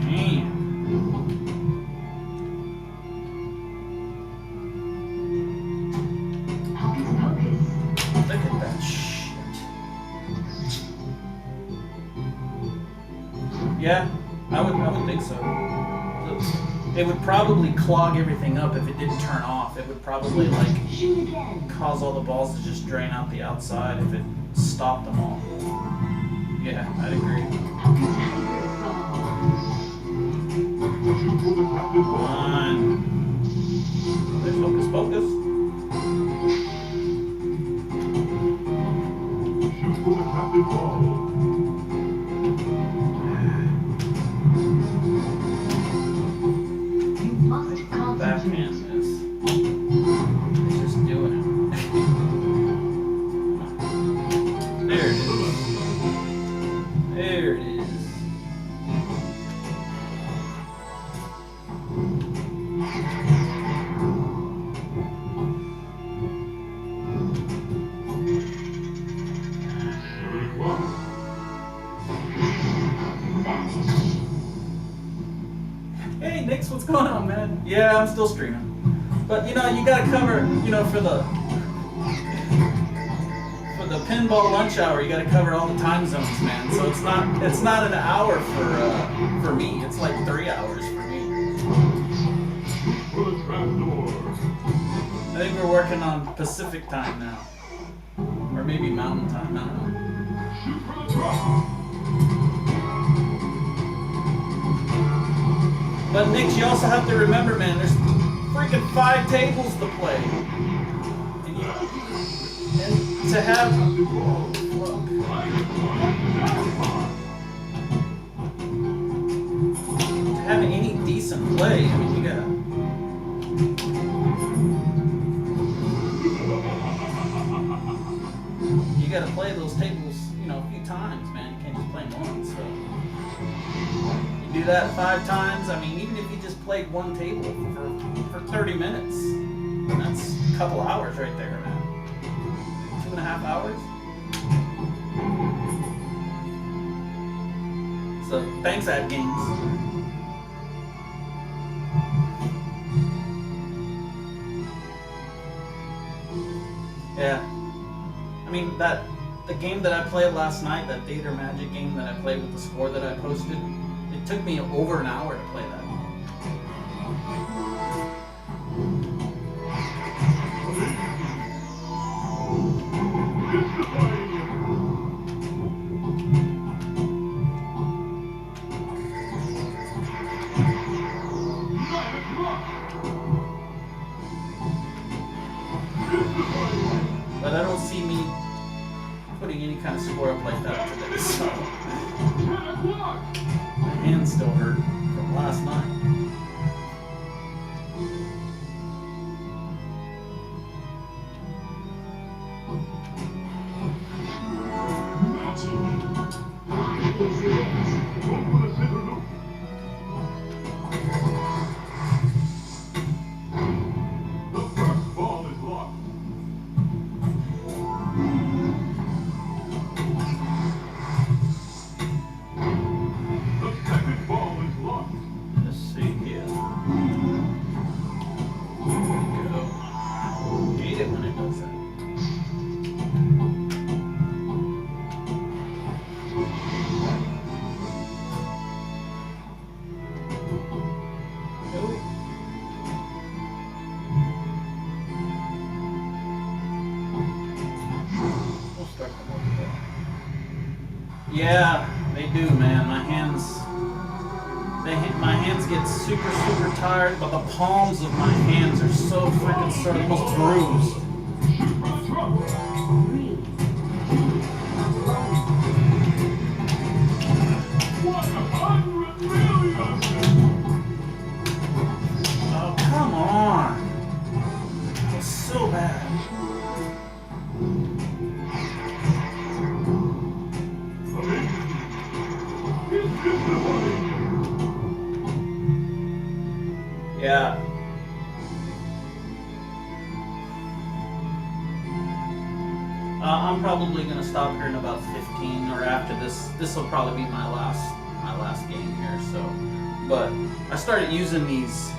Man. Hocus pocus. Look at that shit. Yeah, I would think so. It would probably clog everything up if it didn't turn off. It would probably like Shoot again. cause all the balls to just drain out the outside if it stopped them all. Yeah, I'd agree. Hocus tiger ball. Shoot for the captain ball. One. There's Hocus Pocus. what's going on, man? Yeah, I'm still streaming. But you know, you gotta cover, you know, for the pinball lunch hour, you gotta cover all the time zones, man. So it's not an hour for me. It's like 3 hours for me. I think we're working on Pacific time now. Or maybe Mountain time, I don't know. But Nick, you also have to remember, man, there's freaking 5 tables to play. And to have any decent play, I mean, you gotta play those tables, you know, a few times, man. You can't just play them once. So you do that 5 times. I mean, even if you just played one table for 30 minutes, that's a couple hours right there, man. 2.5 hours. So thanks, AtGames. Yeah. I mean, the game that I played last night, that Date or Magic game that I played with the score that I posted, it took me over an hour to play that. But I don't see me putting any kind of score up like that today, so my hands still hurt from last night. Yeah, they do, man. My hands get super tired, but the palms of my hands are so freaking sore, almost bruised. Oh, come on. It's so bad. Yeah. I'm probably gonna stop here in about 15, or after this. This will probably be my last game here. So, but I started using these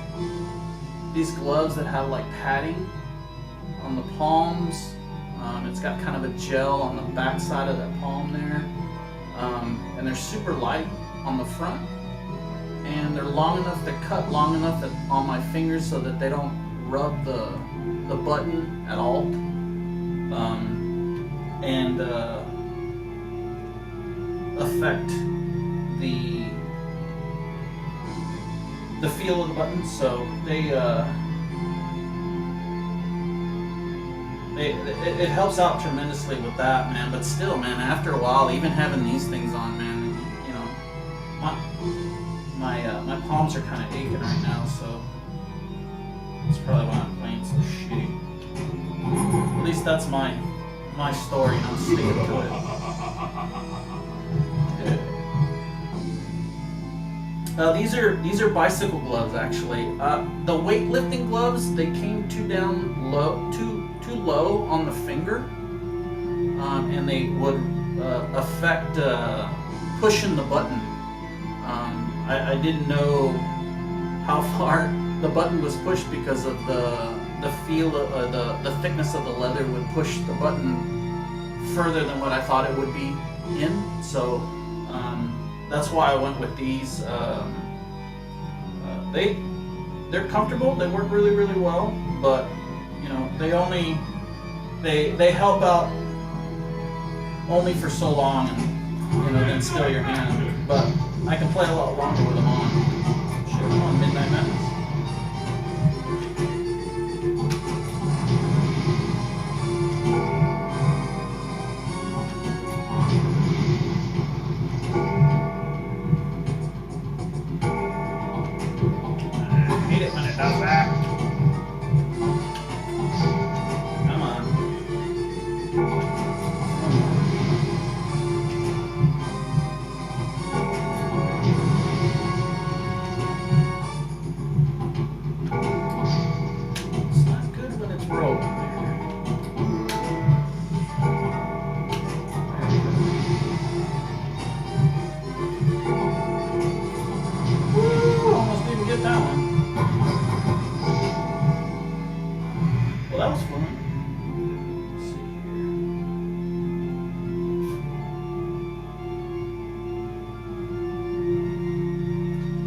gloves that have like padding on the palms. It's got kind of a gel on the back side of that palm there, and they're super light on the front. And they're long enough to cut long enough on my fingers so that they don't rub the button at all, and affect the feel of the button. So it helps out tremendously with that, man. But still, man, after a while, even having these things on, man, you know, my palms are kind of aching right now, so that's probably why I'm playing so shitty. At least that's my story, and I'm sticking to it. These are bicycle gloves, actually. The weightlifting gloves, they came too low on the finger, and they would affect pushing the button. I didn't know how far the button was pushed because of the feel of the thickness of the leather would push the button further than what I thought it would be in. So that's why I went with these. They're comfortable. They work really, really well, but you know they help out only for so long, and you know then still your hand. But I can play a lot longer with them on. Shit, I'm on Midnight Madness. I hate it when it does that. Come on. It's not good when it's rolling there. Woo! Almost didn't get that one. Well, that was fun. Let's see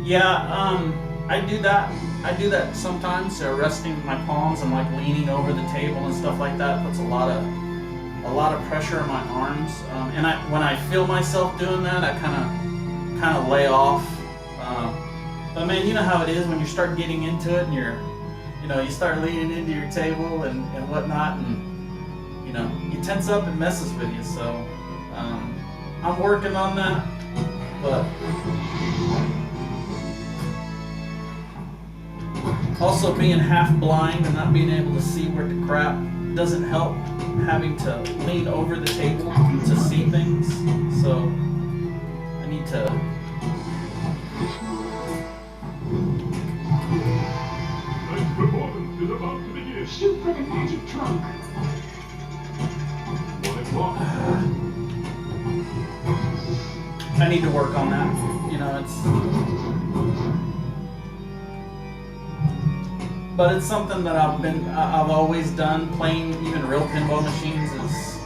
here. Yeah, I do that. I do that sometimes, resting my palms and like leaning over the table and stuff like that. Puts a lot of pressure on my arms. And when I feel myself doing that, I kind of lay off. But man, you know how it is when you start getting into it and you start leaning into your table and whatnot, and you tense up and messes with you. So I'm working on that, but also being half blind and not being able to see where the crap doesn't help. Having to lean over the table to see things, so I need to. Tonight's performance is about to begin. Shoot for the magic trunk. 1 o'clock. I need to work on that. But it's something that I've always done. Playing even real pinball machines is.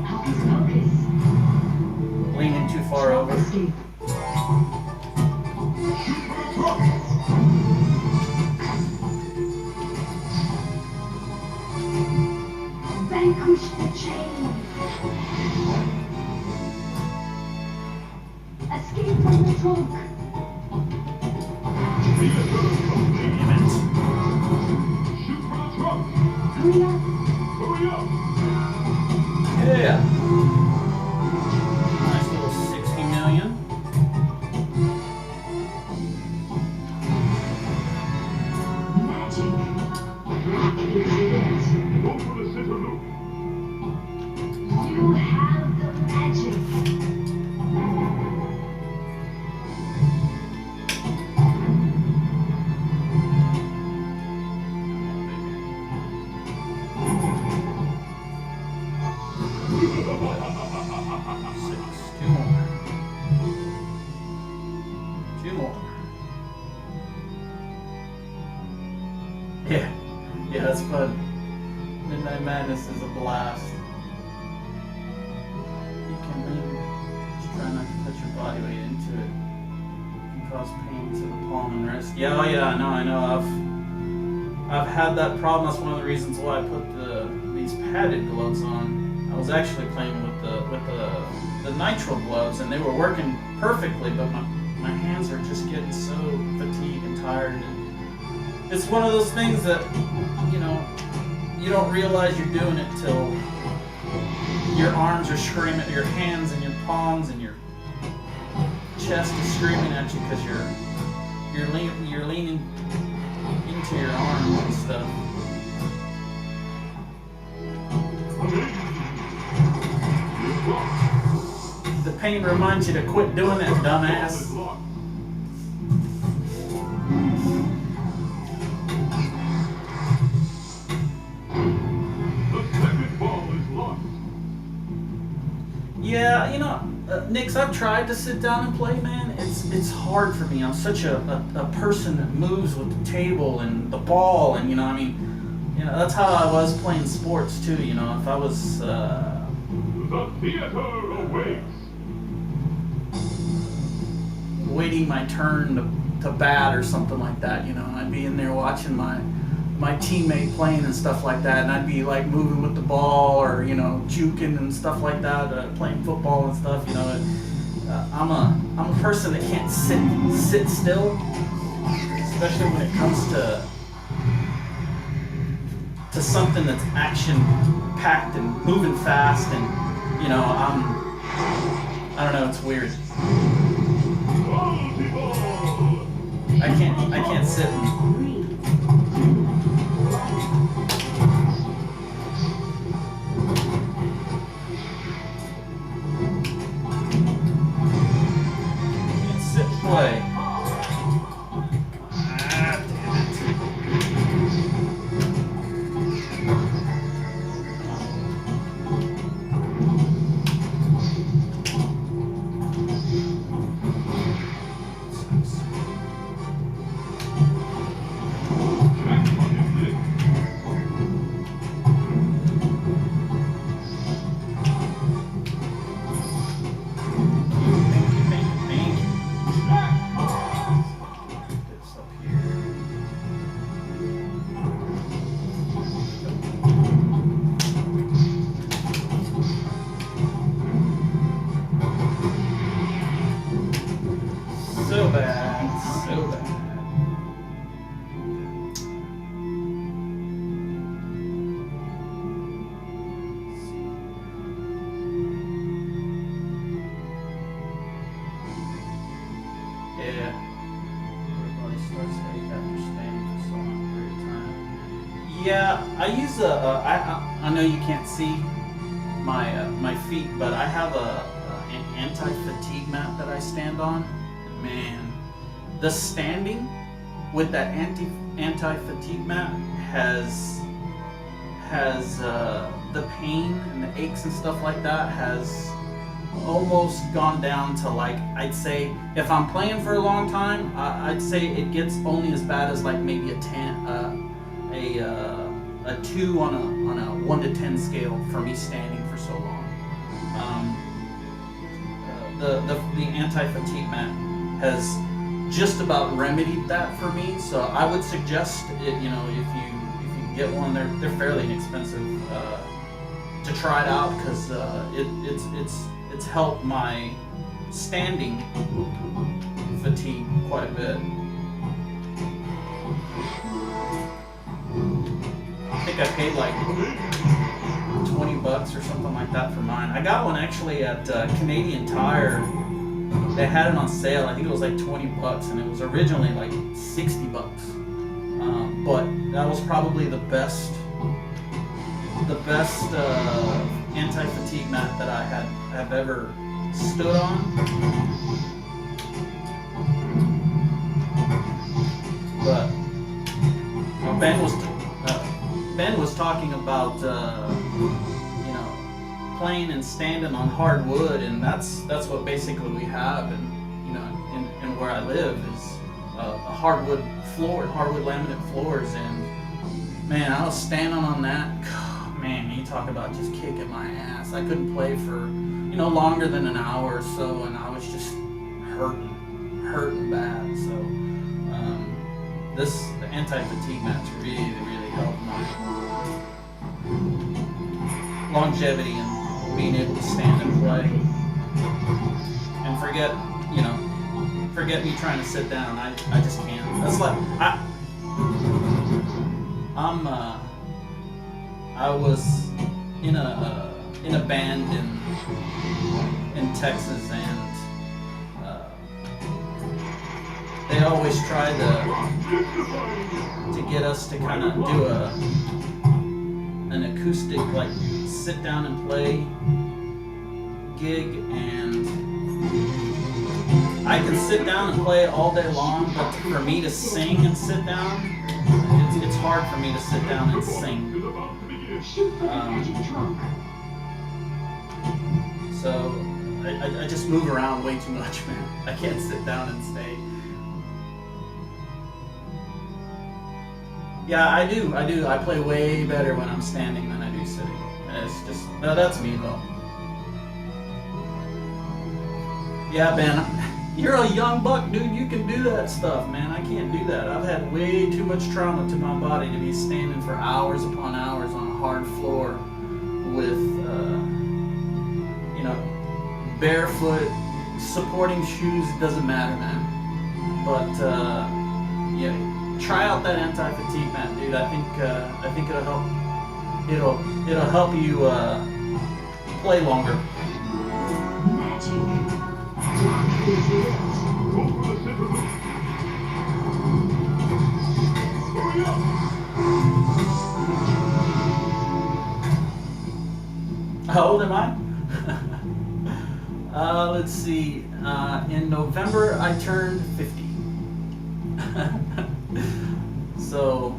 Hocus pocus. Leaning too far over. Escape. Vanquish the chain. Escape from the trunk. Damn it. Shoot for the trunk. Hurry up. Hurry up. Yeah. Nice little 60 million. Magic. Activate it. Go for the center loop. You have the magic. Two more. Two more. Yeah, that's fun. Midnight Madness is a blast. You can lean. Just try not to put your body weight into it. It can cause pain to the palm and wrist. Yeah, oh yeah, I know. I've had that problem. That's one of the reasons why I put these padded gloves on. I was actually playing with the nitro gloves, and they were working perfectly, but my hands were just getting so fatigued and tired. And it's one of those things that you don't realize you're doing it till your arms are screaming, your hands and your palms and your chest is screaming at you because you're leaning into your arms and stuff. The pain reminds you to quit doing that, dumbass. Yeah, you know, Nix, I've tried to sit down and play, man. It's hard for me. I'm such a person that moves with the table and the ball, and you know, I mean, you know, that's how I was playing sports too. You know, if I was The theater awaits. waiting my turn to bat or something like that, you know, and I'd be in there watching my teammate playing and stuff like that, and I'd be like moving with the ball or, you know, juking and stuff like that, playing football and stuff, you know. I'm a person that can't sit still, especially when it comes to something that's action packed and moving fast, and you know, I don't know, it's weird. I can't sit and play. Ah, damn it. So bad, so bad. Yeah. Everybody starts headache after staying for so long period of time. Yeah, I use I know you can't see my feet, but I have an anti-fatigue mat that I stand on. Man, the standing with that anti-fatigue mat has the pain and the aches and stuff like that has almost gone down to, like, I'd say if I'm playing for a long time, I'd say it gets only as bad as like maybe a 2 on a 1 to 10 scale for me standing for so long. The anti-fatigue mat has just about remedied that for me, so I would suggest it, you know, if you can get one, they're fairly inexpensive, to try it out, because it's helped my standing fatigue quite a bit. I think I paid like $20 or something like that for mine. I got one actually at Canadian Tire. They had it on sale. I think it was like $20, and it was originally like $60. But that was probably the best anti-fatigue mat that I have ever stood on. But Ben was talking about you know, playing and standing on hardwood, and that's what basically we have, and you know, in where I live is a hardwood floor, hardwood laminate floors, and man, I was standing on that. Man, you talk about just kicking my ass. I couldn't play for, you know, longer than an hour or so, and I was just hurting bad. So the anti-fatigue mats really helped my longevity and being able to stand and play. And forget me trying to sit down. I just can't. That's like I was in a band in Texas, and they always tried to get us to kind of do an acoustic, like, sit down and play gig, and I can sit down and play all day long, but for me to sing and sit down, it's hard for me to sit down and sing. So I just move around way too much, man. I can't sit down and stay. Yeah, I do. I play way better when I'm standing than I do sitting. And it's just, no, that's me though. Yeah, Ben, you're a young buck, dude. You can do that stuff, man. I can't do that. I've had way too much trauma to my body to be standing for hours upon hours on a hard floor with, you know, barefoot, supporting shoes. It doesn't matter, man. But yeah, try out that anti-fatigue mat, dude. I think it'll help. It'll help you play longer. Magic. Lock is lit. Go for the center loop. Hurry up! How old am I? Let's see. In November, I turned 50. So,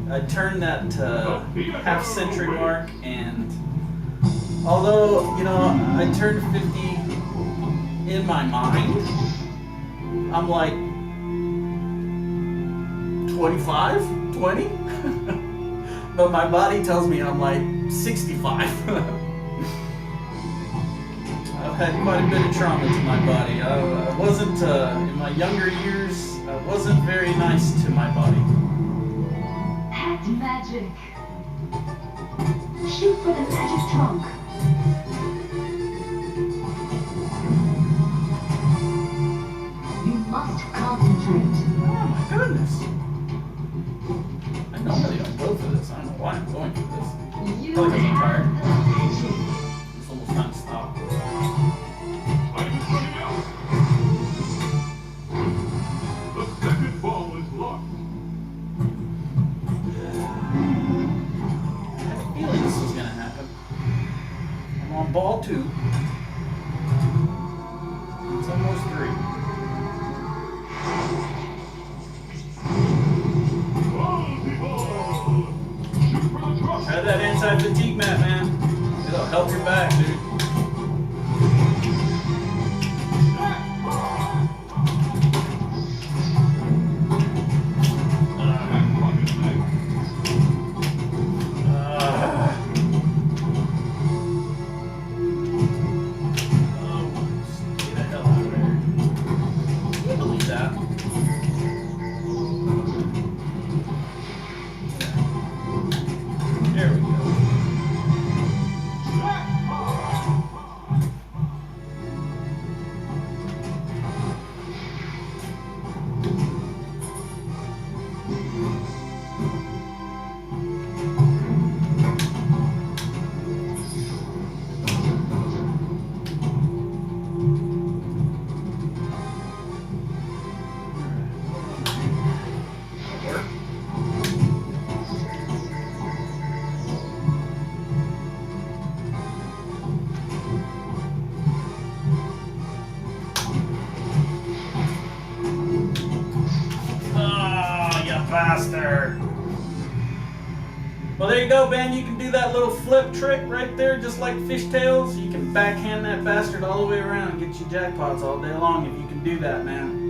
I turned that half-century mark, and although, you know, I turned 50 in my mind, I'm like 25, 20, but my body tells me I'm like 65. I've had quite a bit of trauma to my body. I wasn't, in my younger years, I wasn't very nice to my body. Hat magic. Shoot for the magic trunk. You must concentrate. Oh my goodness. I normally don't go for this. I don't know why I'm going for this. You Probably 'cause I'm have tired. the magic. It's almost time to stop. Time is running out. The second ball is locked. I had a feeling this was gonna happen. I'm on ball 2. It's almost 3. Ballsy ball. Shoot for the truck. Try that anti-fatigue mat, man. It'll help your back, dude. Stay the hell out of there. Can you believe that? There we go. Work. Oh, you bastard. Well, there you go, Ben. You can do that little flip trick right there, just like fishtails. You can backhand that bastard all the way around and get you jackpots all day long if you can do that, man.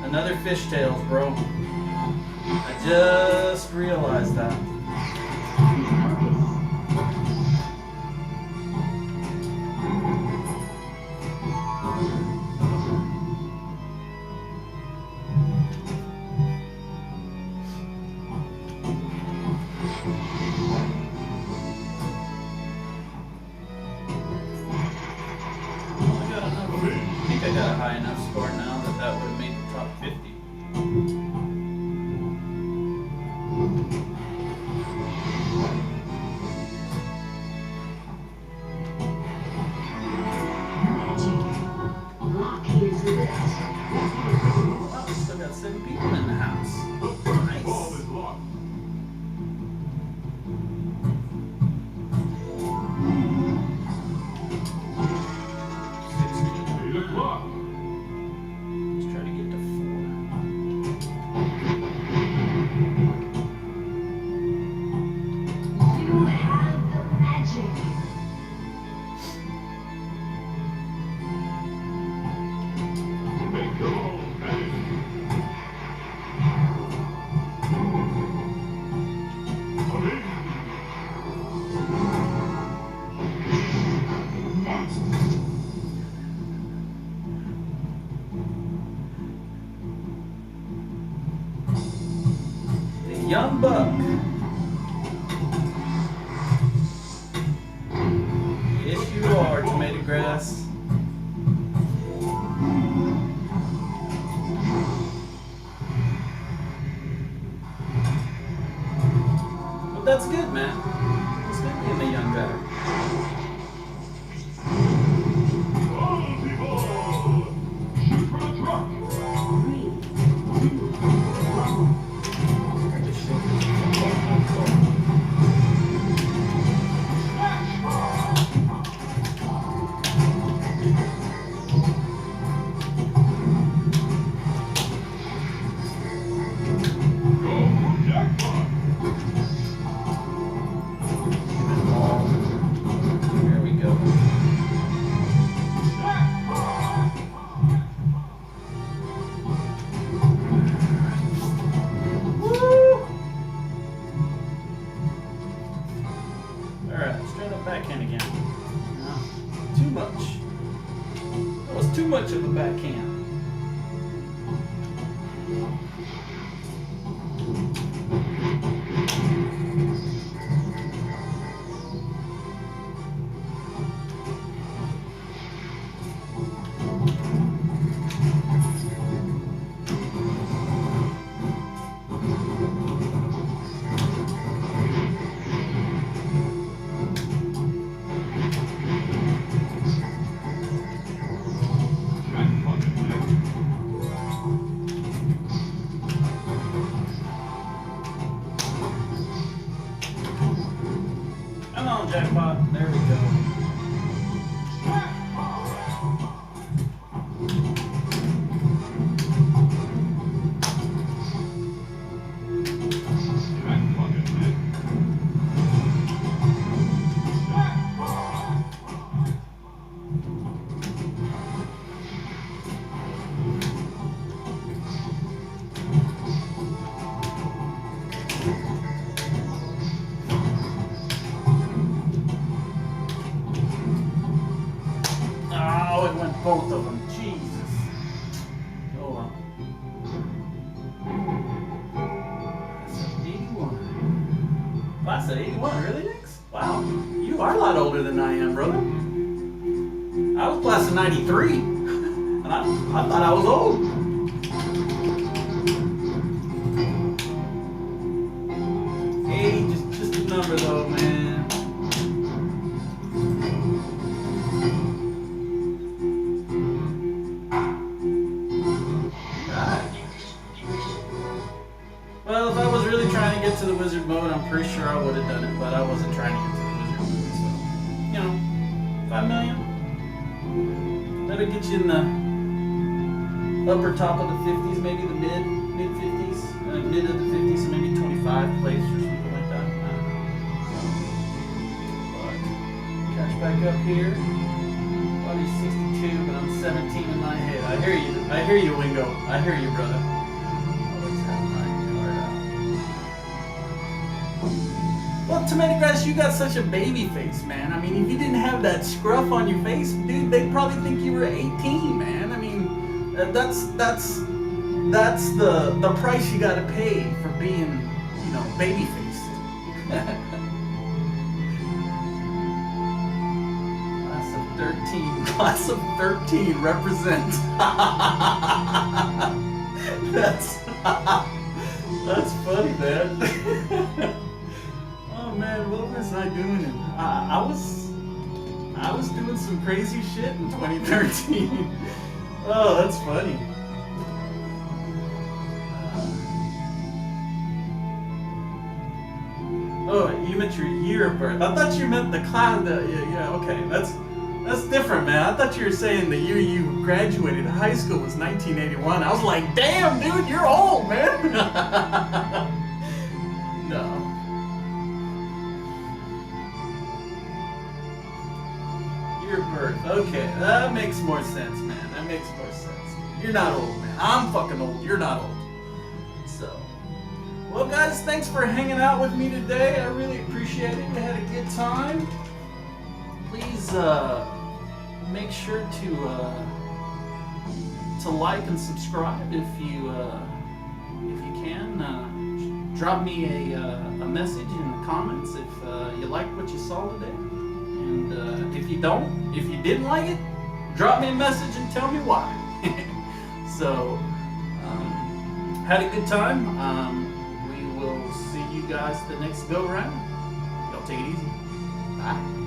Another fishtails, bro. I just realized that. I think I got a high enough score now that would have made the top 50. Magic. Lock is lit. Oh, we still got 7 people in the house. The first Nice. ball is locked. Eight o'clock. Let's try to get to 4. young buck. Yes, you are, tomato grass. But that's good, man. It's good being the young guy. Here we go. Woo! Alright, straight up backhand again. No, too much. That was too much of a backhand. Come on, jackpot. There we go. Oh, it went both of them. Jesus. Oh well. Class of 81. Class of 81, really, Nix? Wow. You are a lot older than I am, brother. I was class of 93. And I thought I was old. Age is just a number though, man. Well, if I was really trying to get to the wizard mode, I'm pretty sure I would have done it, but I wasn't trying to get to the wizard mode, so, you know, 5 million. That'll get you in the upper top of the 50s, maybe the mid 50s, mid of the 50s, so maybe 25 plays or something like that. I don't know. But, catch back up here. Probably 62, but I'm 17 in my head. I hear you, Wingo. I hear you, brother. Well, Tomato Grass, you got such a baby face, man. I mean, if you didn't have that scruff on your face, dude, they'd probably think you were 18, man. I mean, that's the price you got to pay for being, you know, baby faced. Class of 13 represent. That's funny, man. Oh man, what was I doing? I was doing some crazy shit in 2013. Oh, that's funny. Oh, you meant your year of birth. I thought you meant the class. Yeah, okay, that's different, man. I thought you were saying the year you graduated high school was 1981. I was like, damn, dude, you're old, man. No. Year of birth. Okay, that makes more sense, man. That makes more sense. You're not old, man. I'm fucking old. You're not old. So, well, guys, thanks for hanging out with me today. I really appreciate it. We had a good time. Please make sure to like and subscribe if you can. drop me a message in the comments if you liked what you saw today. And if you didn't like it, drop me a message and tell me why. So, had a good time. We will see you guys the next go round. Y'all take it easy. Bye.